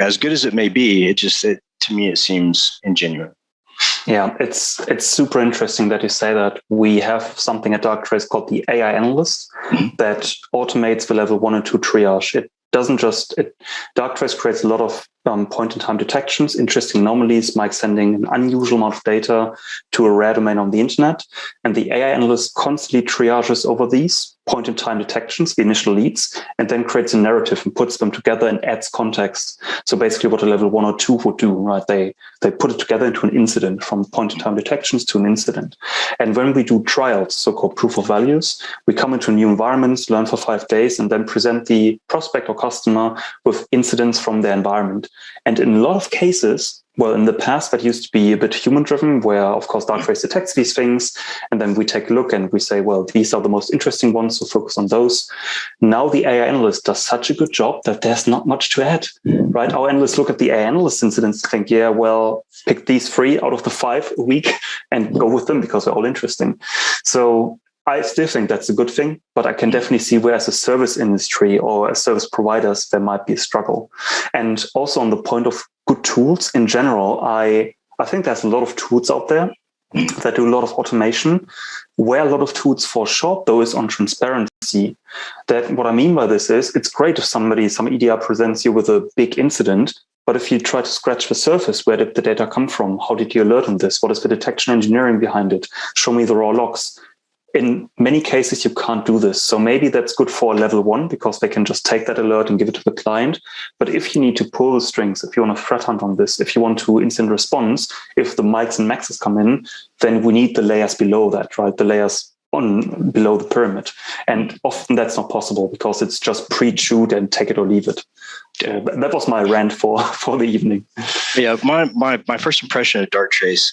As good as it may be, to me, it seems ingenuine. Yeah, it's super interesting that you say that. We have something at Darktrace called the AI Analyst that automates the level 1 and 2 triage. It doesn't just, Darktrace creates a lot of point-in-time detections, interesting anomalies, like sending an unusual amount of data to a rare domain on the internet. And the AI Analyst constantly triages over these point-in-time detections, the initial leads, and then creates a narrative and puts them together and adds context. So basically what a level 1 or 2 would do, right? They put it together into an incident, from point-in-time detections to an incident. And when we do trials, so-called proof of values, we come into new environments, learn for 5 days, and then present the prospect or customer with incidents from their environment. And in a lot of cases, well, in the past, that used to be a bit human-driven, where, of course, Darktrace detects these things, and then we take a look and we say, well, these are the most interesting ones, so focus on those. Now the AI Analyst does such a good job that there's not much to add, right? Our analysts look at the AI Analyst incidents and think, yeah, well, pick these 3 out of the 5 a week and go with them because they're all interesting. So I still think that's a good thing, but I can definitely see where as a service industry or as service providers, there might be a struggle. And also on the point of good tools in general, I think there's a lot of tools out there that do a lot of automation. Where a lot of tools fall short, though, is on transparency. That what I mean by this is, it's great if some EDR presents you with a big incident, but if you try to scratch the surface, where did the data come from? How did you alert on this? What is the detection engineering behind it? Show me the raw logs. In many cases, you can't do this. So maybe that's good for level 1, because they can just take that alert and give it to the client. But if you need to pull the strings, if you want to threat hunt on this, if you want to incident response, if the mics and maxes come in, then we need the layers below that, right? The layers below the pyramid. And often that's not possible because it's just pre-chewed and take it or leave it. That was my rant for the evening. Yeah, my first impression of Darktrace,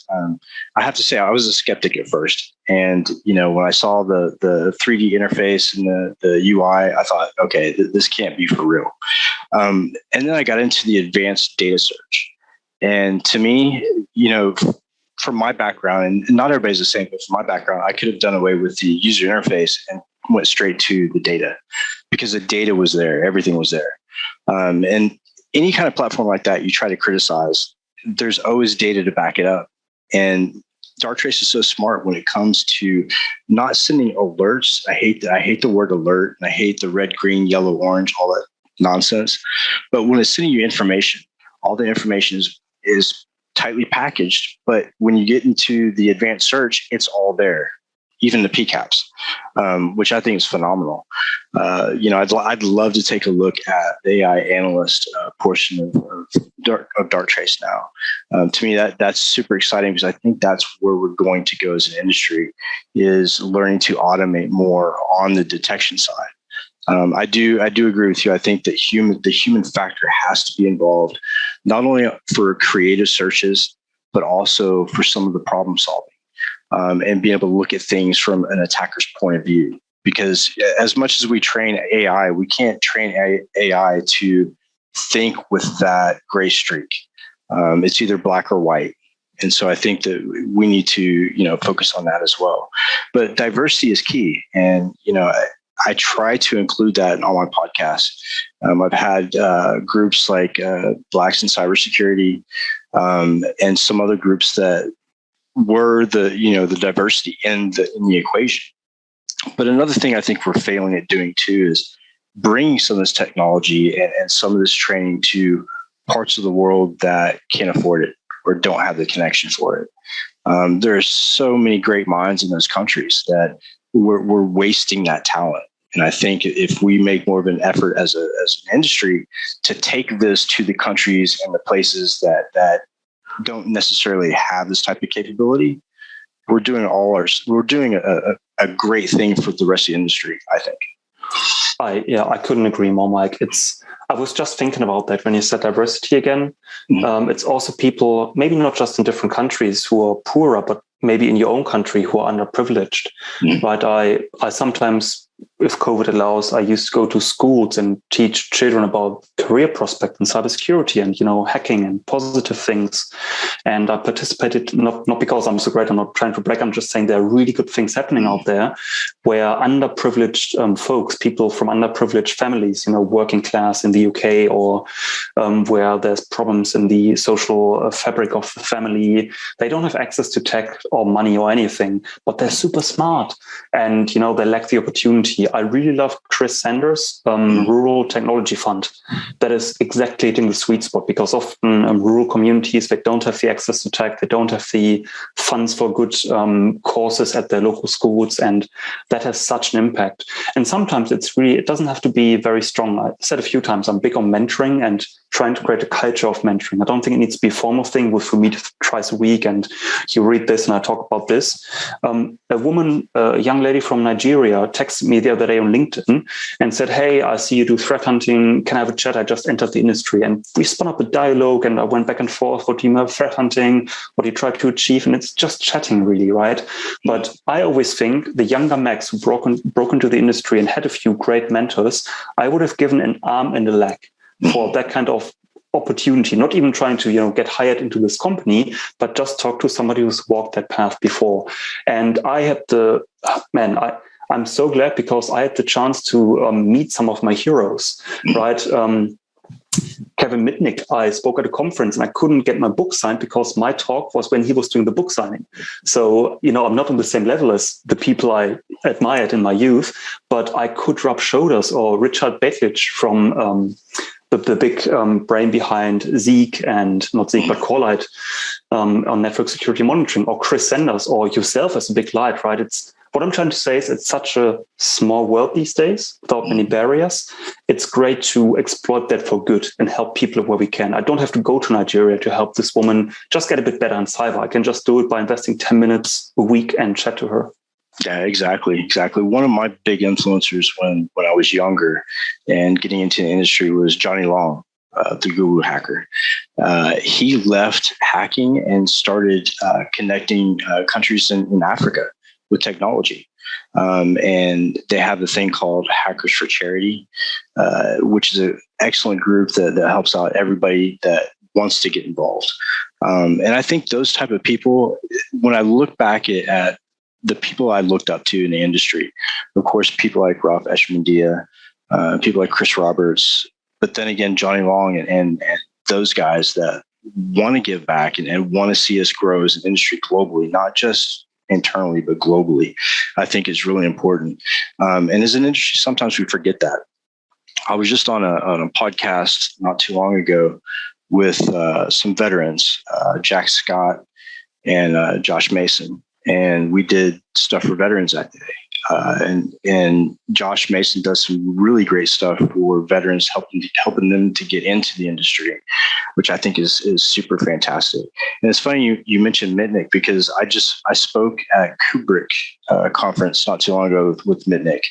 I have to say I was a skeptic at first. And, when I saw the 3D interface and the UI, I thought, okay, this can't be for real. And then I got into the advanced data search. And to me, from my background, and not everybody's the same, but from my background, I could have done away with the user interface and went straight to the data, because the data was there, everything was there. And any kind of platform like that, you try to criticize, there's always data to back it up. And Darktrace is so smart when it comes to not sending alerts. I hate the word alert, and I hate the red, green, yellow, orange, all that nonsense. But when it's sending you information, all the information is tightly packaged. But when you get into the advanced search, it's all there, even the PCAPs, which I think is phenomenal. I'd love to take a look at the AI analyst portion of Darktrace now. To me, that's super exciting, because I think that's where we're going to go as an industry, is learning to automate more on the detection side. I do agree with you. I think that the human factor has to be involved, not only for creative searches, but also for some of the problem solving. And being able to look at things from an attacker's point of view. Because as much as we train AI, we can't train AI to think with that gray streak. It's either black or white. And so I think that we need to, focus on that as well. But diversity is key. And, I try to include that on my podcast. I've had groups like Blacks in Cybersecurity, and some other groups that were the diversity in the equation. But another thing I think we're failing at doing too is bringing some of this technology and some of this training to parts of the world that can't afford it or don't have the connection for it. There are so many great minds in those countries that we're wasting that talent. And I think if we make more of an effort as an industry to take this to the countries and the places that don't necessarily have this type of capability, we're doing a great thing for the rest of the industry, I think. I couldn't agree more, Mike. I was just thinking about that when you said diversity again. Mm-hmm. It's also people, maybe not just in different countries, who are poorer, but maybe in your own country who are underprivileged. Mm-hmm. Right? I sometimes, if COVID allows, I used to go to schools and teach children about career prospects in cybersecurity and, hacking and positive things. And I participated, not because I'm so great, I'm not trying to brag, I'm just saying there are really good things happening out there where underprivileged folks, people from underprivileged families, working class in the UK, or where there's problems in the social fabric of the family, they don't have access to tech or money or anything, but they're super smart and, they lack the opportunity. I really love Chris Sanders' Rural Technology Fund. That is exactly hitting the sweet spot, because often rural communities, they don't have the access to tech, they don't have the funds for good courses at their local schools, and that has such an impact. And sometimes it doesn't have to be very strong. I said a few times, I'm big on mentoring and trying to create a culture of mentoring. I don't think it needs to be a formal thing with we meet twice a week and you read this and I talk about this. A young lady from Nigeria texted me the other day on LinkedIn and said, "Hey, I see you do threat hunting. Can I have a chat? I just entered the industry." And we spun up a dialogue and I went back and forth. What do you have threat hunting? What do you try to achieve? And it's just chatting really, right? But I always think the younger Max who broke into the industry and had a few great mentors, I would have given an arm and a leg for that kind of opportunity, not even trying to, get hired into this company, but just talk to somebody who's walked that path before. And I had I'm so glad, because I had the chance to meet some of my heroes, right? Kevin Mitnick, I spoke at a conference and I couldn't get my book signed because my talk was when he was doing the book signing. So, I'm not on the same level as the people I admired in my youth, but I could rub shoulders, or Richard Betlich from the big brain behind Zeek, and not Zeek, but Corelight on network security monitoring, or Chris Sanders, or yourself as a big light, right? What I'm trying to say is it's such a small world these days without many barriers. It's great to exploit that for good and help people where we can. I don't have to go to Nigeria to help this woman just get a bit better in cyber. I can just do it by investing 10 minutes a week and chat to her. Yeah, exactly. One of my big influencers when I was younger and getting into the industry was Johnny Long, the guru hacker. He left hacking and started connecting countries in Africa with technology. And they have a thing called Hackers for Charity, which is an excellent group that helps out everybody that wants to get involved. And I think those type of people, when I look back at the people I looked up to in the industry, of course, people like Ralph Eshmandia, people like Chris Roberts, but then again, Johnny Long and those guys that want to give back and want to see us grow as an industry globally, not just internally, but globally, I think is really important. And as an industry, sometimes we forget that. I was just on a podcast not too long ago with some veterans, Jack Scott and Josh Mason, and we did stuff for veterans that day. And Josh Mason does some really great stuff for veterans, helping them to get into the industry, which I think is super fantastic. And it's funny you mentioned Mitnick, because I spoke at Kubrick conference not too long ago with Mitnick,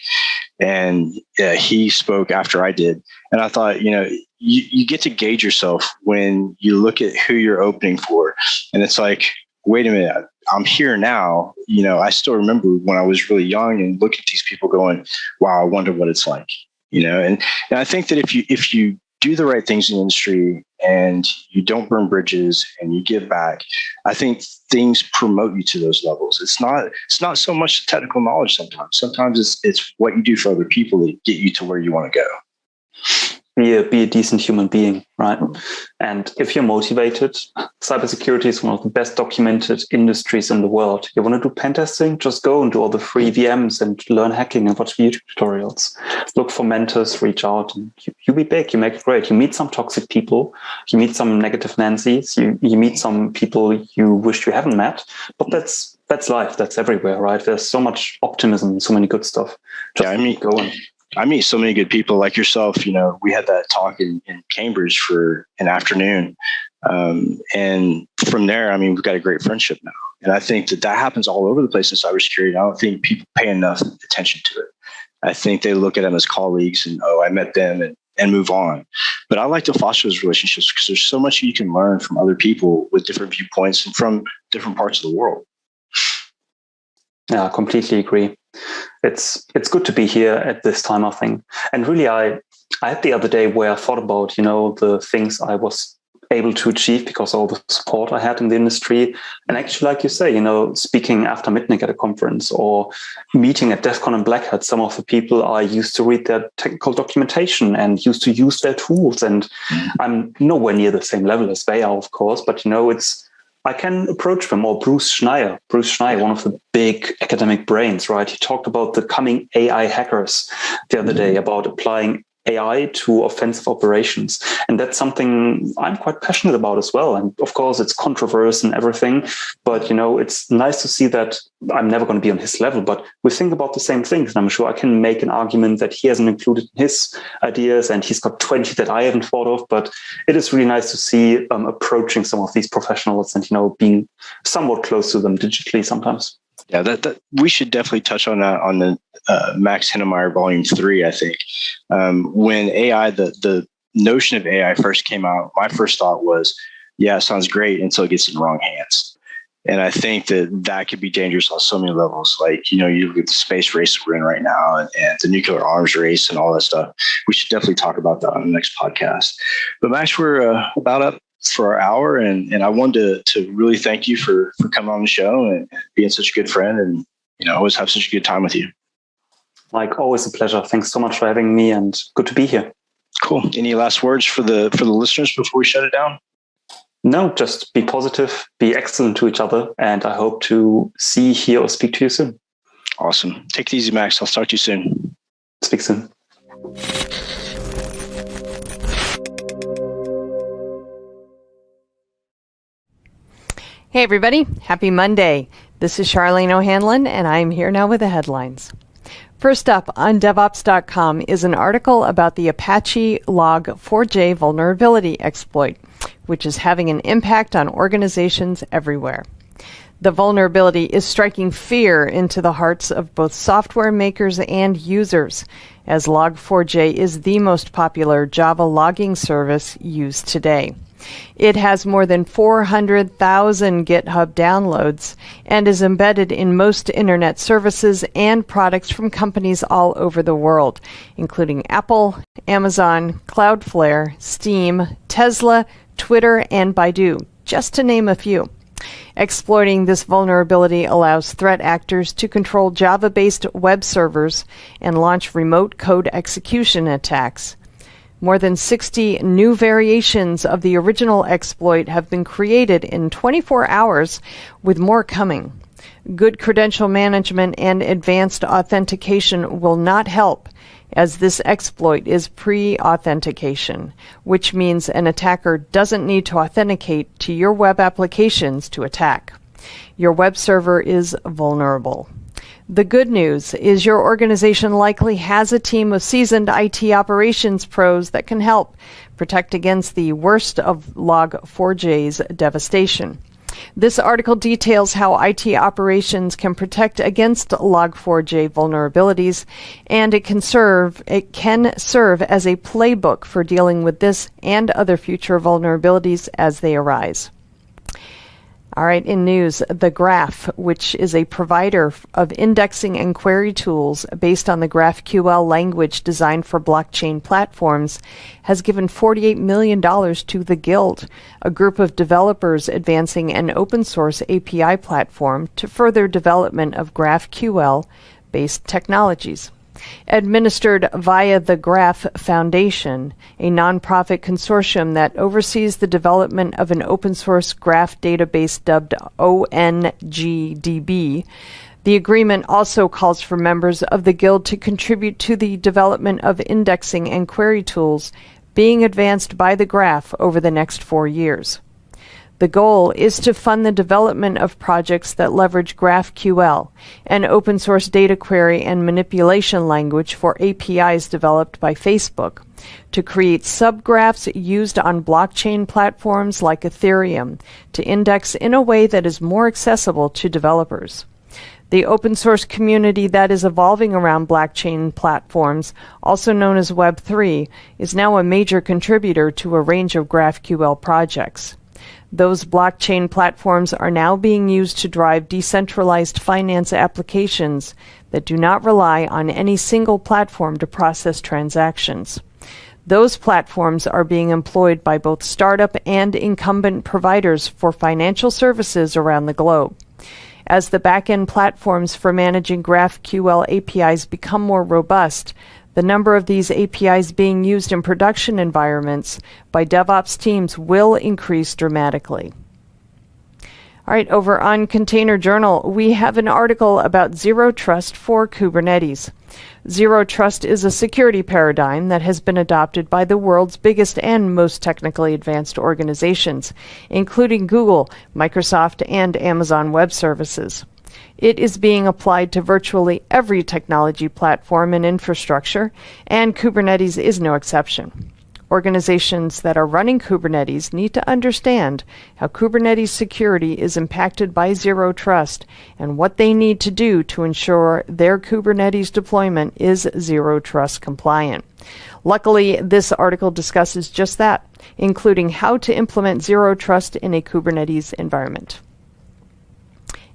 and he spoke after I did, and I thought, you get to gauge yourself when you look at who you're opening for, and it's like, wait a minute, I'm here now. I still remember when I was really young and look at these people going, wow, I wonder what it's like, and I think that if you do the right things in the industry and you don't burn bridges and you give back, I think things promote you to those levels. It's not so much the technical knowledge sometimes. Sometimes it's what you do for other people that get you to where you want to go. Be a decent human being, right? And if you're motivated, cybersecurity is one of the best documented industries in the world. You want to do pen testing? Just go and do all the free VMs and learn hacking and watch YouTube tutorials. Look for mentors, reach out, and you be big. You make it great. You meet some toxic people. You meet some negative Nancys. You meet some people you wish you haven't met. But that's life. That's everywhere, right? There's so much optimism, so many good stuff. Go on. I meet so many good people like yourself. We had that talk in Cambridge for an afternoon. And from there, we've got a great friendship now. And I think that happens all over the place in cybersecurity. I don't think people pay enough attention to it. I think they look at them as colleagues and, I met them and move on. But I like to foster those relationships because there's so much you can learn from other people with different viewpoints and from different parts of the world. Yeah, I completely agree. It's good to be here at this time, I think. And really, I had the other day where I thought about, the things I was able to achieve because of all the support I had in the industry. And actually, like you say, speaking after Mitnick at a conference or meeting at DEF CON and Black Hat, some of the people I used to read their technical documentation and used to use their tools. And I'm nowhere near the same level as they are, of course, but I can approach them. Or Bruce Schneier, one of the big academic brains, right? He talked about the coming AI hackers the other day, about applying AI to offensive operations. And that's something I'm quite passionate about as well. And of course, it's controversial and everything, but it's nice to see that I'm never going to be on his level, but we think about the same things. And I'm sure I can make an argument that he hasn't included in his ideas, and he's got 20 that I haven't thought of. But it is really nice to see approaching some of these professionals and, being somewhat close to them digitally sometimes. Yeah, that we should definitely touch on that on the Max Hinnemeyer Volume 3, I think. When AI, the notion of AI first came out, my first thought was, yeah, it sounds great until it gets in the wrong hands. And I think that could be dangerous on so many levels. Like, you look at the space race we're in right now and the nuclear arms race and all that stuff. We should definitely talk about that on the next podcast. But Max, we're about up for our hour, and I wanted to really thank you for coming on the show and being such a good friend, and always have such a good time with you. Like always, a pleasure. Thanks so much for having me, and good to be here. Cool. Any last words for the listeners before we shut it down? No, just be positive, be excellent to each other, and I hope to see, hear, or speak to you soon. Awesome. Take it easy, Max. I'll talk to you soon. Speak soon. Hey, everybody. Happy Monday. This is Charlene O'Hanlon, and I'm here now with the headlines. First up on DevOps.com is an article about the Apache Log4j vulnerability exploit, which is having an impact on organizations everywhere. The vulnerability is striking fear into the hearts of both software makers and users, as Log4j is the most popular Java logging service used today. It has more than 400,000 GitHub downloads and is embedded in most internet services and products from companies all over the world, including Apple, Amazon, Cloudflare, Steam, Tesla, Twitter, and Baidu, just to name a few. Exploiting this vulnerability allows threat actors to control Java-based web servers and launch remote code execution attacks. More than 60 new variations of the original exploit have been created in 24 hours, with more coming. Good credential management and advanced authentication will not help, as this exploit is pre-authentication, which means an attacker doesn't need to authenticate to your web applications to attack. Your web server is vulnerable. The good news is your organization likely has a team of seasoned IT operations pros that can help protect against the worst of Log4j's devastation. This article details how IT operations can protect against Log4j vulnerabilities, and it can serve as a playbook for dealing with this and other future vulnerabilities as they arise. All right, in news, The Graph, which is a provider of indexing and query tools based on the GraphQL language designed for blockchain platforms, has given $48 million to the Guild, a group of developers advancing an open source API platform to further development of GraphQL-based technologies. Administered via the Graph Foundation, a nonprofit consortium that oversees the development of an open-source graph database dubbed ONGDB, the agreement also calls for members of the Guild to contribute to the development of indexing and query tools being advanced by the Graph over the next 4 years. The goal is to fund the development of projects that leverage GraphQL, an open-source data query and manipulation language for APIs developed by Facebook, to create subgraphs used on blockchain platforms like Ethereum to index in a way that is more accessible to developers. The open-source community that is evolving around blockchain platforms, also known as Web3, is now a major contributor to a range of GraphQL projects. Those blockchain platforms are now being used to drive decentralized finance applications that do not rely on any single platform to process transactions. Those platforms are being employed by both startup and incumbent providers for financial services around the globe. As the back-end platforms for managing GraphQL APIs become more robust, the number of these APIs being used in production environments by DevOps teams will increase dramatically. All right, over on Container Journal, we have an article about Zero Trust for Kubernetes. Zero Trust is a security paradigm that has been adopted by the world's biggest and most technically advanced organizations, including Google, Microsoft, and Amazon Web Services. It is being applied to virtually every technology platform and infrastructure, and Kubernetes is no exception. Organizations that are running Kubernetes need to understand how Kubernetes security is impacted by Zero Trust and what they need to do to ensure their Kubernetes deployment is Zero Trust compliant. Luckily, this article discusses just that, including how to implement Zero Trust in a Kubernetes environment.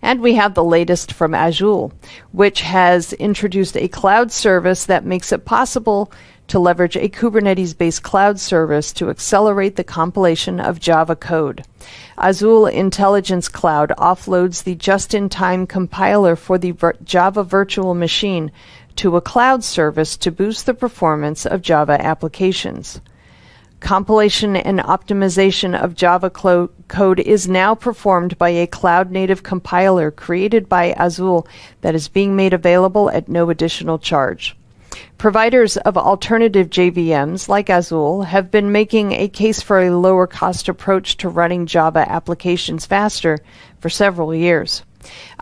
And we have the latest from Azul, which has introduced a cloud service that makes it possible to leverage a Kubernetes-based cloud service to accelerate the compilation of Java code. Azul Intelligence Cloud offloads the just-in-time compiler for the Java virtual machine to a cloud service to boost the performance of Java applications. Compilation and optimization of Java code is now performed by a cloud-native compiler created by Azul that is being made available at no additional charge. Providers of alternative JVMs like Azul have been making a case for a lower-cost approach to running Java applications faster for several years.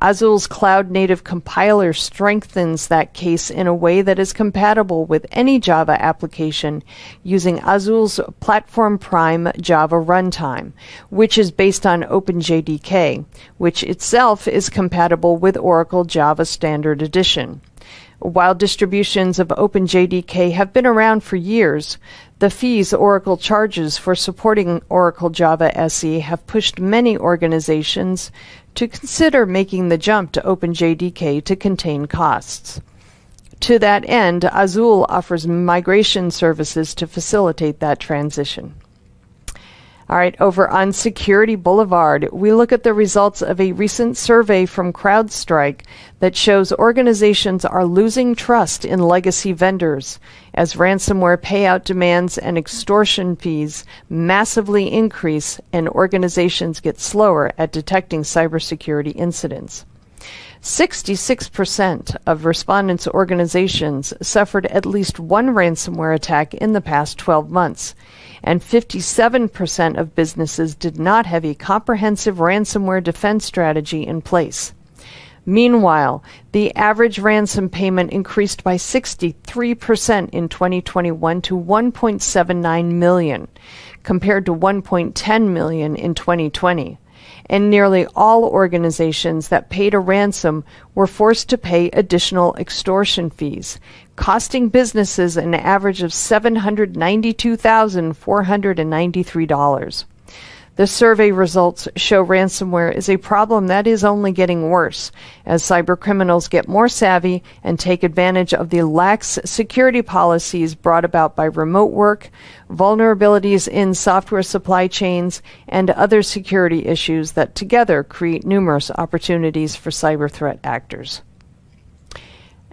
Azul's cloud-native compiler strengthens that case in a way that is compatible with any Java application using Azul's Platform Prime Java runtime, which is based on OpenJDK, which itself is compatible with Oracle Java Standard Edition. While distributions of OpenJDK have been around for years, the fees Oracle charges for supporting Oracle Java SE have pushed many organizations to consider making the jump to OpenJDK to contain costs. To that end, Azul offers migration services to facilitate that transition. All right, over on Security Boulevard, we look at the results of a recent survey from CrowdStrike that shows organizations are losing trust in legacy vendors as ransomware payout demands and extortion fees massively increase and organizations get slower at detecting cybersecurity incidents. 66% of respondents' organizations suffered at least one ransomware attack in the past 12 months, and 57% of businesses did not have a comprehensive ransomware defense strategy in place. Meanwhile, the average ransom payment increased by 63% in 2021 to $1.79 million, compared to $1.10 million in 2020. And nearly all organizations that paid a ransom were forced to pay additional extortion fees, costing businesses an average of $792,493. The survey results show ransomware is a problem that is only getting worse as cybercriminals get more savvy and take advantage of the lax security policies brought about by remote work, vulnerabilities in software supply chains, and other security issues that together create numerous opportunities for cyber threat actors.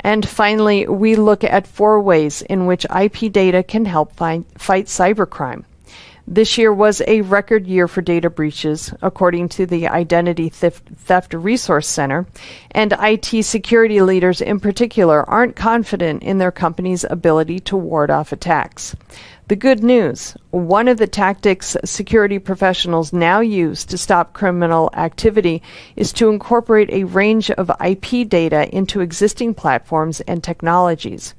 And finally, we look at 4 ways in which IP data can help fight cybercrime. This year was a record year for data breaches, according to the Identity Theft Resource Center, and IT security leaders in particular aren't confident in their company's ability to ward off attacks. The good news, one of the tactics security professionals now use to stop criminal activity is to incorporate a range of IP data into existing platforms and technologies.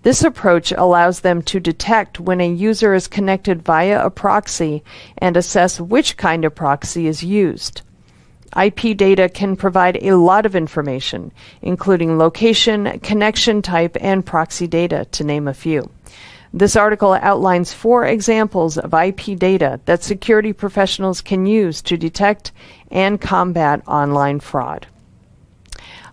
This approach allows them to detect when a user is connected via a proxy and assess which kind of proxy is used. IP data can provide a lot of information, including location, connection type, and proxy data, to name a few. This article outlines 4 examples of IP data that security professionals can use to detect and combat online fraud.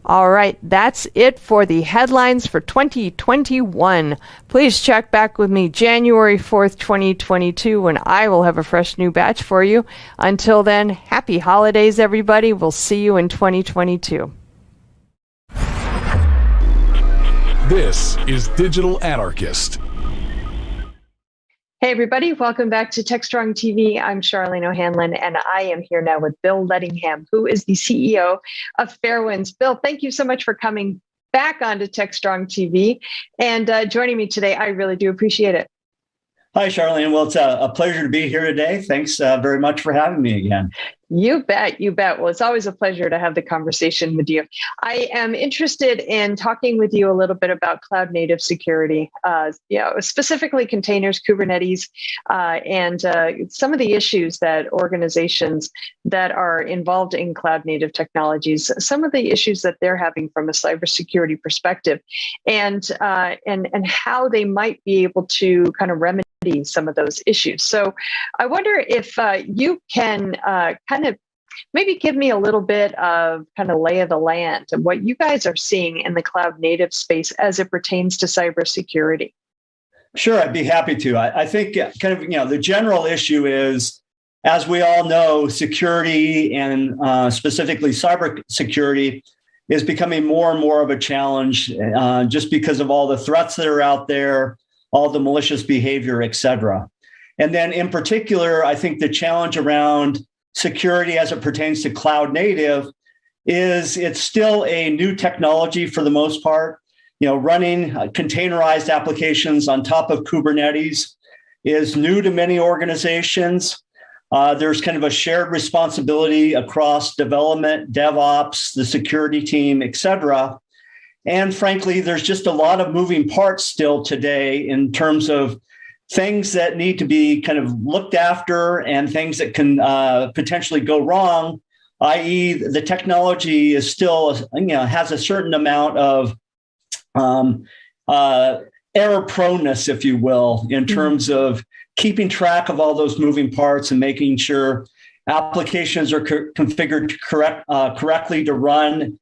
All right, that's it for the headlines for 2021. Please check back with me January 4th, 2022, when I will have a fresh new batch for you. Until then, happy holidays, everybody. We'll see you in 2022. This is Digital Anarchist. Hey, everybody. Welcome back to Techstrong TV. I'm Charlene O'Hanlon, and I am here now with Bill Lettingham, who is the CEO of Fairwinds. Bill, thank you so much for coming back onto Techstrong TV and joining me today. I really do appreciate it. Hi, Charlene. Well, it's a pleasure to be here today. Thanks very much for having me again. You bet. You bet. Well, it's always a pleasure to have the conversation with you. I am interested in talking with you a little bit about cloud native security, specifically containers, Kubernetes, and some of the issues that organizations that are involved in cloud native technologies, some of the issues that they're having from a cybersecurity perspective, and how they might be able to kind of remedy some of those issues. So I wonder if you can kind of maybe give me a little bit of kind of lay of the land and what you guys are seeing in the cloud native space as it pertains to cybersecurity. Sure, I'd be happy to. I think kind of, the general issue is, as we all know, security and specifically cybersecurity is becoming more and more of a challenge just because of all the threats that are out there, all the malicious behavior, et cetera. And then in particular, I think the challenge around security as it pertains to cloud native is it's still a new technology for the most part. Running containerized applications on top of Kubernetes is new to many organizations. There's kind of a shared responsibility across development, DevOps, the security team, et cetera. And frankly, there's just a lot of moving parts still today in terms of things that need to be kind of looked after and things that can potentially go wrong, i.e. the technology is still, has a certain amount of error proneness, if you will, in terms of keeping track of all those moving parts and making sure applications are configured correctly to run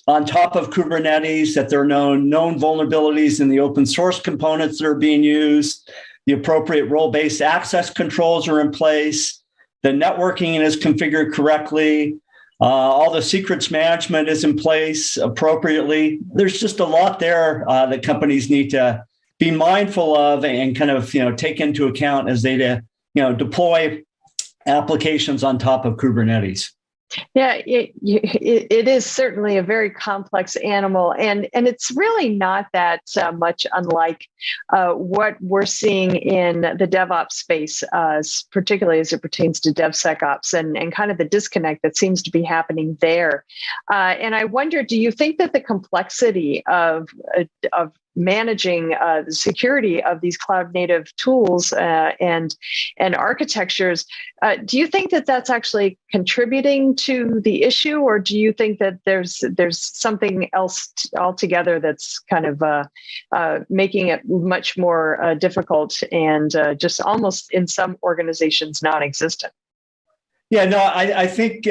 on top of Kubernetes, that there are known vulnerabilities in the open source components that are being used, the appropriate role-based access controls are in place, the networking is configured correctly, all the secrets management is in place appropriately. There's just a lot there that companies need to be mindful of and kind of take into account as they deploy applications on top of Kubernetes. Yeah, it is certainly a very complex animal, and it's really not that much unlike what we're seeing in the DevOps space, particularly as it pertains to DevSecOps and kind of the disconnect that seems to be happening there. And I wonder, do you think that the complexity of managing the security of these cloud native tools and architectures, do you think that that's actually contributing to the issue, or do you think that there's something else altogether that's kind of making it much more difficult and just almost in some organizations non-existent? Yeah, no, I think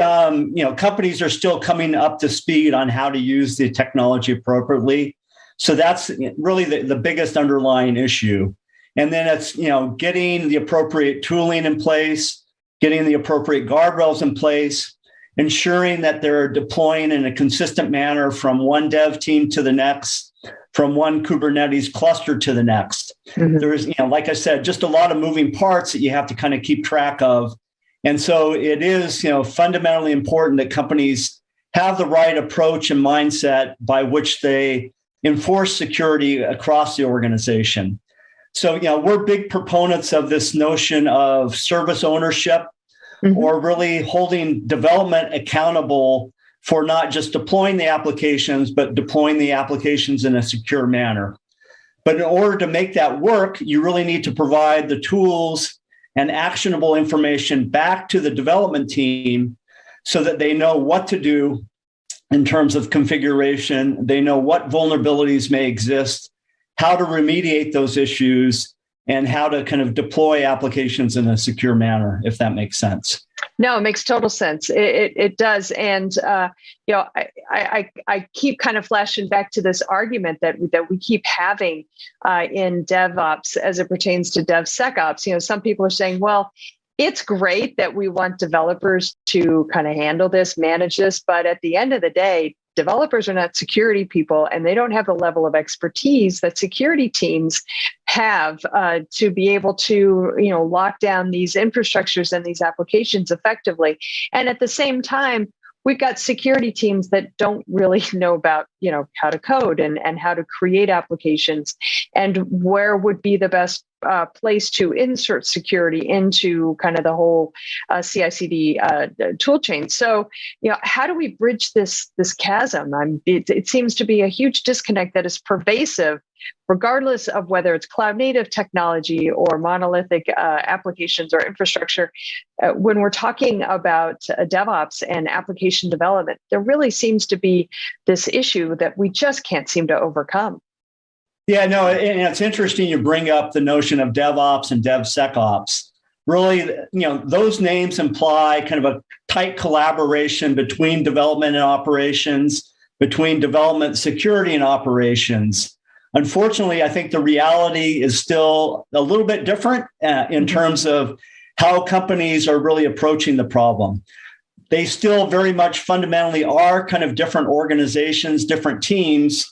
companies are still coming up to speed on how to use the technology appropriately. So that's really the biggest underlying issue. And then it's, getting the appropriate tooling in place, getting the appropriate guardrails in place, ensuring that they're deploying in a consistent manner from one dev team to the next, from one Kubernetes cluster to the next. Mm-hmm. There's, like I said, just a lot of moving parts that you have to kind of keep track of. And so it is, fundamentally important that companies have the right approach and mindset by which they enforce security across the organization. So, we're big proponents of this notion of service ownership, mm-hmm. or really holding development accountable for not just deploying the applications, but deploying the applications in a secure manner. But in order to make that work, you really need to provide the tools and actionable information back to the development team so that they know what to do in terms of configuration. They know what vulnerabilities may exist, how to remediate those issues, and how to kind of deploy applications in a secure manner, if that makes sense. No, it makes total sense. It does. And, I keep kind of flashing back to this argument that we keep having in DevOps as it pertains to DevSecOps. Some people are saying, well, it's great that we want developers to kind of handle this, manage this, but at the end of the day, developers are not security people, and they don't have the level of expertise that security teams have to be able to, lock down these infrastructures and these applications effectively. And at the same time, we've got security teams that don't really know about, how to code and how to create applications, and where would be the best place to insert security into kind of the whole CI/CD tool chain. So, how do we bridge this chasm? It seems to be a huge disconnect that is pervasive, regardless of whether it's cloud native technology or monolithic applications or infrastructure. When we're talking about DevOps and application development, there really seems to be this issue that we just can't seem to overcome. Yeah, no, and it's interesting you bring up the notion of DevOps and DevSecOps. Really, those names imply kind of a tight collaboration between development and operations, between development, security, and operations. Unfortunately, I think the reality is still a little bit different in terms of how companies are really approaching the problem. They still very much fundamentally are kind of different organizations, different teams.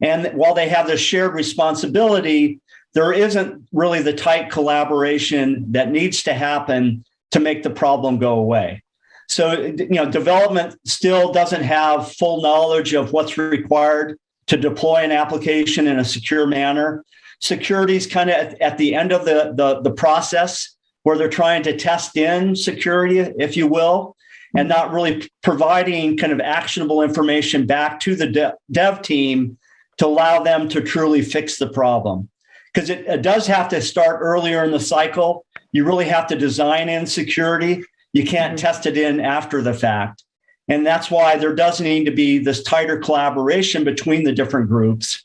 And while they have this shared responsibility, there isn't really the tight collaboration that needs to happen to make the problem go away. So, development still doesn't have full knowledge of what's required to deploy an application in a secure manner. Security is kind of at the end of the process where they're trying to test in security, if you will, and not really providing kind of actionable information back to the dev team to allow them to truly fix the problem. Because it does have to start earlier in the cycle. You really have to design in security. You can't test it in after the fact. And that's why there does need to be this tighter collaboration between the different groups.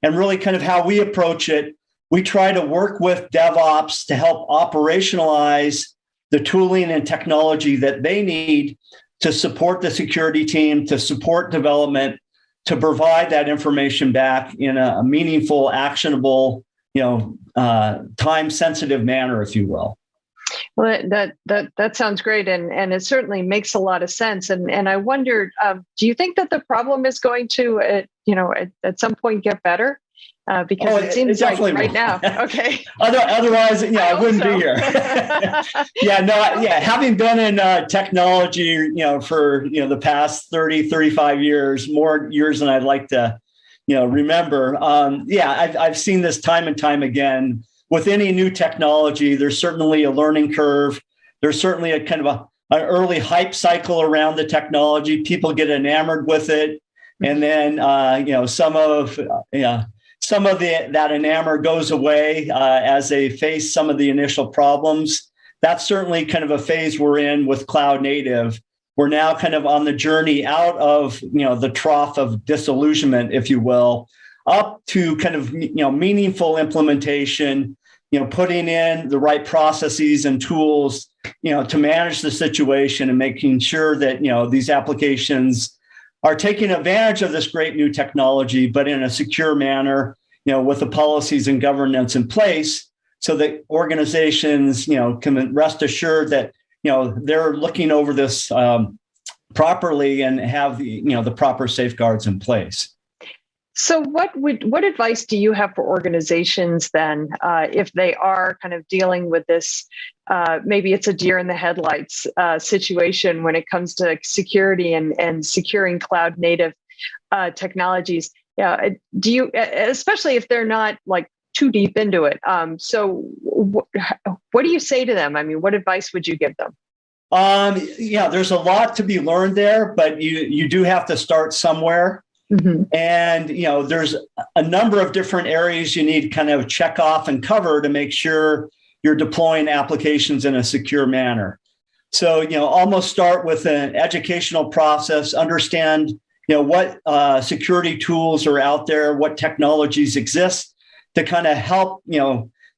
And really kind of how we approach it, we try to work with DevOps to help operationalize the tooling and technology that they need to support the security team, to support development, to provide that information back in a meaningful, actionable, time-sensitive manner, if you will. Well, that sounds great, and it certainly makes a lot of sense. And I wondered, do you think that the problem is going to, at some point get better? Because it seems like right now. Okay. Otherwise, I wouldn't be here. Having been in technology, for the past 30, 35 years, more years than I'd like to, remember. I've seen this time and time again. With any new technology, there's certainly a learning curve. There's certainly a kind of an early hype cycle around the technology. People get enamored with it, and then some of that enamor goes away as they face some of the initial problems. That's certainly kind of a phase we're in with cloud native. We're now kind of on the journey out of the trough of disillusionment, if you will, up to kind of meaningful implementation. Putting in the right processes and tools, to manage the situation and making sure that, these applications are taking advantage of this great new technology, but in a secure manner, with the policies and governance in place so that organizations, can rest assured that, they're looking over this properly and have the proper safeguards in place. So what advice do you have for organizations then, if they are kind of dealing with this, maybe it's a deer in the headlights situation when it comes to security and securing cloud native technologies? Do you, especially if they're not like too deep into it? So what do you say to them? I mean, what advice would you give them? There's a lot to be learned there, but you do have to start somewhere. Mm-hmm. And, there's a number of different areas you need to kind of check off and cover to make sure you're deploying applications in a secure manner. So, almost start with an educational process, understand, what security tools are out there, what technologies exist to kind of help,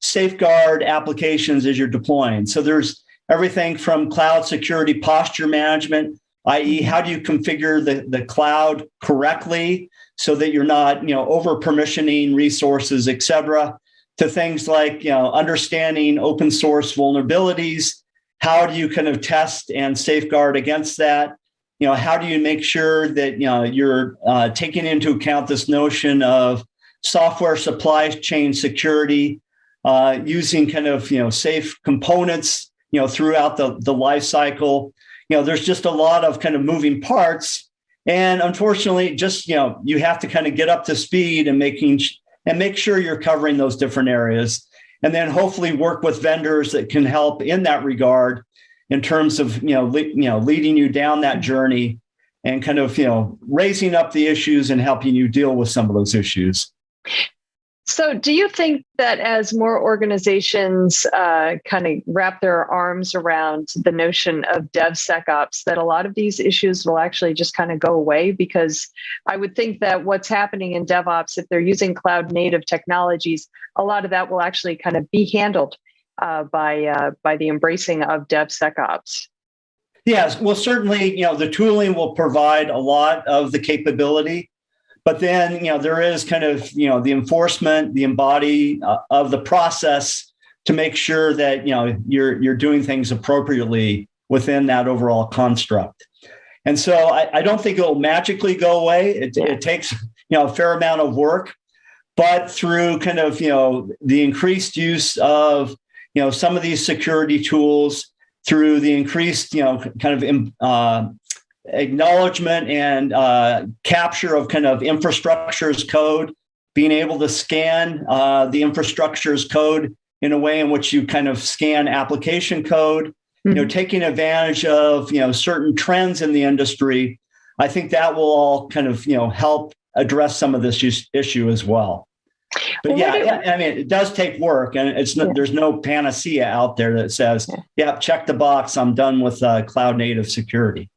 safeguard applications as you're deploying. So there's everything from cloud security posture management, i.e., how do you configure the cloud correctly so that you're not, over permissioning resources, et cetera, to things like, understanding open source vulnerabilities. How do you kind of test and safeguard against that? How do you make sure that, you're taking into account this notion of software supply chain security, using kind of, safe components, throughout the life cycle. There's just a lot of kind of moving parts. And unfortunately, just, you have to kind of get up to speed and make sure you're covering those different areas. And then hopefully work with vendors that can help in that regard in terms of, leading you down that journey and kind of, raising up the issues and helping you deal with some of those issues. So do you think that as more organizations kind of wrap their arms around the notion of DevSecOps, that a lot of these issues will actually just kind of go away? Because I would think that what's happening in DevOps, if they're using cloud native technologies, a lot of that will actually kind of be handled by the embracing of DevSecOps. Yes, well, certainly, the tooling will provide a lot of the capability. But then, there is kind of, the enforcement, the embody of the process to make sure that, you're doing things appropriately within that overall construct. And so I don't think it'll magically go away. It takes, a fair amount of work, but through kind of, the increased use of, some of these security tools, through the increased, kind of acknowledgement and capture of kind of infrastructure as code, being able to scan the infrastructure as code in a way in which you kind of scan application code, taking advantage of, certain trends in the industry. I think that will all kind of, help address some of this issue as well. But it does take work, and there's no panacea out there that says, check the box, I'm done with cloud native security.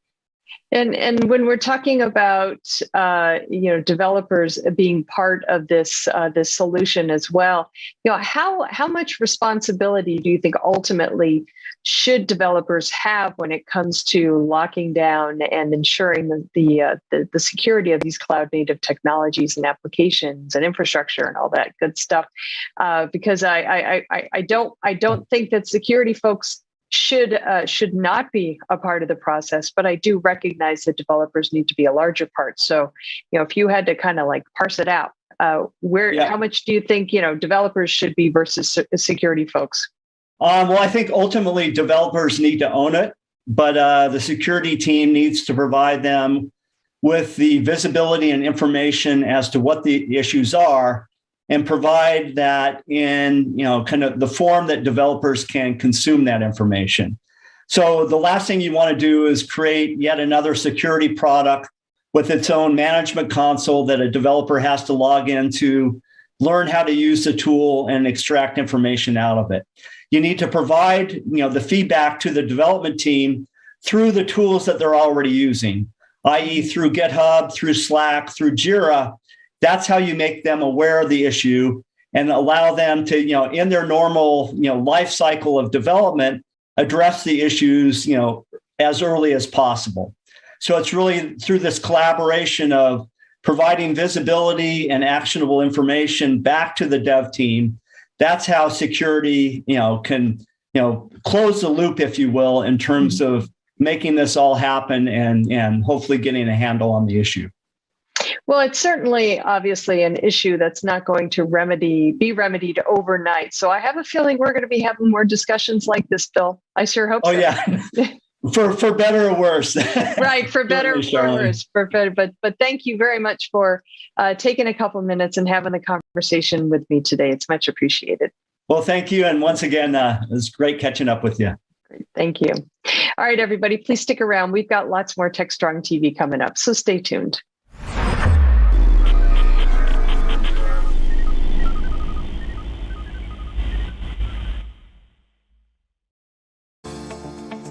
And when we're talking about developers being part of this solution as well, how much responsibility do you think ultimately should developers have when it comes to locking down and ensuring the security of these cloud native technologies and applications and infrastructure and all that good stuff? Because I don't think that security folks should not be a part of the process, but I do recognize that developers need to be a larger part. So, if you had to kind of like parse it out, how much do you think, developers should be versus security folks? Well, I think ultimately developers need to own it, but the security team needs to provide them with the visibility and information as to what the issues are, and provide that in kind of the form that developers can consume that information. So the last thing you want to do is create yet another security product with its own management console that a developer has to log into, learn how to use the tool, and extract information out of it. You need to provide the feedback to the development team through the tools that they're already using, i.e. through GitHub, through Slack, through Jira. That's how you make them aware of the issue and allow them to, in their normal, life cycle of development, address the issues, as early as possible. So it's really through this collaboration of providing visibility and actionable information back to the dev team. That's how security, can, close the loop, if you will, in terms of making this all happen and hopefully getting a handle on the issue. Well, it's certainly obviously an issue that's not going to be remedied overnight. So I have a feeling we're going to be having more discussions like this, Bill. I sure hope so. Oh, yeah. For better or worse. Right, for better or worse. But thank you very much for taking a couple minutes and having the conversation with me today. It's much appreciated. Well, thank you. And once again, it was great catching up with you. Great. Thank you. All right, everybody, please stick around. We've got lots more Techstrong TV coming up, so stay tuned.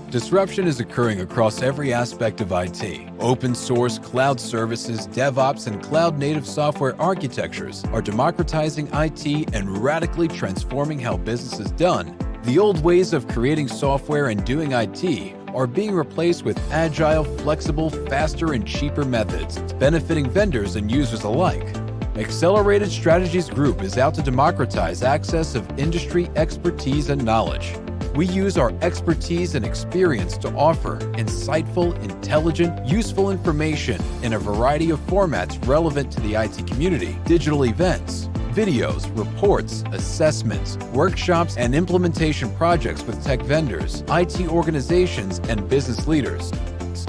Disruption is occurring across every aspect of IT. Open source, cloud services, DevOps, and cloud-native software architectures are democratizing IT and radically transforming how business is done. The old ways of creating software and doing IT are being replaced with agile, flexible, faster, and cheaper methods, benefiting vendors and users alike. Accelerated Strategies Group is out to democratize access of industry expertise and knowledge. We use our expertise and experience to offer insightful, intelligent, useful information in a variety of formats relevant to the IT community: digital events, videos, reports, assessments, workshops, and implementation projects with tech vendors, IT organizations, and business leaders.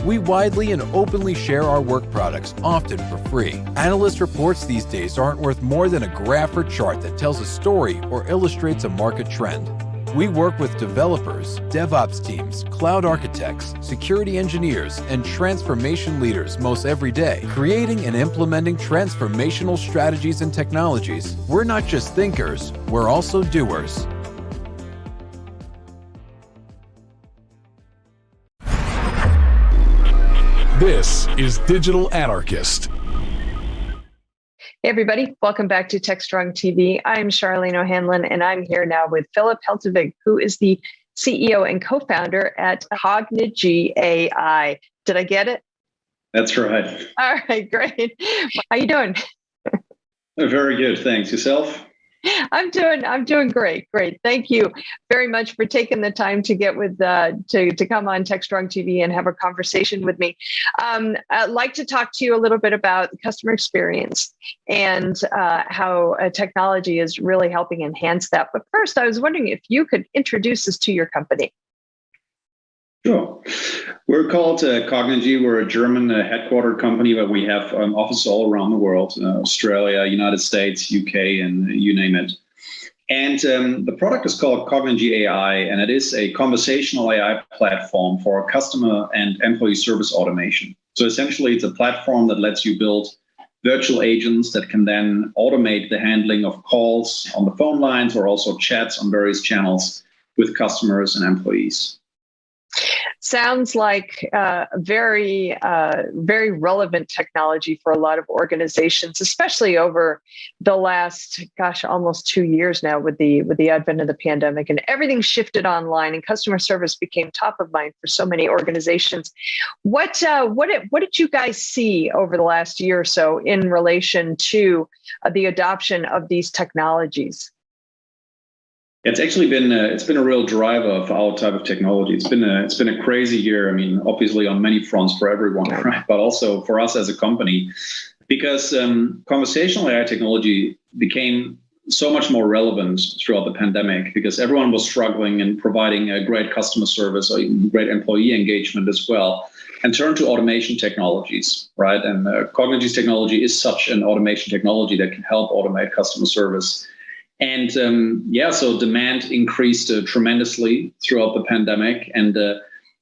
We widely and openly share our work products, often for free. Analyst reports these days aren't worth more than a graph or chart that tells a story or illustrates a market trend. We work with developers, DevOps teams, cloud architects, security engineers, and transformation leaders most every day, creating and implementing transformational strategies and technologies. We're not just thinkers, we're also doers. This is Digital Anarchist. Hey, everybody. Welcome back to Techstrong TV. I'm Charlene O'Hanlon, and I'm here now with Philip Heltevig, who is the CEO and co-founder at Cognigy AI. Did I get it? That's right. All right, great. How you doing? Very good. Thanks. Yourself? I'm doing great. Thank you very much for taking the time to get with to come on Techstrong TV and have a conversation with me. I'd like to talk to you a little bit about the customer experience and how technology is really helping enhance that. But first, I was wondering if you could introduce us to your company. Sure. We're called Cognigy. We're a German headquartered company, but we have offices all around the world, Australia, United States, UK, and you name it. And the product is called Cognigy AI, and it is a conversational AI platform for customer and employee service automation. So essentially, it's a platform that lets you build virtual agents that can then automate the handling of calls on the phone lines or also chats on various channels with customers and employees. Sounds like very relevant technology for a lot of organizations, especially over the last, almost 2 years now with the advent of the pandemic, and everything shifted online and customer service became top of mind for so many organizations. What did you guys see over the last year or so in relation to the adoption of these technologies? It's actually been a real driver for our type of technology. It's been a crazy year. I mean, obviously on many fronts for everyone, right? But also for us as a company, because conversational AI technology became so much more relevant throughout the pandemic, because everyone was struggling and providing a great customer service or even great employee engagement as well, and turned to automation technologies, right? And Cognigy's technology is such an automation technology that can help automate customer service. And so demand increased tremendously throughout the pandemic. And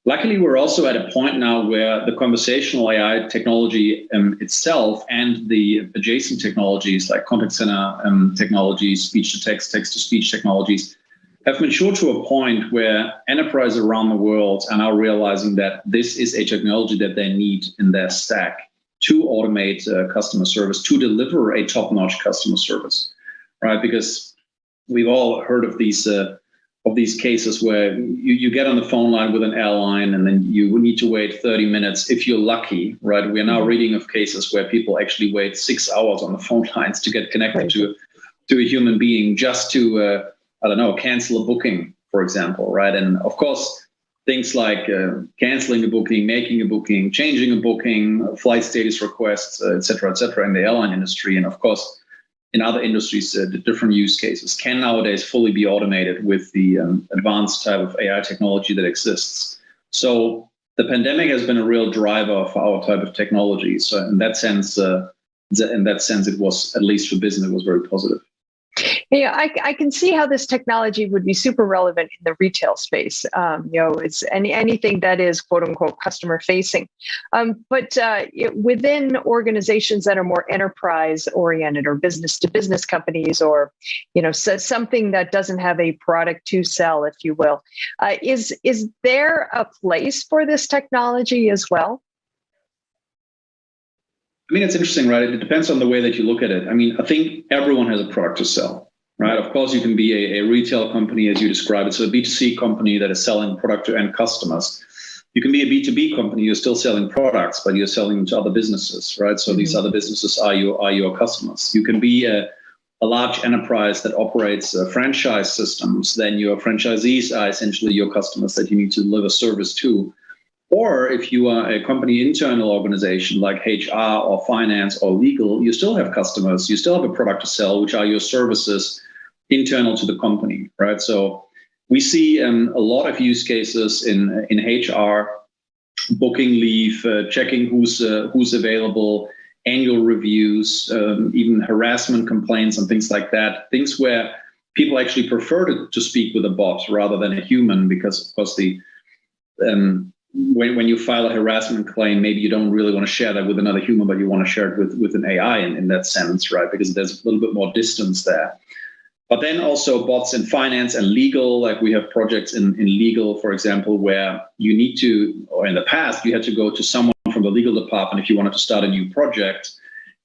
luckily, we're also at a point now where the conversational AI technology itself and the adjacent technologies like contact center technologies, speech-to-text, text-to-speech technologies have matured to a point where enterprises around the world are now realizing that this is a technology that they need in their stack to automate customer service, to deliver a top-notch customer service. Right, because we've all heard of these cases where you get on the phone line with an airline and then you need to wait 30 minutes if you're lucky. Right, we are now reading of cases where people actually wait 6 hours on the phone lines to get connected to a human being just to cancel a booking, for example. Right, and of course things like canceling a booking, making a booking, changing a booking, flight status requests, et cetera, in the airline industry, and of course in other industries, the different use cases can nowadays fully be automated with the advanced type of AI technology that exists. So the pandemic has been a real driver for our type of technology. So in that sense, it was, at least for business, it was very positive. Yeah, I can see how this technology would be super relevant in the retail space. It's anything that is quote unquote customer facing. But within organizations that are more enterprise oriented or business to business companies, or something that doesn't have a product to sell, if you will, is there a place for this technology as well? I mean, it's interesting, right? It depends on the way that you look at it. I mean, I think everyone has a product to sell, right? Of course, you can be a retail company, as you describe it. So a B2C company that is selling product to end customers. You can be a B2B company, you're still selling products, but you're selling to other businesses, right? So these other businesses are your customers. You can be a large enterprise that operates franchise systems, then your franchisees are essentially your customers that you need to deliver service to. Or if you are a company internal organization like HR or finance or legal, you still have customers, you still have a product to sell, which are your services internal to the company, right? So we see a lot of use cases in HR, booking leave, checking who's available, annual reviews, even harassment complaints and things like that, things where people actually prefer to speak with a bot rather than a human, because of course when you file a harassment claim, maybe you don't really want to share that with another human, but you want to share it with an AI in that sense, right? Because there's a little bit more distance there. But then also bots in finance and legal, like we have projects in legal, for example, where you need to, or in the past, you had to go to someone from the legal department if you wanted to start a new project,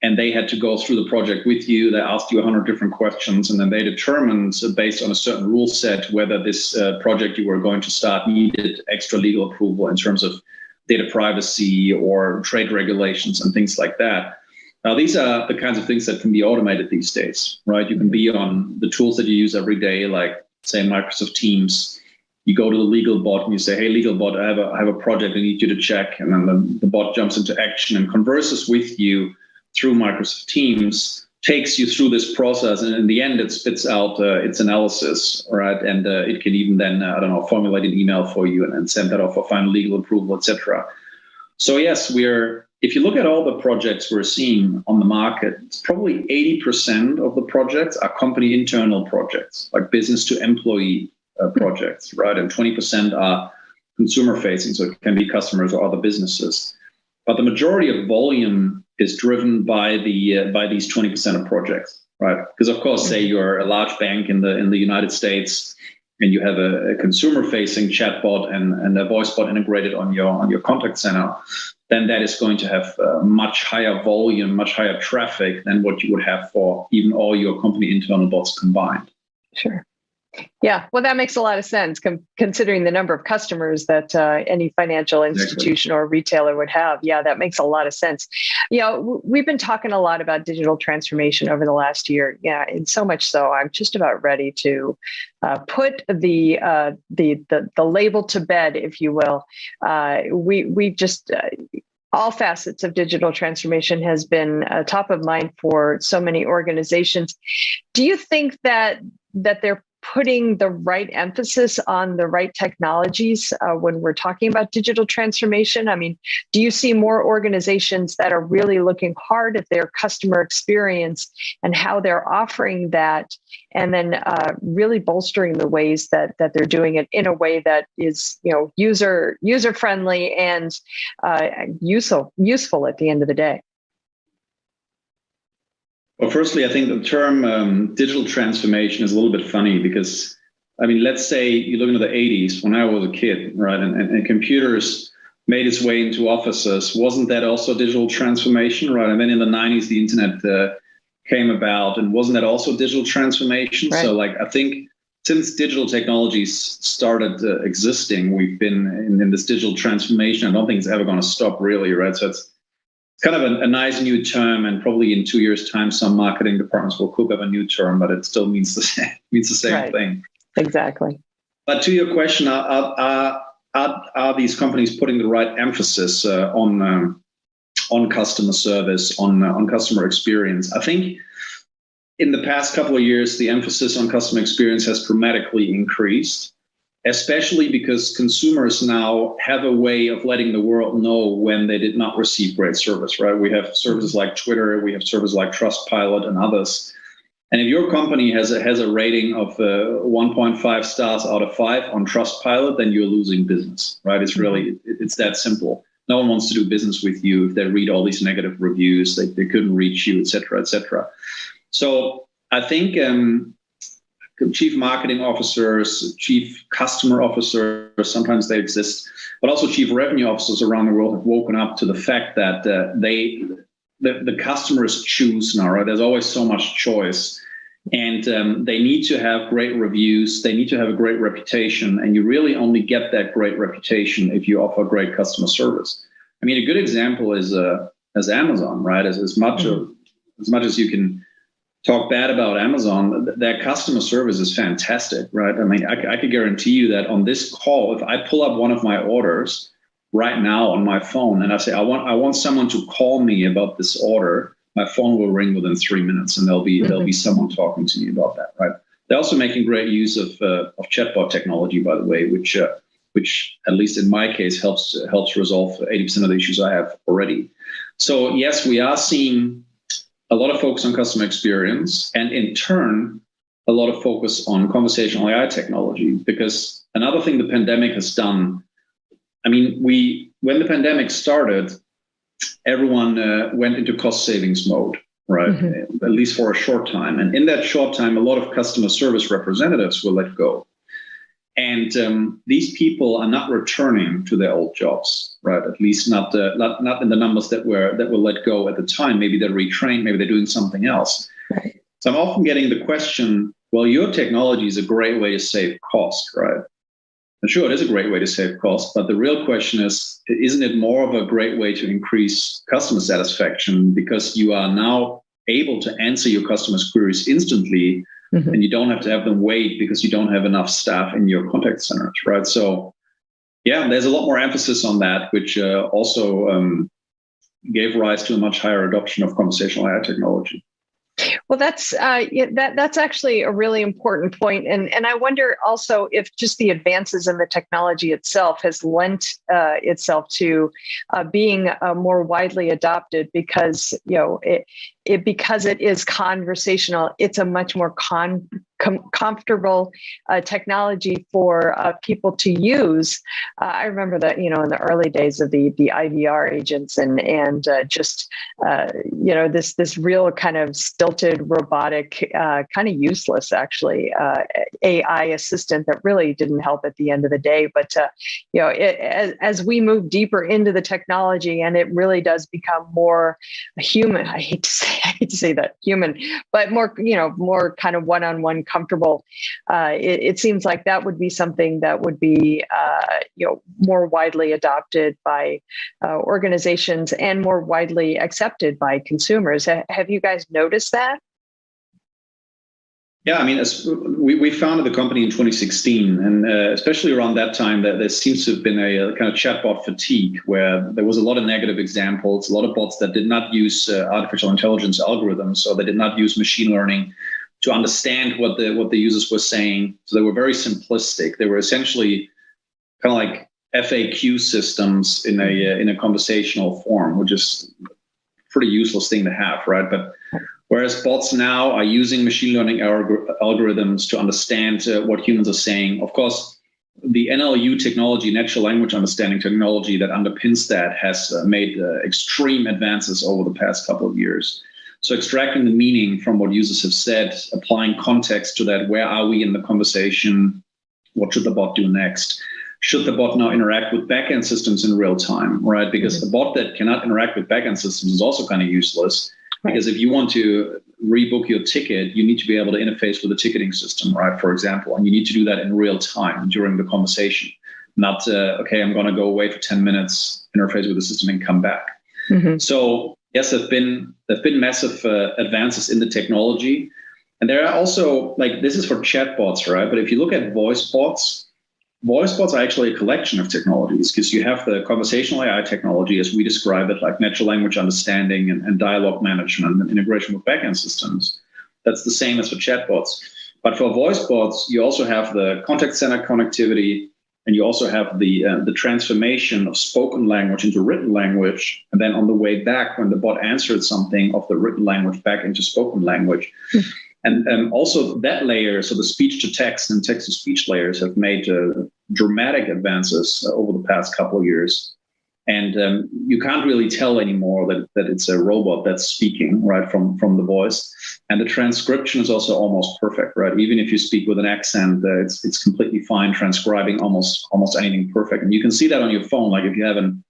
and they had to go through the project with you. They asked you 100 different questions, and then they determined, based on a certain rule set, whether this project you were going to start needed extra legal approval in terms of data privacy or trade regulations and things like that. Now, these are the kinds of things that can be automated these days, right? You can be on the tools that you use every day, like, say, Microsoft Teams. You go to the legal bot and you say, hey, legal bot, I have a project I need you to check. And then the bot jumps into action and converses with you through Microsoft Teams, takes you through this process, and in the end, it spits out its analysis, right? And it can even then, formulate an email for you and send that off for final legal approval, etc. So yes, if you look at all the projects we're seeing on the market, it's probably 80% of the projects are company internal projects, like business to employee projects, right? And 20% are consumer facing, so it can be customers or other businesses. But the majority of volume is driven by these 20% of projects, right? Because of course, say you're a large bank in the United States, and you have a consumer-facing chatbot and a voice bot integrated on your contact center, then that is going to have much higher volume, much higher traffic than what you would have for even all your company internal bots combined. Sure. Yeah, well, that makes a lot of sense considering the number of customers that any financial institution or retailer would have. Yeah, that makes a lot of sense. We've been talking a lot about digital transformation over the last year. Yeah, and so much so, I'm just about ready to put the label to bed, if you will. We just all facets of digital transformation has been top of mind for so many organizations. Do you think that they're putting the right emphasis on the right technologies when we're talking about digital transformation? I mean, do you see more organizations that are really looking hard at their customer experience and how they're offering that, and then really bolstering the ways that they're doing it in a way that is, user friendly and useful at the end of the day? Well, firstly, I think the term digital transformation is a little bit funny because, I mean, let's say you look into the 80s when I was a kid, right? And computers made its way into offices. Wasn't that also digital transformation, right? And then in the 90s, the internet came about, and wasn't that also digital transformation? Right. So, I think since digital technologies started existing, we've been in this digital transformation. I don't think it's ever going to stop, really, right? So it's kind of a nice new term, and probably in 2 years' time, some marketing departments will cook up a new term, but it still means the same thing. Exactly. But to your question, are these companies putting the right emphasis on customer service, on customer experience? I think in the past couple of years, the emphasis on customer experience has dramatically increased, especially because consumers now have a way of letting the world know when they did not receive great service, right? We have services like Twitter, we have services like Trustpilot and others. And if your company has a rating of 1.5 stars out of 5 on Trustpilot, then you're losing business, right? It's that simple. No one wants to do business with you if they read all these negative reviews, they couldn't reach you, et cetera, et cetera. So I think chief marketing officers, chief customer officers, sometimes they exist, but also chief revenue officers around the world have woken up to the fact that the customers choose now, right? There's always so much choice, and they need to have great reviews. They need to have a great reputation, and you really only get that great reputation if you offer great customer service. I mean, a good example is Amazon, right? As much as you can talk bad about Amazon, their customer service is fantastic, right? I mean, I could guarantee you that on this call, if I pull up one of my orders right now on my phone and I say, I want someone to call me about this order, my phone will ring within 3 minutes, and there'll be someone talking to me about that, right? They're also making great use of chatbot technology, by the way, which at least in my case helps resolve 80% of the issues I have already. So yes, we are seeing a lot of focus on customer experience, and in turn, a lot of focus on conversational AI technology. Because another thing the pandemic has done, I mean, when the pandemic started, everyone went into cost savings mode, right? Mm-hmm. At least for a short time. And in that short time, a lot of customer service representatives were let go. And these people are not returning to their old jobs, right? At least not in the numbers that were let go at the time. Maybe they're retrained, maybe they're doing something else. Right. So I'm often getting the question, well, your technology is a great way to save cost, right? And sure, it is a great way to save cost, but the real question is, isn't it more of a great way to increase customer satisfaction because you are now able to answer your customers' queries instantly? Mm-hmm. And you don't have to have them wait because you don't have enough staff in your contact centers, right? So, yeah, there's a lot more emphasis on that, which also gave rise to a much higher adoption of conversational AI technology. Well, that's actually a really important point. And I wonder also if just the advances in the technology itself has lent itself to being more widely adopted because, because it is conversational, it's a much more comfortable technology for people to use. I remember that, in the early days of the IVR agents and just, this real kind of stilted, robotic, kind of useless, actually, AI assistant that really didn't help at the end of the day. But, as we move deeper into the technology and it really does become more human, I hate to say that human, but more, more kind of one-on-one comfortable. It seems like that would be something that would be more widely adopted by organizations and more widely accepted by consumers. Have you guys noticed that? Yeah, I mean, we founded the company in 2016, and especially around that time, that there seems to have been a kind of chatbot fatigue, where there was a lot of negative examples, a lot of bots that did not use artificial intelligence algorithms, so they did not use machine learning to understand what the users were saying. So they were very simplistic. They were essentially kind of like FAQ systems in a conversational form, which is a pretty useless thing to have, right? But whereas bots now are using machine learning algorithms to understand what humans are saying. Of course, the NLU technology, natural language understanding technology that underpins that has made extreme advances over the past couple of years. So extracting the meaning from what users have said, applying context to that, where are we in the conversation? What should the bot do next? Should the bot now interact with backend systems in real time, right? Because a bot that cannot interact with backend systems is also kind of useless. Because if you want to rebook your ticket, you need to be able to interface with the ticketing system, right? For example, and you need to do that in real time during the conversation. Not, okay, I'm going to go away for 10 minutes, interface with the system and come back. Mm-hmm. So yes, there've been massive advances in the technology. And there are also, like, this is for chatbots, right? But if you look at voice bots are actually a collection of technologies, because you have the conversational AI technology, as we describe it, like natural language understanding and dialogue management and integration with backend systems. That's the same as for chatbots. But for voice bots, you also have the contact center connectivity, and you also have the transformation of spoken language into written language. And then on the way back, when the bot answered something, of the written language back into spoken language. And also that layer, so the speech to text and text to speech layers have made dramatic advances over the past couple of years. And you can't really tell anymore that it's a robot that's speaking, right, from the voice. And the transcription is also almost perfect, right? Even if you speak with an accent, it's completely fine, transcribing almost anything perfect. And you can see that on your phone. Like if you have an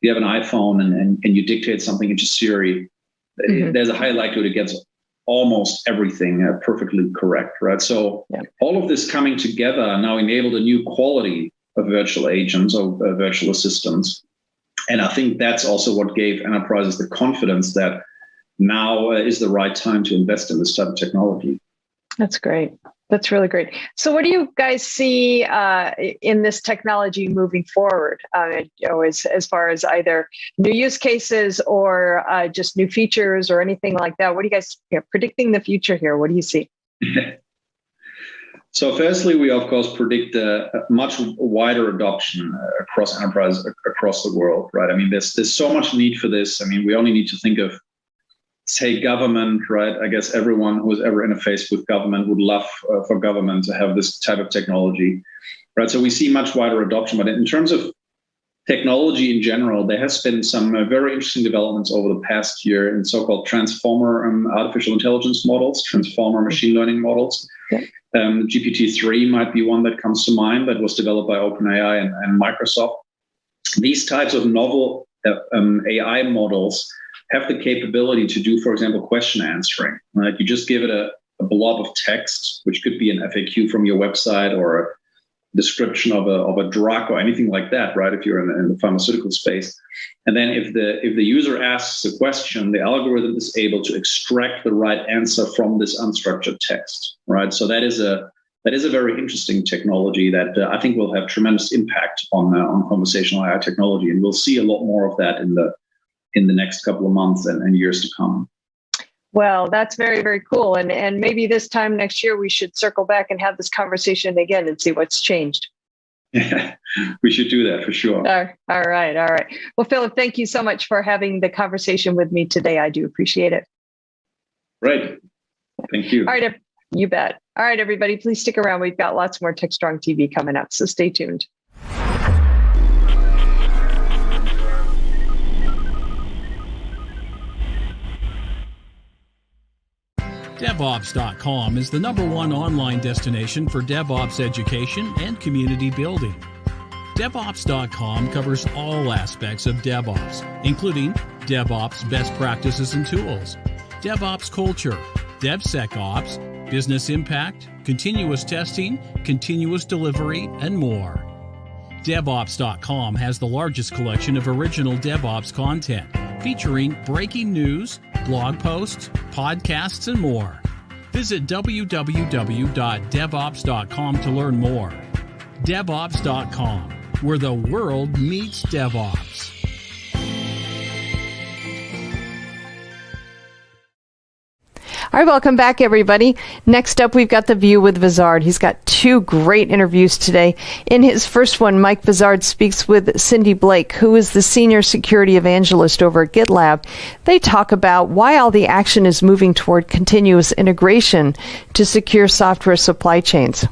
iPhone and you dictate something into Siri, there's a high likelihood it gets almost everything perfectly correct, right? So all of this coming together now enabled a new quality of virtual agents or virtual assistants. And I think that's also what gave enterprises the confidence that now is the right time to invest in this type of technology. That's great. That's really great. So what do you guys see in this technology moving forward, as far as either new use cases or just new features or anything like that? What do you guys predicting the future here? What do you see? So firstly, we of course predict a much wider adoption across enterprise across the world, right? I mean, there's so much need for this. I mean, we only need to think of, say, government, right? I guess everyone who has ever interfaced with government would love for government to have this type of technology, right? So we see much wider adoption. But in terms of technology in general, there has been some very interesting developments over the past year in so-called transformer artificial intelligence models, transformer machine learning models. GPT-3 might be one that comes to mind, that was developed by OpenAI and Microsoft. These types of novel AI models have the capability to do, for example, question answering, right? You just give it a blob of text, which could be an FAQ from your website or a description of a drug or anything like that, right? If you're in the pharmaceutical space. And then if the user asks a question, the algorithm is able to extract the right answer from this unstructured text, right? So that is a very interesting technology that I think will have tremendous impact on conversational AI technology. And we'll see a lot more of that in the next couple of months and years to come. Well, that's very, very cool. And maybe this time next year, we should circle back and have this conversation again and see what's changed. Yeah, we should do that for sure. All right. Well, Philip, thank you so much for having the conversation with me today. I do appreciate it. Right. Thank you. All right. You bet. All right, everybody, please stick around. We've got lots more Techstrong TV coming up, so stay tuned. DevOps.com is the #1 online destination for DevOps education and community building. DevOps.com covers all aspects of DevOps, including DevOps best practices and tools, DevOps culture, DevSecOps, business impact, continuous testing, continuous delivery, and more. DevOps.com has the largest collection of original DevOps content, featuring breaking news, blog posts, podcasts, and more. Visit www.devops.com to learn more. DevOps.com, where the world meets DevOps. All right, welcome back, everybody. Next up, we've got The View with Vizard. He's got two great interviews today. In his first one, Mike Vizard speaks with Cindy Blake, who is the Senior Security Evangelist over at GitLab. They talk about why all the action is moving toward continuous integration to secure software supply chains.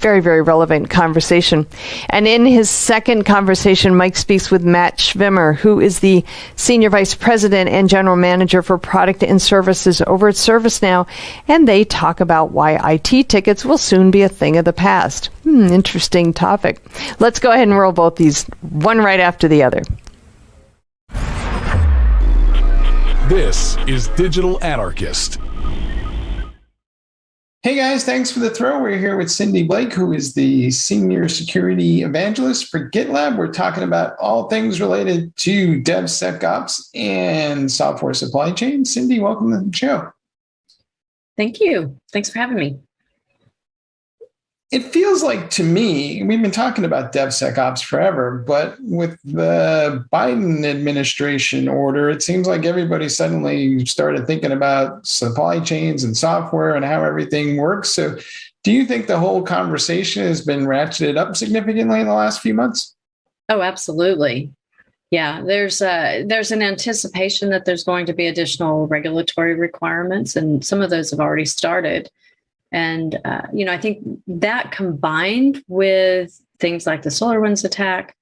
Very, very relevant conversation. And in his second conversation, Mike speaks with Matt Schwimmer, who is the Senior Vice President and General Manager for Product and Services over at ServiceNow. And they talk about why IT tickets will soon be a thing of the past. Interesting topic. Let's go ahead and roll both these, one right after the other. This is Digital Anarchist. Hey guys, thanks for the throw. We're here with Cindy Blake, who is the Senior Security Evangelist for GitLab. We're talking about all things related to DevSecOps and software supply chain. Cindy, welcome to the show. Thank you. Thanks for having me. It feels like to me, we've been talking about DevSecOps forever, but with the Biden administration order, it seems like everybody suddenly started thinking about supply chains and software and how everything works. So do you think the whole conversation has been ratcheted up significantly in the last few months? Oh, absolutely. Yeah, there's an anticipation that there's going to be additional regulatory requirements, and some of those have already started. And, I think that combined with things like the SolarWinds attack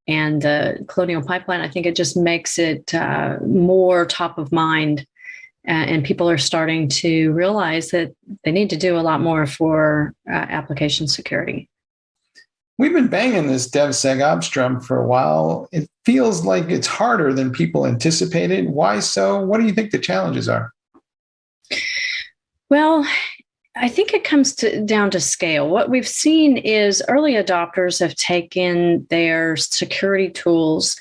and the Colonial Pipeline, I think it just makes it more top of mind. And people are starting to realize that they need to do a lot more for application security. We've been banging this DevSecOps drum for a while. It feels like it's harder than people anticipated. Why so? What do you think the challenges are? Well, I think it comes down to scale. What we've seen is early adopters have taken their security tools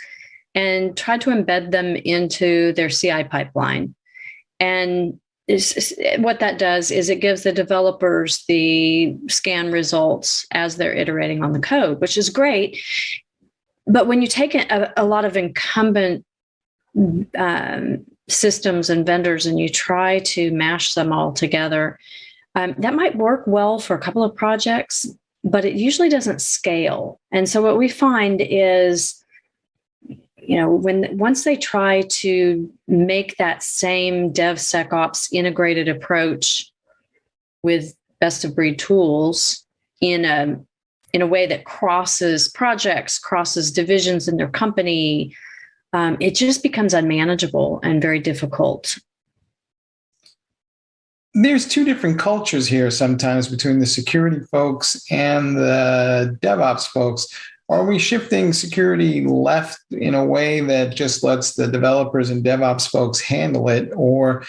and tried to embed them into their CI pipeline. And what that does is it gives the developers the scan results as they're iterating on the code, which is great. But when you take a lot of incumbent systems and vendors and you try to mash them all together, that might work well for a couple of projects, but it usually doesn't scale. And so what we find is, once they try to make that same DevSecOps integrated approach with best of breed tools in a way that crosses projects, crosses divisions in their company, it just becomes unmanageable and very difficult. There's two different cultures here sometimes between the security folks and the DevOps folks. Are we shifting security left in a way that just lets the developers and DevOps folks handle it? Or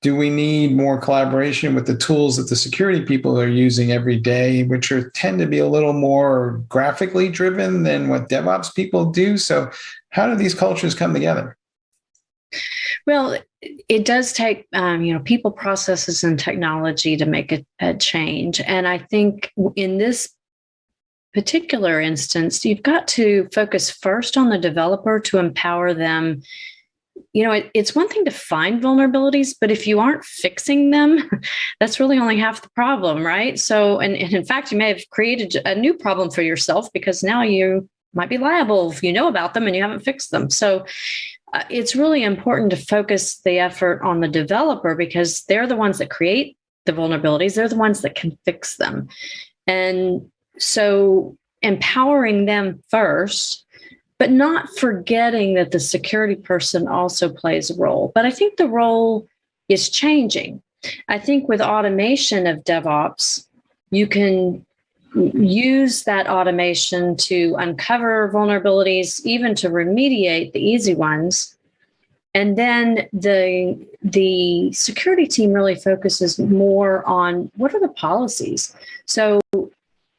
do we need more collaboration with the tools that the security people are using every day, which tend to be a little more graphically driven than what DevOps people do? So how do these cultures come together? Well, it does take, people, processes, and technology to make a change. And I think in this particular instance, you've got to focus first on the developer to empower them. It's one thing to find vulnerabilities, but if you aren't fixing them, that's really only half the problem, right? So, and in fact, you may have created a new problem for yourself because now you might be liable if you know about them and you haven't fixed them. So it's really important to focus the effort on the developer because they're the ones that create the vulnerabilities. They're the ones that can fix them. And so empowering them first, but not forgetting that the security person also plays a role. But I think the role is changing. I think with automation of DevOps, you can use that automation to uncover vulnerabilities, even to remediate the easy ones. And then the security team really focuses more on what are the policies. So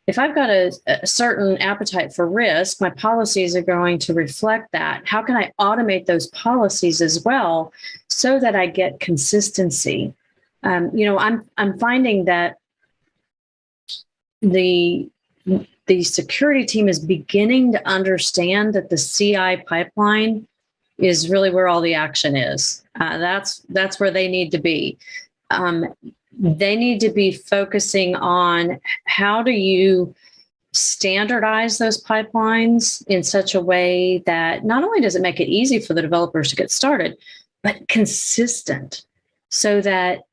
if I've got a certain appetite for risk, my policies are going to reflect that. How can I automate those policies as well so that I get consistency? I'm finding that the security team is beginning to understand that the CI pipeline is really where all the action is. That's where they need to be. They need to be focusing on how do you standardize those pipelines in such a way that not only does it make it easy for the developers to get started, but consistent so that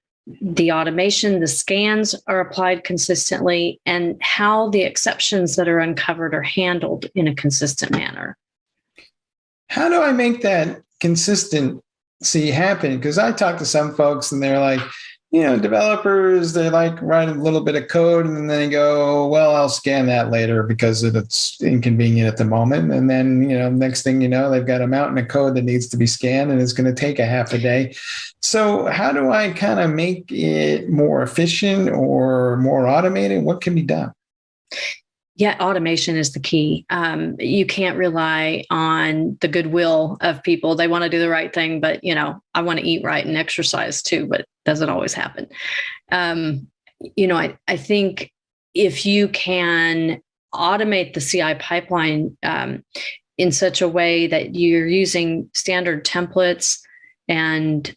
the automation, the scans are applied consistently, and how the exceptions that are uncovered are handled in a consistent manner. How do I make that consistency happen? Because I talk to some folks and they're like, developers, they like write a little bit of code and then they go, well, I'll scan that later because it's inconvenient at the moment. And then, next thing you know, they've got a mountain of code that needs to be scanned and it's going to take a half a day. So how do I kind of make it more efficient or more automated? What can be done? Yeah, automation is the key. You can't rely on the goodwill of people. They want to do the right thing, but I want to eat right and exercise too, but it doesn't always happen. I think if you can automate the CI pipeline in such a way that you're using standard templates and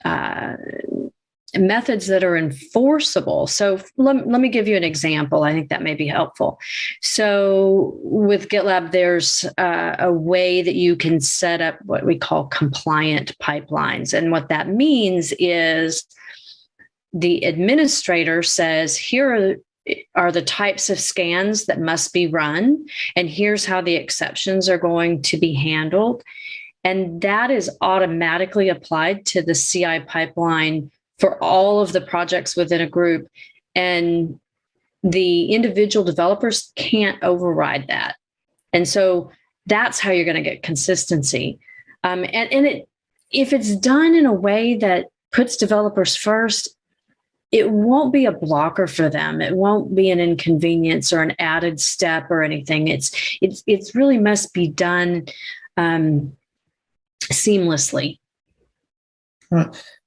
methods that are enforceable. So let me give you an example. I think that may be helpful. So with GitLab, there's a way that you can set up what we call compliant pipelines. And what that means is the administrator says, here are the types of scans that must be run, and here's how the exceptions are going to be handled. And that is automatically applied to the CI pipeline for all of the projects within a group. And the individual developers can't override that. And so that's how you're going to get consistency. If it's done in a way that puts developers first, it won't be a blocker for them. It won't be an inconvenience or an added step or anything. It's really must be done seamlessly.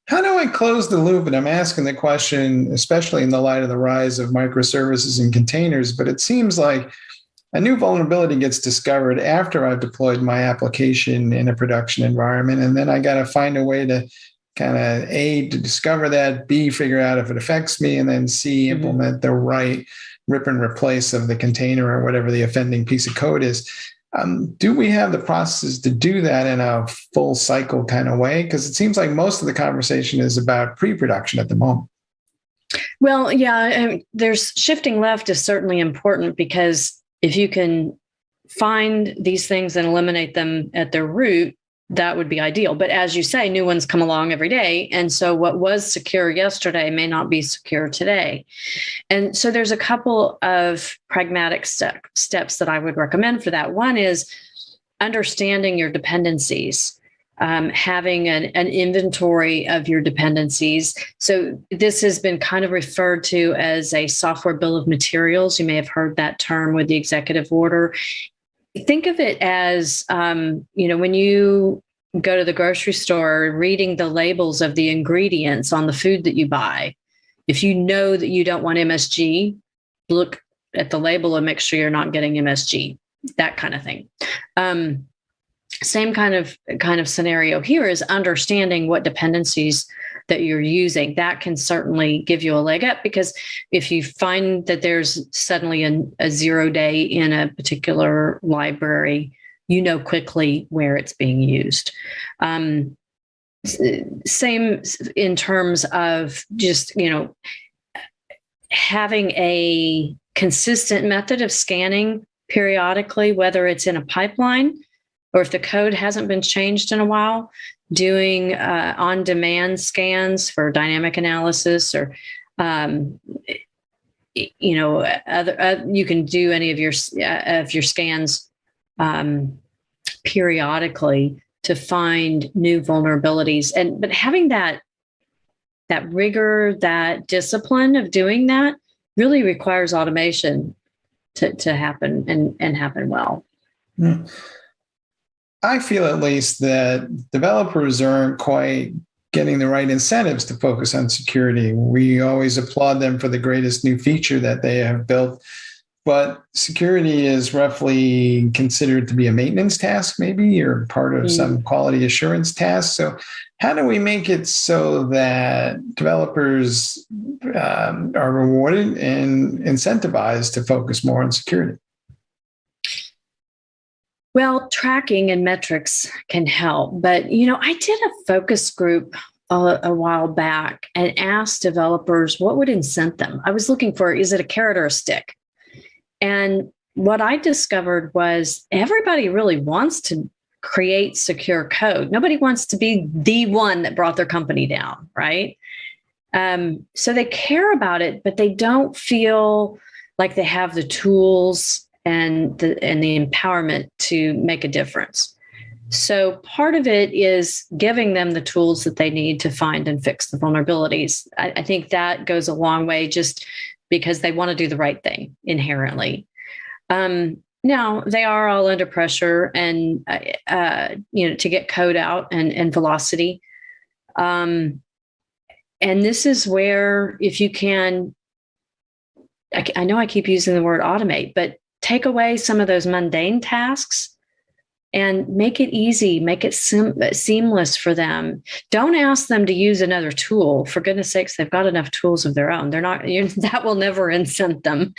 How do I close the loop? And I'm asking the question, especially in the light of the rise of microservices and containers, but it seems like a new vulnerability gets discovered after I've deployed my application in a production environment. And then I got to find a way to kind of A, to discover that, B, figure out if it affects me, and then C, implement the right rip and replace of the container or whatever the offending piece of code is. Do we have the processes to do that in a full cycle kind of way? Because it seems like most of the conversation is about pre-production at the moment. Well, yeah, there's shifting left is certainly important, because if you can find these things and eliminate them at their root, that would be ideal. But as you say, new ones come along every day. And so what was secure yesterday may not be secure today. And so there's a couple of pragmatic steps that I would recommend for that. One is understanding your dependencies, having an inventory of your dependencies. So this has been kind of referred to as a software bill of materials. You may have heard that term with the executive order. Think of it as, when you go to the grocery store, reading the labels of the ingredients on the food that you buy. If you know that you don't want MSG, look at the label and make sure you're not getting MSG, that kind of thing. Same kind of scenario here is understanding what dependencies that you're using. That can certainly give you a leg up, because if you find that there's suddenly a 0 day in a particular library, you know quickly where it's being used. Same in terms of just, having a consistent method of scanning periodically, whether it's in a pipeline or if the code hasn't been changed in a while, doing on-demand scans for dynamic analysis, or you can do any of your scans periodically to find new vulnerabilities. But having that rigor, that discipline of doing that really requires automation to happen and happen well. I feel at least that developers aren't quite getting the right incentives to focus on security. We always applaud them for the greatest new feature that they have built, but security is roughly considered to be a maintenance task, maybe, or part of some quality assurance task. So how do we make it so that developers are rewarded and incentivized to focus more on security? Well, tracking and metrics can help, but I did a focus group a while back and asked developers what would incent them. I was looking for, is it a carrot or a stick? And what I discovered was everybody really wants to create secure code. Nobody wants to be the one that brought their company down, right? So they care about it, but they don't feel like they have the tools and the empowerment to make a difference. So part of it is giving them the tools that they need to find and fix the vulnerabilities. I think that goes a long way, just because they want to do the right thing inherently. Now they are all under pressure and to get code out and velocity. And this is where, if you can, I know I keep using the word automate, but take away some of those mundane tasks and make it easy, make it seamless for them. Don't ask them to use another tool. For goodness sakes, they've got enough tools of their own. That will never incent them.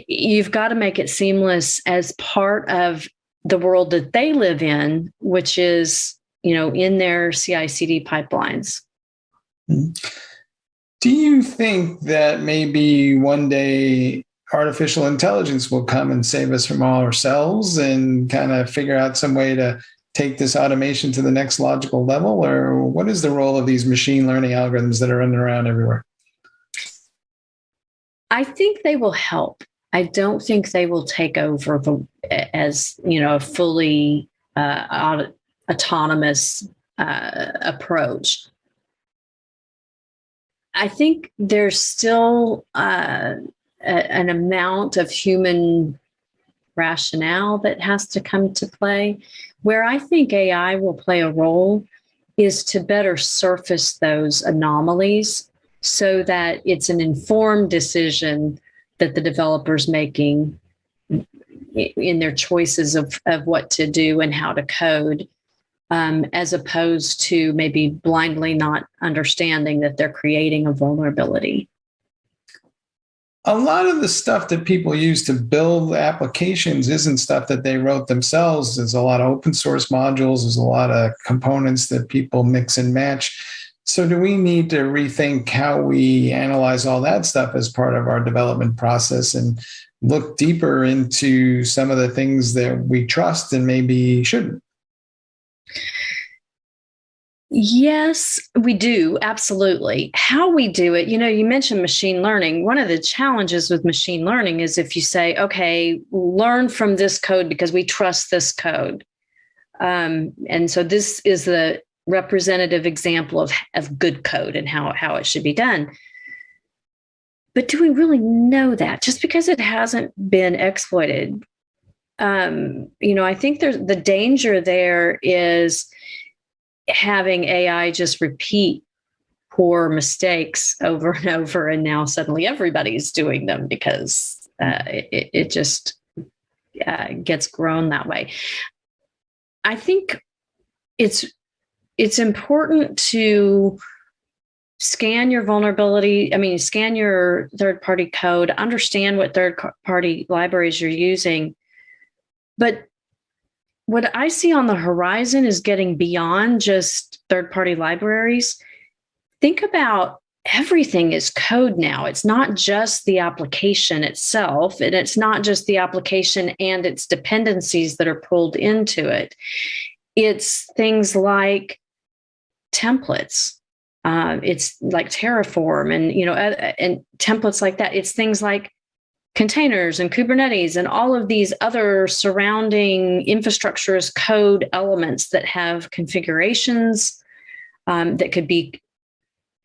You've got to make it seamless as part of the world that they live in, which is, in their CI/CD pipelines. Do you think that maybe one day artificial intelligence will come and save us from all ourselves and kind of figure out some way to take this automation to the next logical level? Or what is the role of these machine learning algorithms that are running around everywhere? I think they will help. I don't think they will take over as a fully autonomous approach. I think there's still an amount of human rationale that has to come to play. Where I think AI will play a role is to better surface those anomalies so that it's an informed decision that the developer's making in their choices of what to do and how to code, as opposed to maybe blindly not understanding that they're creating a vulnerability. A lot of the stuff that people use to build applications isn't stuff that they wrote themselves. There's a lot of open source modules. There's a lot of components that people mix and match. So do we need to rethink how we analyze all that stuff as part of our development process and look deeper into some of the things that we trust and maybe shouldn't? Yes, we do. Absolutely. How we do it, you mentioned machine learning. One of the challenges with machine learning is if you say, okay, learn from this code because we trust this code. And so this is the representative example of good code and how it should be done. But do we really know that? Just because it hasn't been exploited? I think the danger there is having AI just repeat poor mistakes over and over, and now suddenly everybody's doing them because it just gets grown that way. I think it's important to scan your scan your third-party code, understand what third-party libraries you're using. But what I see on the horizon is getting beyond just third-party libraries. Think about everything is code now. It's not just the application itself, and it's not just the application and its dependencies that are pulled into it. It's things like templates. It's like Terraform and templates like that. It's things like containers and Kubernetes and all of these other surrounding infrastructure as code elements that have configurations that could be,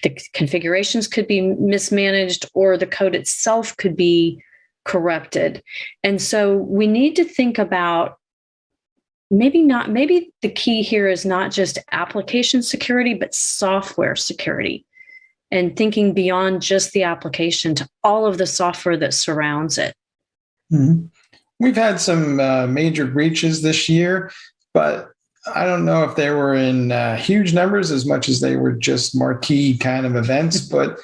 the configurations could be mismanaged, or the code itself could be corrupted. And so we need to think about maybe the key here is not just application security, but software security, and thinking beyond just the application to all of the software that surrounds it. Mm-hmm. We've had some major breaches this year, but I don't know if they were in huge numbers as much as they were just marquee kind of events. But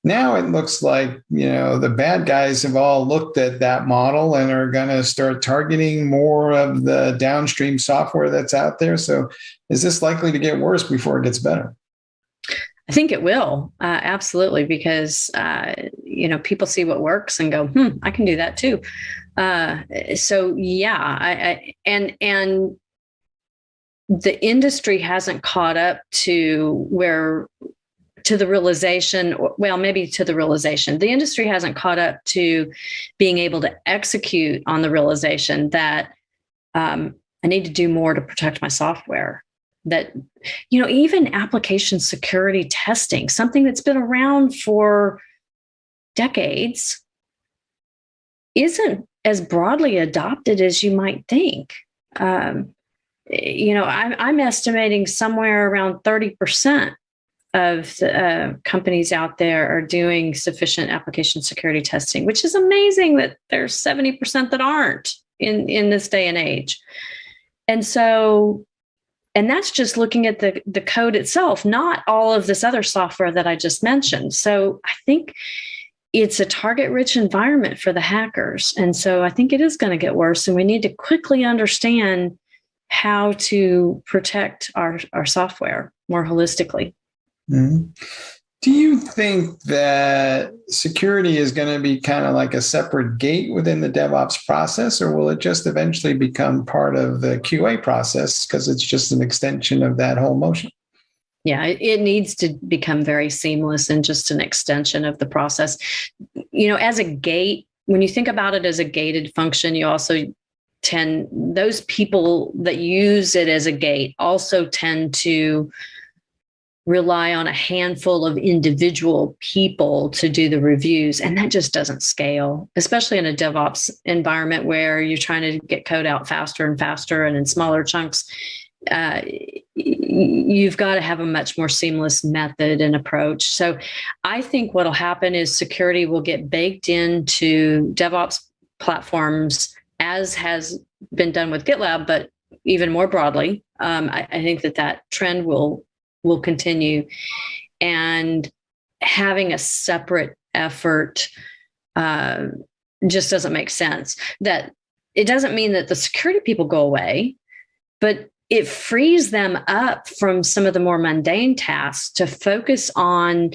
now it looks like, the bad guys have all looked at that model and are going to start targeting more of the downstream software that's out there. So is this likely to get worse before it gets better? I think it will, absolutely, because, people see what works and go, I can do that too. So yeah, and the industry hasn't caught up to the realization. The industry hasn't caught up to being able to execute on the realization that I need to do more to protect my software. That, even application security testing, something that's been around for decades, isn't as broadly adopted as you might think. I'm estimating somewhere around 30% of the companies out there are doing sufficient application security testing, which is amazing that there's 70% that aren't in this day and age. And that's just looking at the code itself, not all of this other software that I just mentioned. So I think it's a target-rich environment for the hackers. And so I think it is going to get worse, and we need to quickly understand how to protect our software more holistically. Mm-hmm. Do you think that security is going to be kind of like a separate gate within the DevOps process, or will it just eventually become part of the QA process because it's just an extension of that whole motion? Yeah, it needs to become very seamless and just an extension of the process. As a gate, when you think about it as a gated function, you also those people that use it as a gate also tend to rely on a handful of individual people to do the reviews. And that just doesn't scale, especially in a DevOps environment where you're trying to get code out faster and faster and in smaller chunks. You've got to have a much more seamless method and approach. So I think what'll happen is security will get baked into DevOps platforms, as has been done with GitLab, but even more broadly. I think that trend will continue, and having a separate effort just doesn't make sense. That it doesn't mean that the security people go away, but it frees them up from some of the more mundane tasks to focus on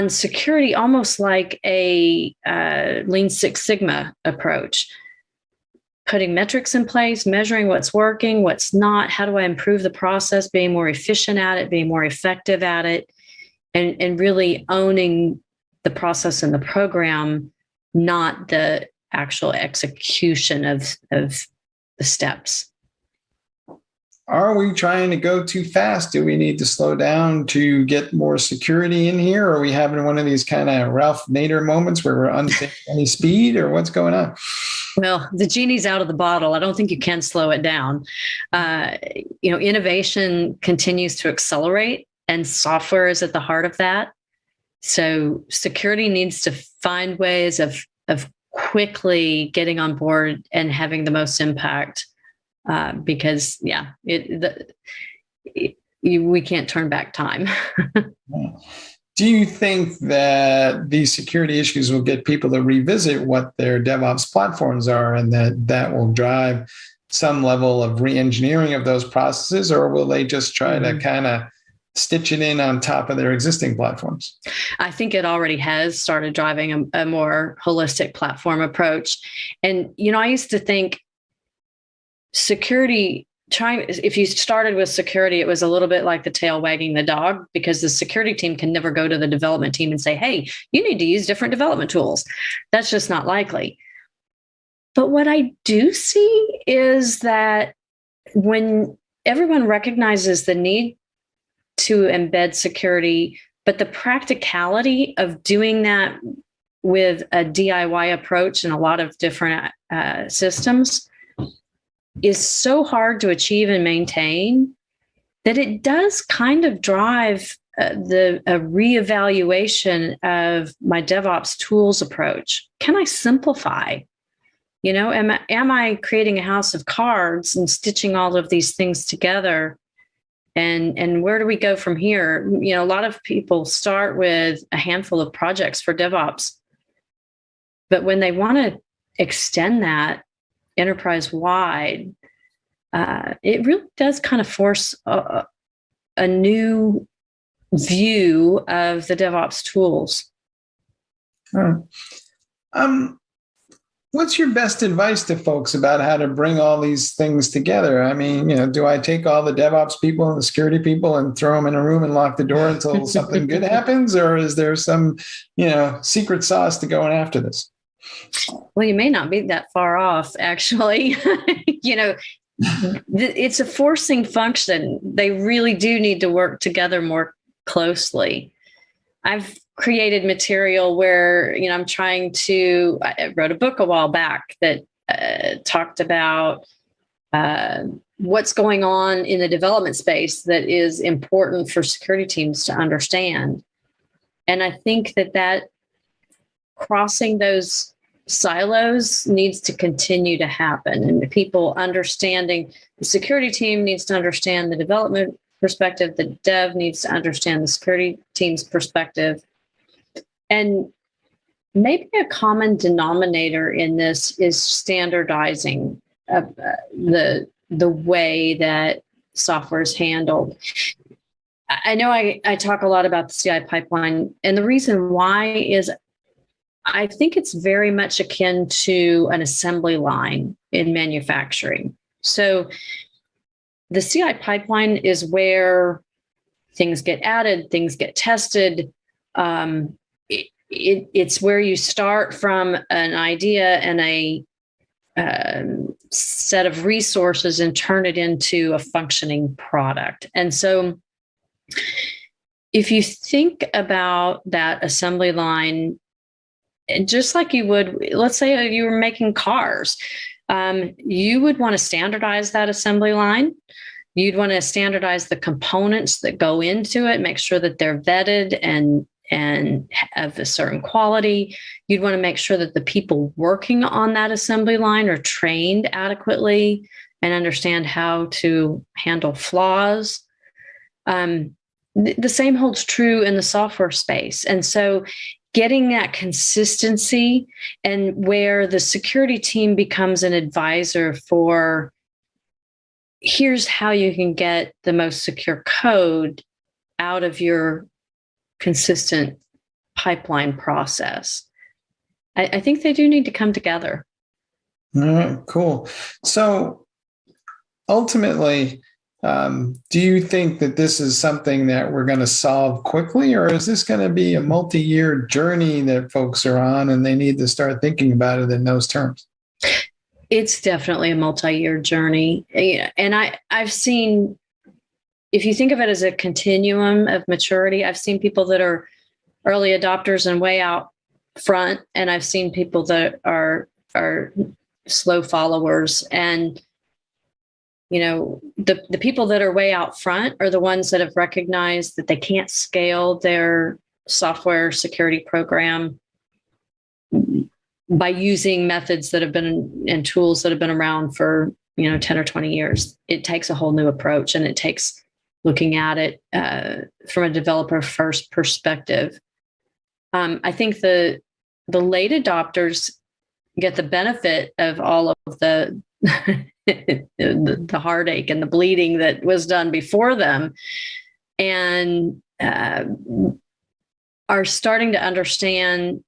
security, almost like a Lean Six Sigma approach. Putting metrics in place, measuring what's working, what's not, how do I improve the process, being more efficient at it, being more effective at it, and really owning the process and the program, not the actual execution of the steps. Are we trying to go too fast? Do we need to slow down to get more security in here? Or are we having one of these kind of Ralph Nader moments where we're untaking any speed, or what's going on? Well, the genie's out of the bottle. I don't think you can slow it down. Innovation continues to accelerate, and software is at the heart of that. So security needs to find ways of quickly getting on board and having the most impact. Because we can't turn back time. Do you think that these security issues will get people to revisit what their DevOps platforms are, and that will drive some level of re-engineering of those processes, or will they just try to kind of stitch it in on top of their existing platforms? I think it already has started driving a more holistic platform approach. And, I used to think security if you started with security, it was a little bit like the tail wagging the dog, because the security team can never go to the development team and say, hey, you need to use different development tools. That's just not likely. But what I do see is that when everyone recognizes the need to embed security, but the practicality of doing that with a DIY approach in a lot of different systems is so hard to achieve and maintain, that it does kind of drive a reevaluation of my DevOps tools approach. Can I simplify? You know, am I creating a house of cards and stitching all of these things together? And where do we go from here? You know, a lot of people start with a handful of projects for DevOps, but when they want to extend that enterprise-wide, it really does kind of force a new view of the DevOps tools. What's your best advice to folks about how to bring all these things together? I mean, you know, do I take all the DevOps people and the security people and throw them in a room and lock the door until something good happens? Or is there some, you know, secret sauce to going after this? Well, you may not be that far off, actually. You know, it's a forcing function. They really do need to work together more closely. I've created material where, you know, I wrote a book a while back that talked about what's going on in the development space that is important for security teams to understand. And I think that crossing those silos needs to continue to happen, and the people understanding, the security team needs to understand the development perspective, the dev needs to understand the security team's perspective. And maybe a common denominator in this is standardizing the way that software is handled. I know I talk a lot about the CI pipeline, and the reason why is I think it's very much akin to an assembly line in manufacturing. So the CI pipeline is where things get added, things get tested. It's where you start from an idea and a set of resources and turn it into a functioning product. And so if you think about that assembly line, just like you would, let's say you were making cars, you would want to standardize that assembly line. You'd want to standardize the components that go into it, make sure that they're vetted and of a certain quality. You'd want to make sure that the people working on that assembly line are trained adequately and understand how to handle flaws. The same holds true in the software space. And so getting that consistency, and where the security team becomes an advisor for, here's how you can get the most secure code out of your consistent pipeline process. I think they do need to come together. All right, cool. So ultimately, do you think that this is something that we're going to solve quickly, or is this going to be a multi-year journey that folks are on and they need to start thinking about it in those terms? It's definitely a multi-year journey. And I've seen, if you think of it as a continuum of maturity, I've seen people that are early adopters and way out front, and I've seen people that are slow followers. And you know, the people that are way out front are the ones that have recognized that they can't scale their software security program by using methods that have been and tools that have been around for, 10 or 20 years. It takes a whole new approach, and it takes looking at it from a developer first perspective. I think the late adopters get the benefit of all of the the heartache and the bleeding that was done before them, and are starting to understand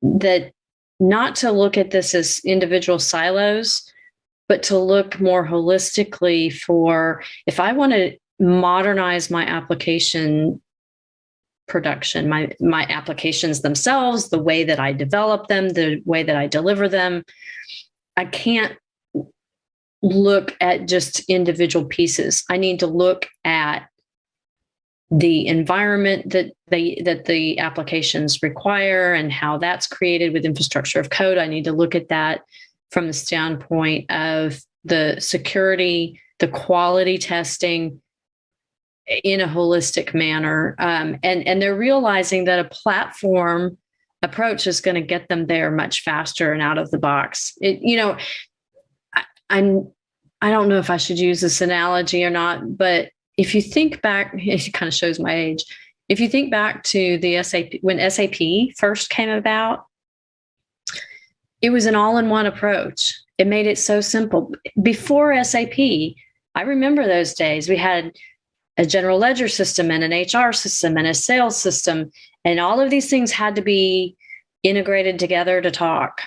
that not to look at this as individual silos, but to look more holistically for if I want to modernize my application production, my applications themselves, the way that I develop them, the way that I deliver them. I can't look at just individual pieces. I need to look at the environment that the applications require and how that's created with infrastructure of code. I need to look at that from the standpoint of the security, the quality testing in a holistic manner. And they're realizing that a platform approach is going to get them there much faster and out of the box. I don't know if I should use this analogy or not, but if you think back, it kind of shows my age. If you think back to the SAP, when SAP first came about, it was an all-in-one approach. It made it so simple. Before SAP, I remember those days. We had a general ledger system and an HR system and a sales system, and all of these things had to be integrated together to talk.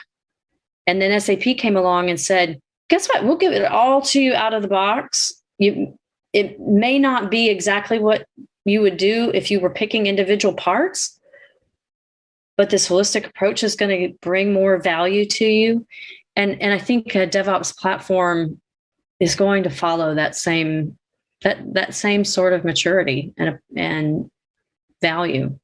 And then SAP came along and said, guess what? We'll give it all to you out of the box. It may not be exactly what you would do if you were picking individual parts, but this holistic approach is going to bring more value to you. And I think a DevOps platform is going to follow that same sort of maturity and value.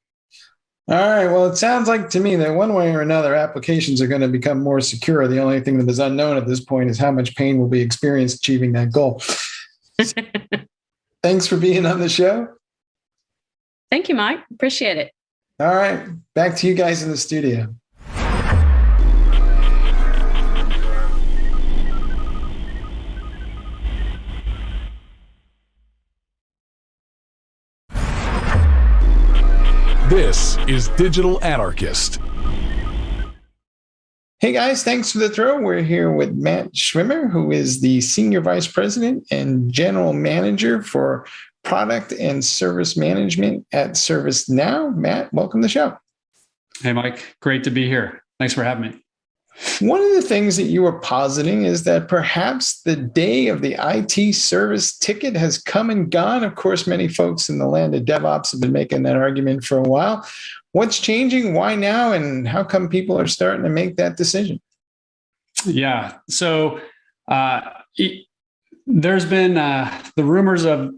All right. Well, it sounds like to me that one way or another, applications are going to become more secure. The only thing that is unknown at this point is how much pain will be experienced achieving that goal. Thanks for being on the show. Thank you, Mike. Appreciate it. All right. Back to you guys in the studio. This is Digital Anarchist. Hey guys, thanks for the throw. We're here with Matt Schwimmer, who is the Senior Vice President and General Manager for Product and Service Management at ServiceNow. Matt, welcome to the show. Hey, Mike. Great to be here. Thanks for having me. One of the things that you were positing is that perhaps the day of the IT service ticket has come and gone. Of course, many folks in the land of DevOps have been making that argument for a while. What's changing? Why now? And how come people are starting to make that decision? Yeah. So there's been the rumors of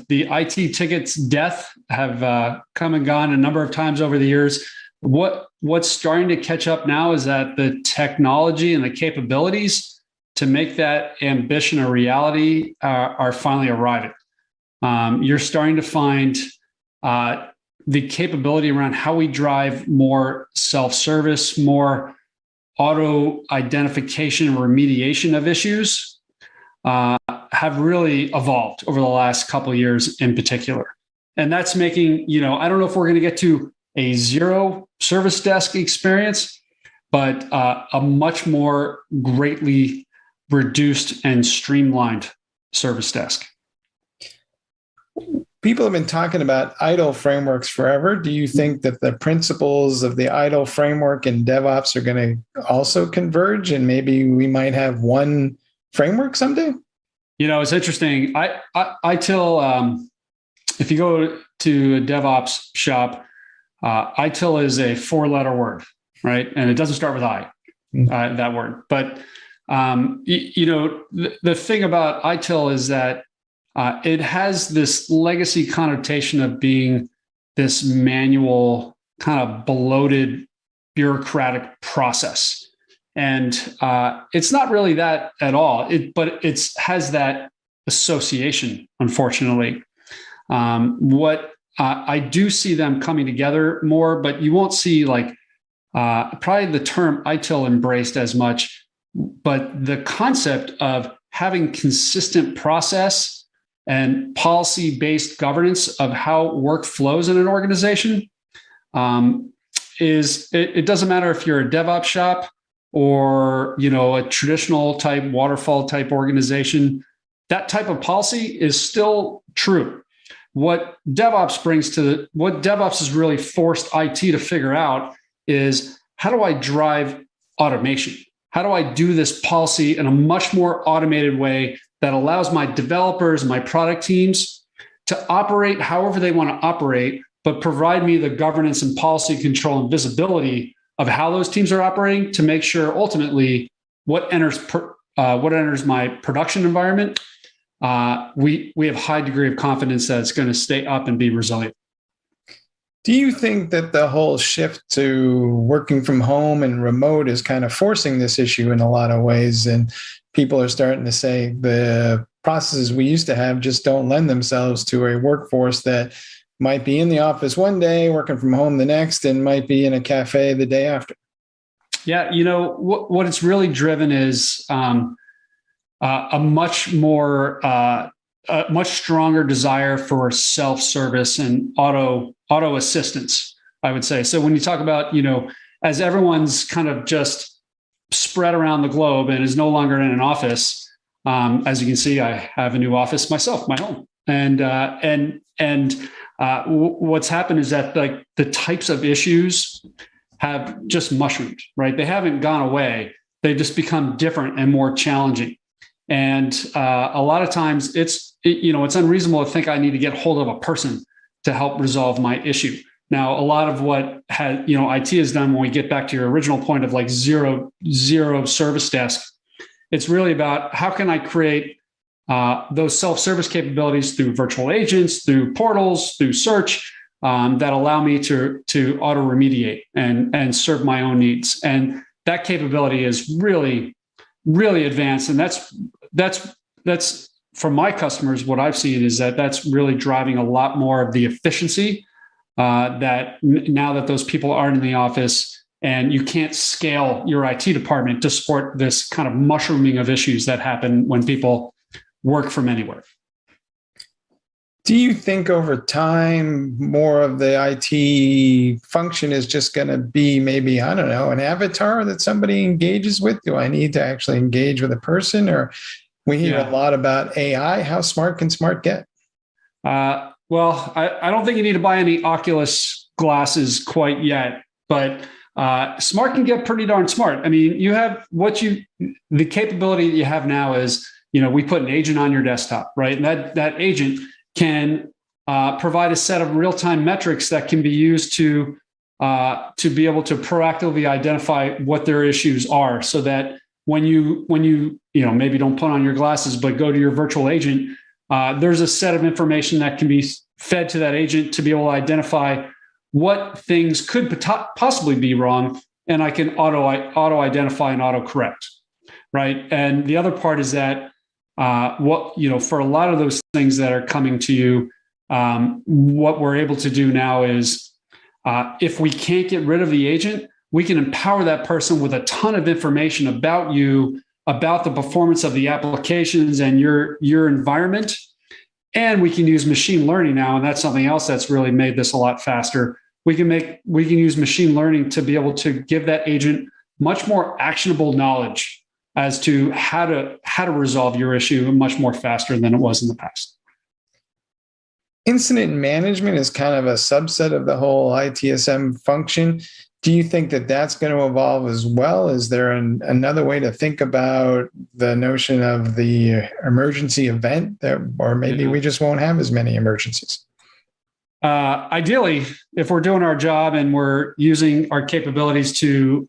the IT tickets death have come and gone a number of times over the years. What's starting to catch up now is that the technology and the capabilities to make that ambition a reality are finally arriving. You're starting to find the capability around how we drive more self-service, more auto identification and remediation of issues have really evolved over the last couple of years in particular. And that's making, I don't know if we're going to get to a zero service desk experience, but a much more greatly reduced and streamlined service desk. People have been talking about ITIL frameworks forever. Do you think that the principles of the ITIL framework and DevOps are going to also converge, and maybe we might have one framework someday? It's interesting. ITIL, if you go to a DevOps shop, ITIL is a 4-letter word, right? And it doesn't start with I, that word. But, the thing about ITIL is that it has this legacy connotation of being this manual, kind of bloated, bureaucratic process. And it's not really that at all, but it has that association, unfortunately. I do see them coming together more, but you won't see probably the term ITIL embraced as much, but the concept of having consistent process and policy-based governance of how work flows in an organization it doesn't matter if you're a DevOps shop or a traditional type waterfall type organization. That type of policy is still true. What DevOps has really forced IT to figure out is, how do I drive automation? how do I do this policy in a much more automated way that allows my developers, my product teams to operate however they want to operate, but provide me the governance and policy control and visibility of how those teams are operating to make sure ultimately what enters my production environment, we have a high degree of confidence that it's going to stay up and be resilient. Do you think that the whole shift to working from home and remote is kind of forcing this issue in a lot of ways? And people are starting to say the processes we used to have just don't lend themselves to a workforce that might be in the office one day, working from home the next, and might be in a cafe the day after. Yeah, what it's really driven is a much stronger desire for self-service and auto assistance, I would say. So when you talk about, as everyone's kind of just spread around the globe and is no longer in an office, as you can see, I have a new office myself, my home, and what's happened is that like the types of issues have just mushroomed, right? They haven't gone away. They've just become different and more challenging. And a lot of times it's unreasonable to think I need to get hold of a person to help resolve my issue. Now, a lot of what IT has done, when we get back to your original point of like zero service desk, it's really about how can I create those self-service capabilities through virtual agents, through portals, through search that allow me to auto remediate and serve my own needs. And that capability is really, really advanced. And that's from my customers, what I've seen is that that's really driving a lot more of the efficiency that now that those people aren't in the office and you can't scale your IT department to support this kind of mushrooming of issues that happen when people work from anywhere. Do you think over time, more of the IT function is just going to be maybe, I don't know, an avatar that somebody engages with? Do I need to actually engage with a person? Or we hear a lot about AI. How smart can smart get? Well, I don't think you need to buy any Oculus glasses quite yet, but smart can get pretty darn smart. I mean, you have the capability that you have now is, we put an agent on your desktop, right? And that agent can provide a set of real-time metrics that can be used to be able to proactively identify what their issues are, so that when you maybe don't put on your glasses but go to your virtual agent, there's a set of information that can be fed to that agent to be able to identify what things could possibly be wrong, and I can auto identify and auto correct, right? And the other part is that for a lot of those things that are coming to you, what we're able to do now is, if we can't get rid of the agent, we can empower that person with a ton of information about you, about the performance of the applications and your environment. And we can use machine learning now, and that's something else that's really made this a lot faster. We can use machine learning to be able to give that agent much more actionable knowledge as to how to resolve your issue much more faster than it was in the past. Incident management is kind of a subset of the whole ITSM function. Do you think that that's going to evolve as well? Is there another way to think about the notion of the emergency event, or maybe we just won't have as many emergencies? Ideally, if we're doing our job and we're using our capabilities to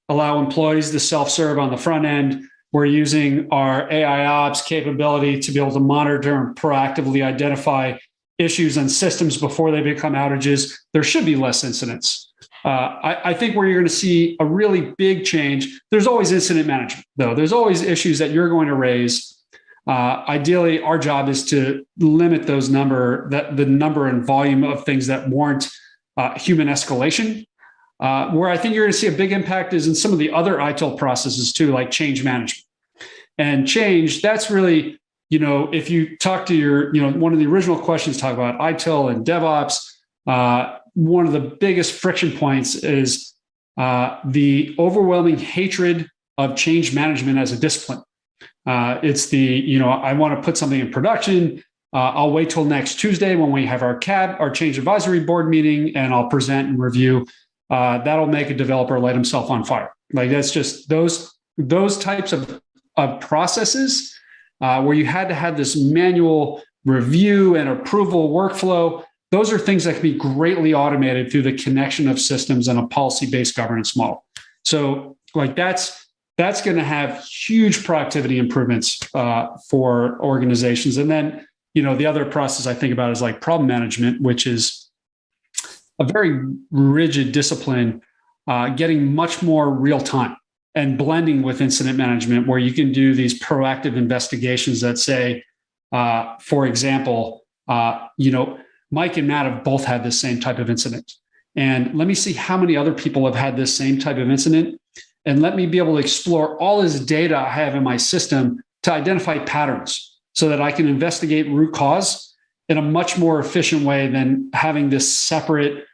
allow employees to self-serve on the front end, we're using our AI ops capability to be able to monitor and proactively identify issues and systems before they become outages, there should be less incidents. I think where you're going to see a really big change, there's always incident management, though. There's always issues that you're going to raise. Ideally, our job is to limit the number and volume of things that warrant human escalation. Where I think you're going to see a big impact is in some of the other ITIL processes too, like change management. And change, that's really, if you talk to one of the original questions, talk about ITIL and DevOps, one of the biggest friction points is the overwhelming hatred of change management as a discipline. It's I want to put something in production. I'll wait till next Tuesday when we have our change advisory board meeting, and I'll present and review. That'll make a developer light himself on fire. Like that's just those types of processes where you had to have this manual review and approval workflow. Those are things that can be greatly automated through the connection of systems and a policy-based governance model. So like that's going to have huge productivity improvements for organizations. And then, the other process I think about is like problem management, which is a very rigid discipline, getting much more real time and blending with incident management, where you can do these proactive investigations that say, for example, Mike and Matt have both had this same type of incident. And let me see how many other people have had this same type of incident. And let me be able to explore all this data I have in my system to identify patterns so that I can investigate root cause in a much more efficient way than having this separate,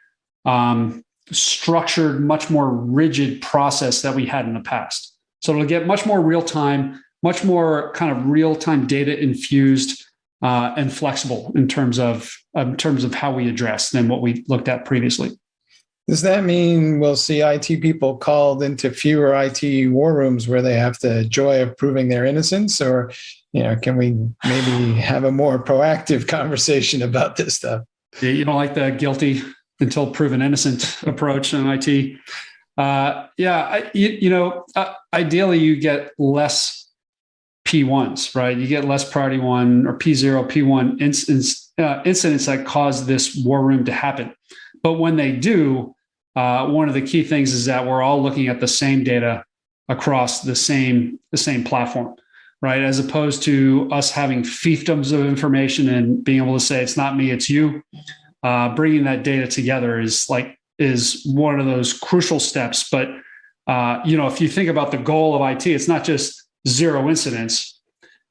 structured, much more rigid process that we had in the past. So it'll get much more real time, much more kind of real time data infused and flexible in terms of how we address than what we looked at previously. Does that mean we'll see IT people called into fewer IT war rooms where they have the joy of proving their innocence? Or, can we maybe have a more proactive conversation about this stuff? You don't like the guilty until proven innocent approach in IT. Ideally you get less P1s, right? You get less priority 1 or P0, P1 incidents that cause this war room to happen. But when they do, one of the key things is that we're all looking at the same data across the same platform, right? As opposed to us having fiefdoms of information and being able to say, it's not me, it's you. Bringing that data together is one of those crucial steps. But, if you think about the goal of IT, it's not just zero incidents,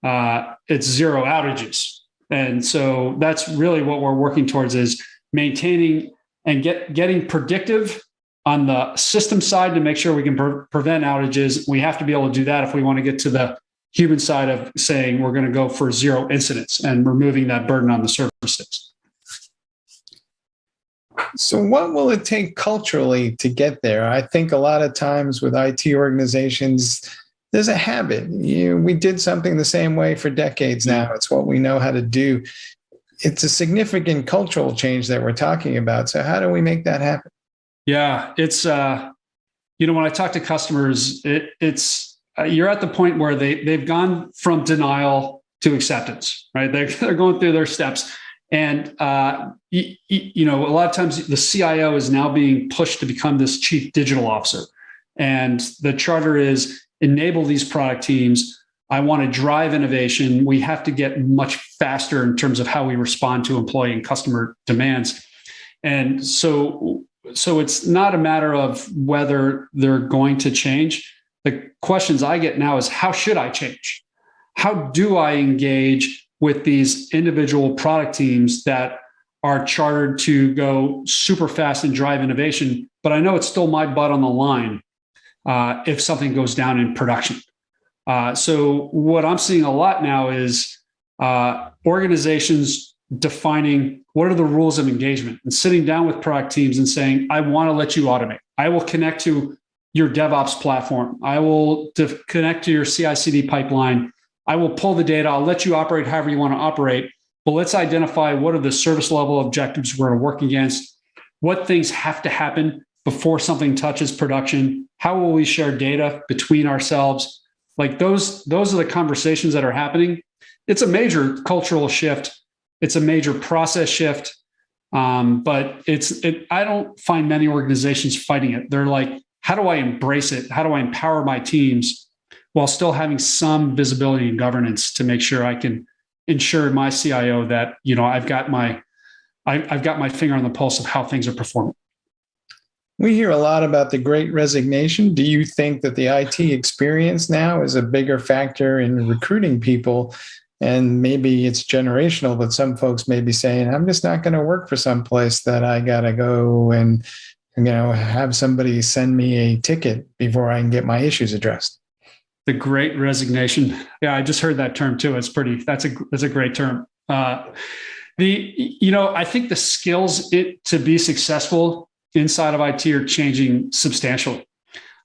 it's zero outages. And so that's really what we're working towards, is maintaining and getting predictive on the system side to make sure we can prevent outages. We have to be able to do that if we want to get to the human side of saying we're going to go for zero incidents and removing that burden on the services. So what will it take culturally to get there? I think a lot of times with IT organizations, there's a habit. We did something the same way for decades now. It's what we know how to do. It's a significant cultural change that we're talking about. So how do we make that happen? Yeah, it's, when I talk to customers, it's you're at the point where they've gone from denial to acceptance, right? They're going through their steps. And, a lot of times the CIO is now being pushed to become this chief digital officer. And the charter is enable these product teams. I want to drive innovation. We have to get much faster in terms of how we respond to employee and customer demands. And so it's not a matter of whether they're going to change. The questions I get now is, how should I change? How do I engage with these individual product teams that are chartered to go super fast and drive innovation, but I know it's still my butt on the line if something goes down in production. So what I'm seeing a lot now is organizations defining what are the rules of engagement and sitting down with product teams and saying, I want to let you automate. I will connect to your DevOps platform. I will connect to your CI/CD pipeline. I will pull the data. I'll let you operate however you want to operate. But let's identify what are the service level objectives we're going to work against. What things have to happen before something touches production? How will we share data between ourselves? Like those are the conversations that are happening. It's a major cultural shift. It's a major process shift. But I don't find many organizations fighting it. They're like, how do I embrace it? How do I empower my teams while still having some visibility and governance to make sure I can ensure my CIO that, I've got my finger on the pulse of how things are performing. We hear a lot about the Great Resignation. Do you think that the IT experience now is a bigger factor in recruiting people? And maybe it's generational, but some folks may be saying, I'm just not going to work for some place that I got to go and, have somebody send me a ticket before I can get my issues addressed. The Great Resignation. Yeah, I just heard that term too. That's a great term. I think the skills to be successful inside of IT are changing substantially.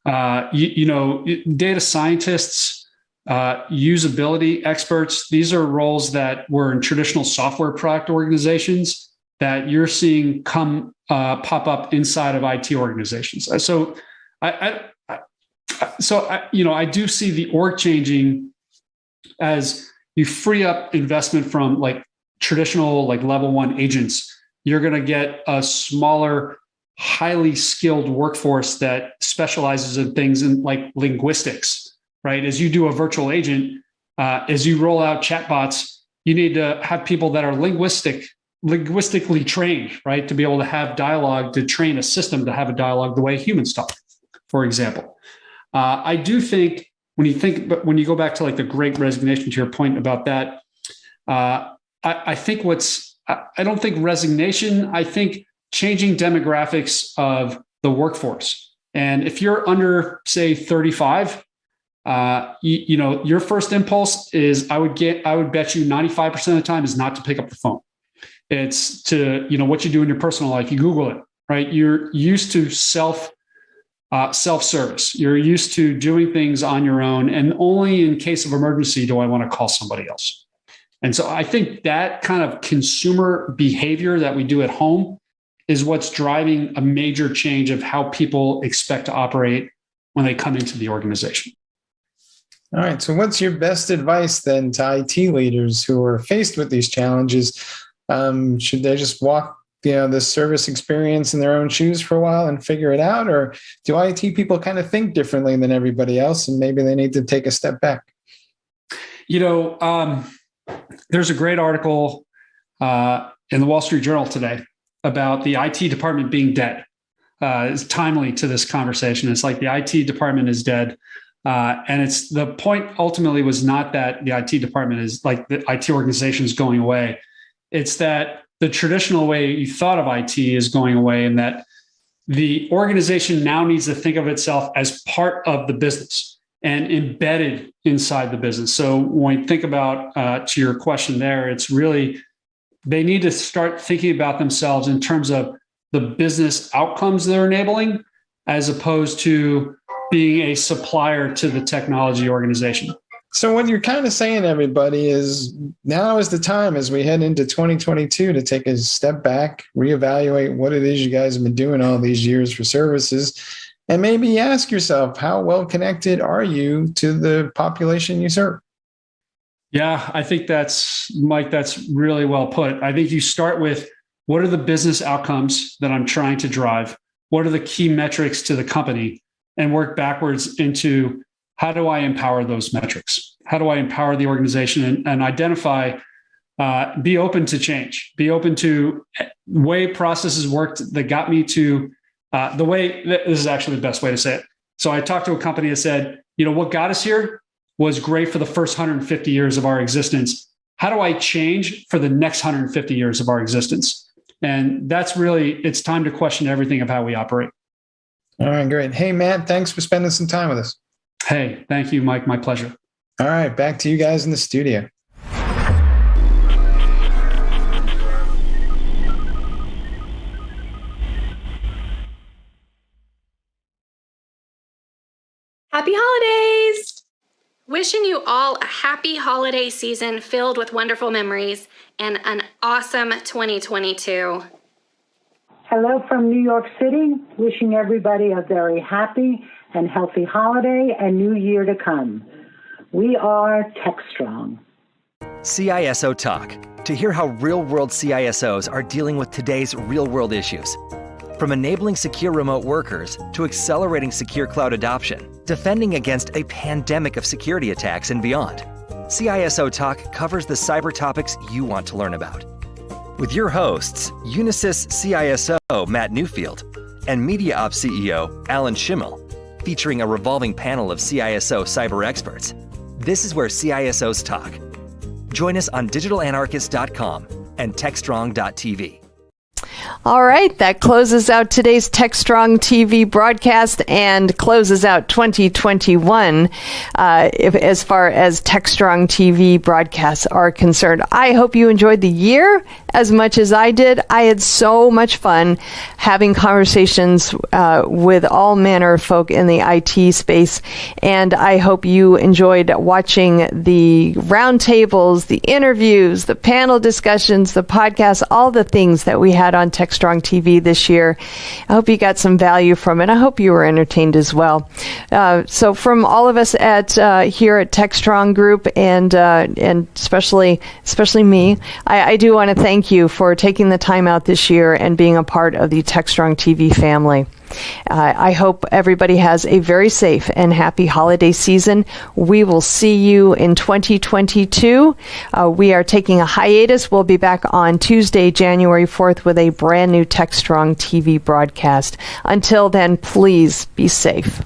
Data scientists, usability experts. These are roles that were in traditional software product organizations that you're seeing pop up inside of IT organizations. So I do see the org changing as you free up investment from like traditional like level 1 agents. You're going to get a smaller, highly skilled workforce that specializes in things in like linguistics, right? As you do a virtual agent, as you roll out chatbots, you need to have people that are linguistically trained, right? To be able to have dialogue, to train a system to have a dialogue the way humans talk, for example. I do think when you go back to like the Great Resignation, to your point about that, I don't think resignation, I think changing demographics of the workforce. And if you're under, say, 35, your first impulse is I would bet you 95% of the time is not to pick up the phone. It's to, what you do in your personal life, you Google it, right? You're used to self-service. You're used to doing things on your own. And only in case of emergency do I want to call somebody else. And so I think that kind of consumer behavior that we do at home is what's driving a major change of how people expect to operate when they come into the organization. All right. So what's your best advice then to IT leaders who are faced with these challenges? Should they just walk the service experience in their own shoes for a while and figure it out? Or do IT people kind of think differently than everybody else and maybe they need to take a step back? There's a great article in the Wall Street Journal today about the IT department being dead. It's timely to this conversation. It's like the IT department is dead. And it's the point ultimately was not that the IT department is like the IT organization is going away. It's that the traditional way you thought of IT is going away, and that the organization now needs to think of itself as part of the business and embedded inside the business. So when we think about, to your question there, it's really, they need to start thinking about themselves in terms of the business outcomes they're enabling, as opposed to being a supplier to the technology organization. So what you're kind of saying, everybody, is now is the time as we head into 2022 to take a step back, reevaluate what it is you guys have been doing all these years for services, and maybe ask yourself, how well connected are you to the population you serve? Yeah, I think Mike, that's really well put. I think you start with, what are the business outcomes that I'm trying to drive? What are the key metrics to the company? And work backwards into, how do I empower those metrics? How do I empower the organization and identify, be open to change, be open to the way processes worked that got me to the way, this is actually the best way to say it. So I talked to a company that said, what got us here was great for the first 150 years of our existence. How do I change for the next 150 years of our existence? And that's really, it's time to question everything of how we operate. All right, great. Hey, Matt, thanks for spending some time with us. Hey, thank you, Mike. My pleasure. All right, back to you guys in the studio. Happy holidays! Wishing you all a happy holiday season filled with wonderful memories and an awesome 2022. Hello from New York City, wishing everybody a very happy and healthy holiday and new year to come. We are Techstrong. CISO Talk, to hear how real-world CISOs are dealing with today's real-world issues. From enabling secure remote workers to accelerating secure cloud adoption, defending against a pandemic of security attacks and beyond. CISO Talk covers the cyber topics you want to learn about. With your hosts, Unisys CISO Matt Newfield and MediaOps CEO Alan Schimmel, featuring a revolving panel of CISO cyber experts. This is where CISOs talk. Join us on digitalanarchist.com and techstrong.tv. All right, that closes out today's Techstrong TV broadcast and closes out 2021 as far as Techstrong TV broadcasts are concerned. I hope you enjoyed the year as much as I did. I had so much fun having conversations with all manner of folk in the IT space, and I hope you enjoyed watching the roundtables, the interviews, the panel discussions, the podcasts, all the things that we had on Techstrong TV this year. I hope you got some value from it. I hope you were entertained as well. So from all of us at here at Techstrong Group and especially me, I do want to thank you for taking the time out this year and being a part of the Techstrong TV family. I hope everybody has a very safe and happy holiday season. We will see you in 2022. We are taking a hiatus. We'll be back on Tuesday, January 4th with a brand new Techstrong TV broadcast. Until then, please be safe.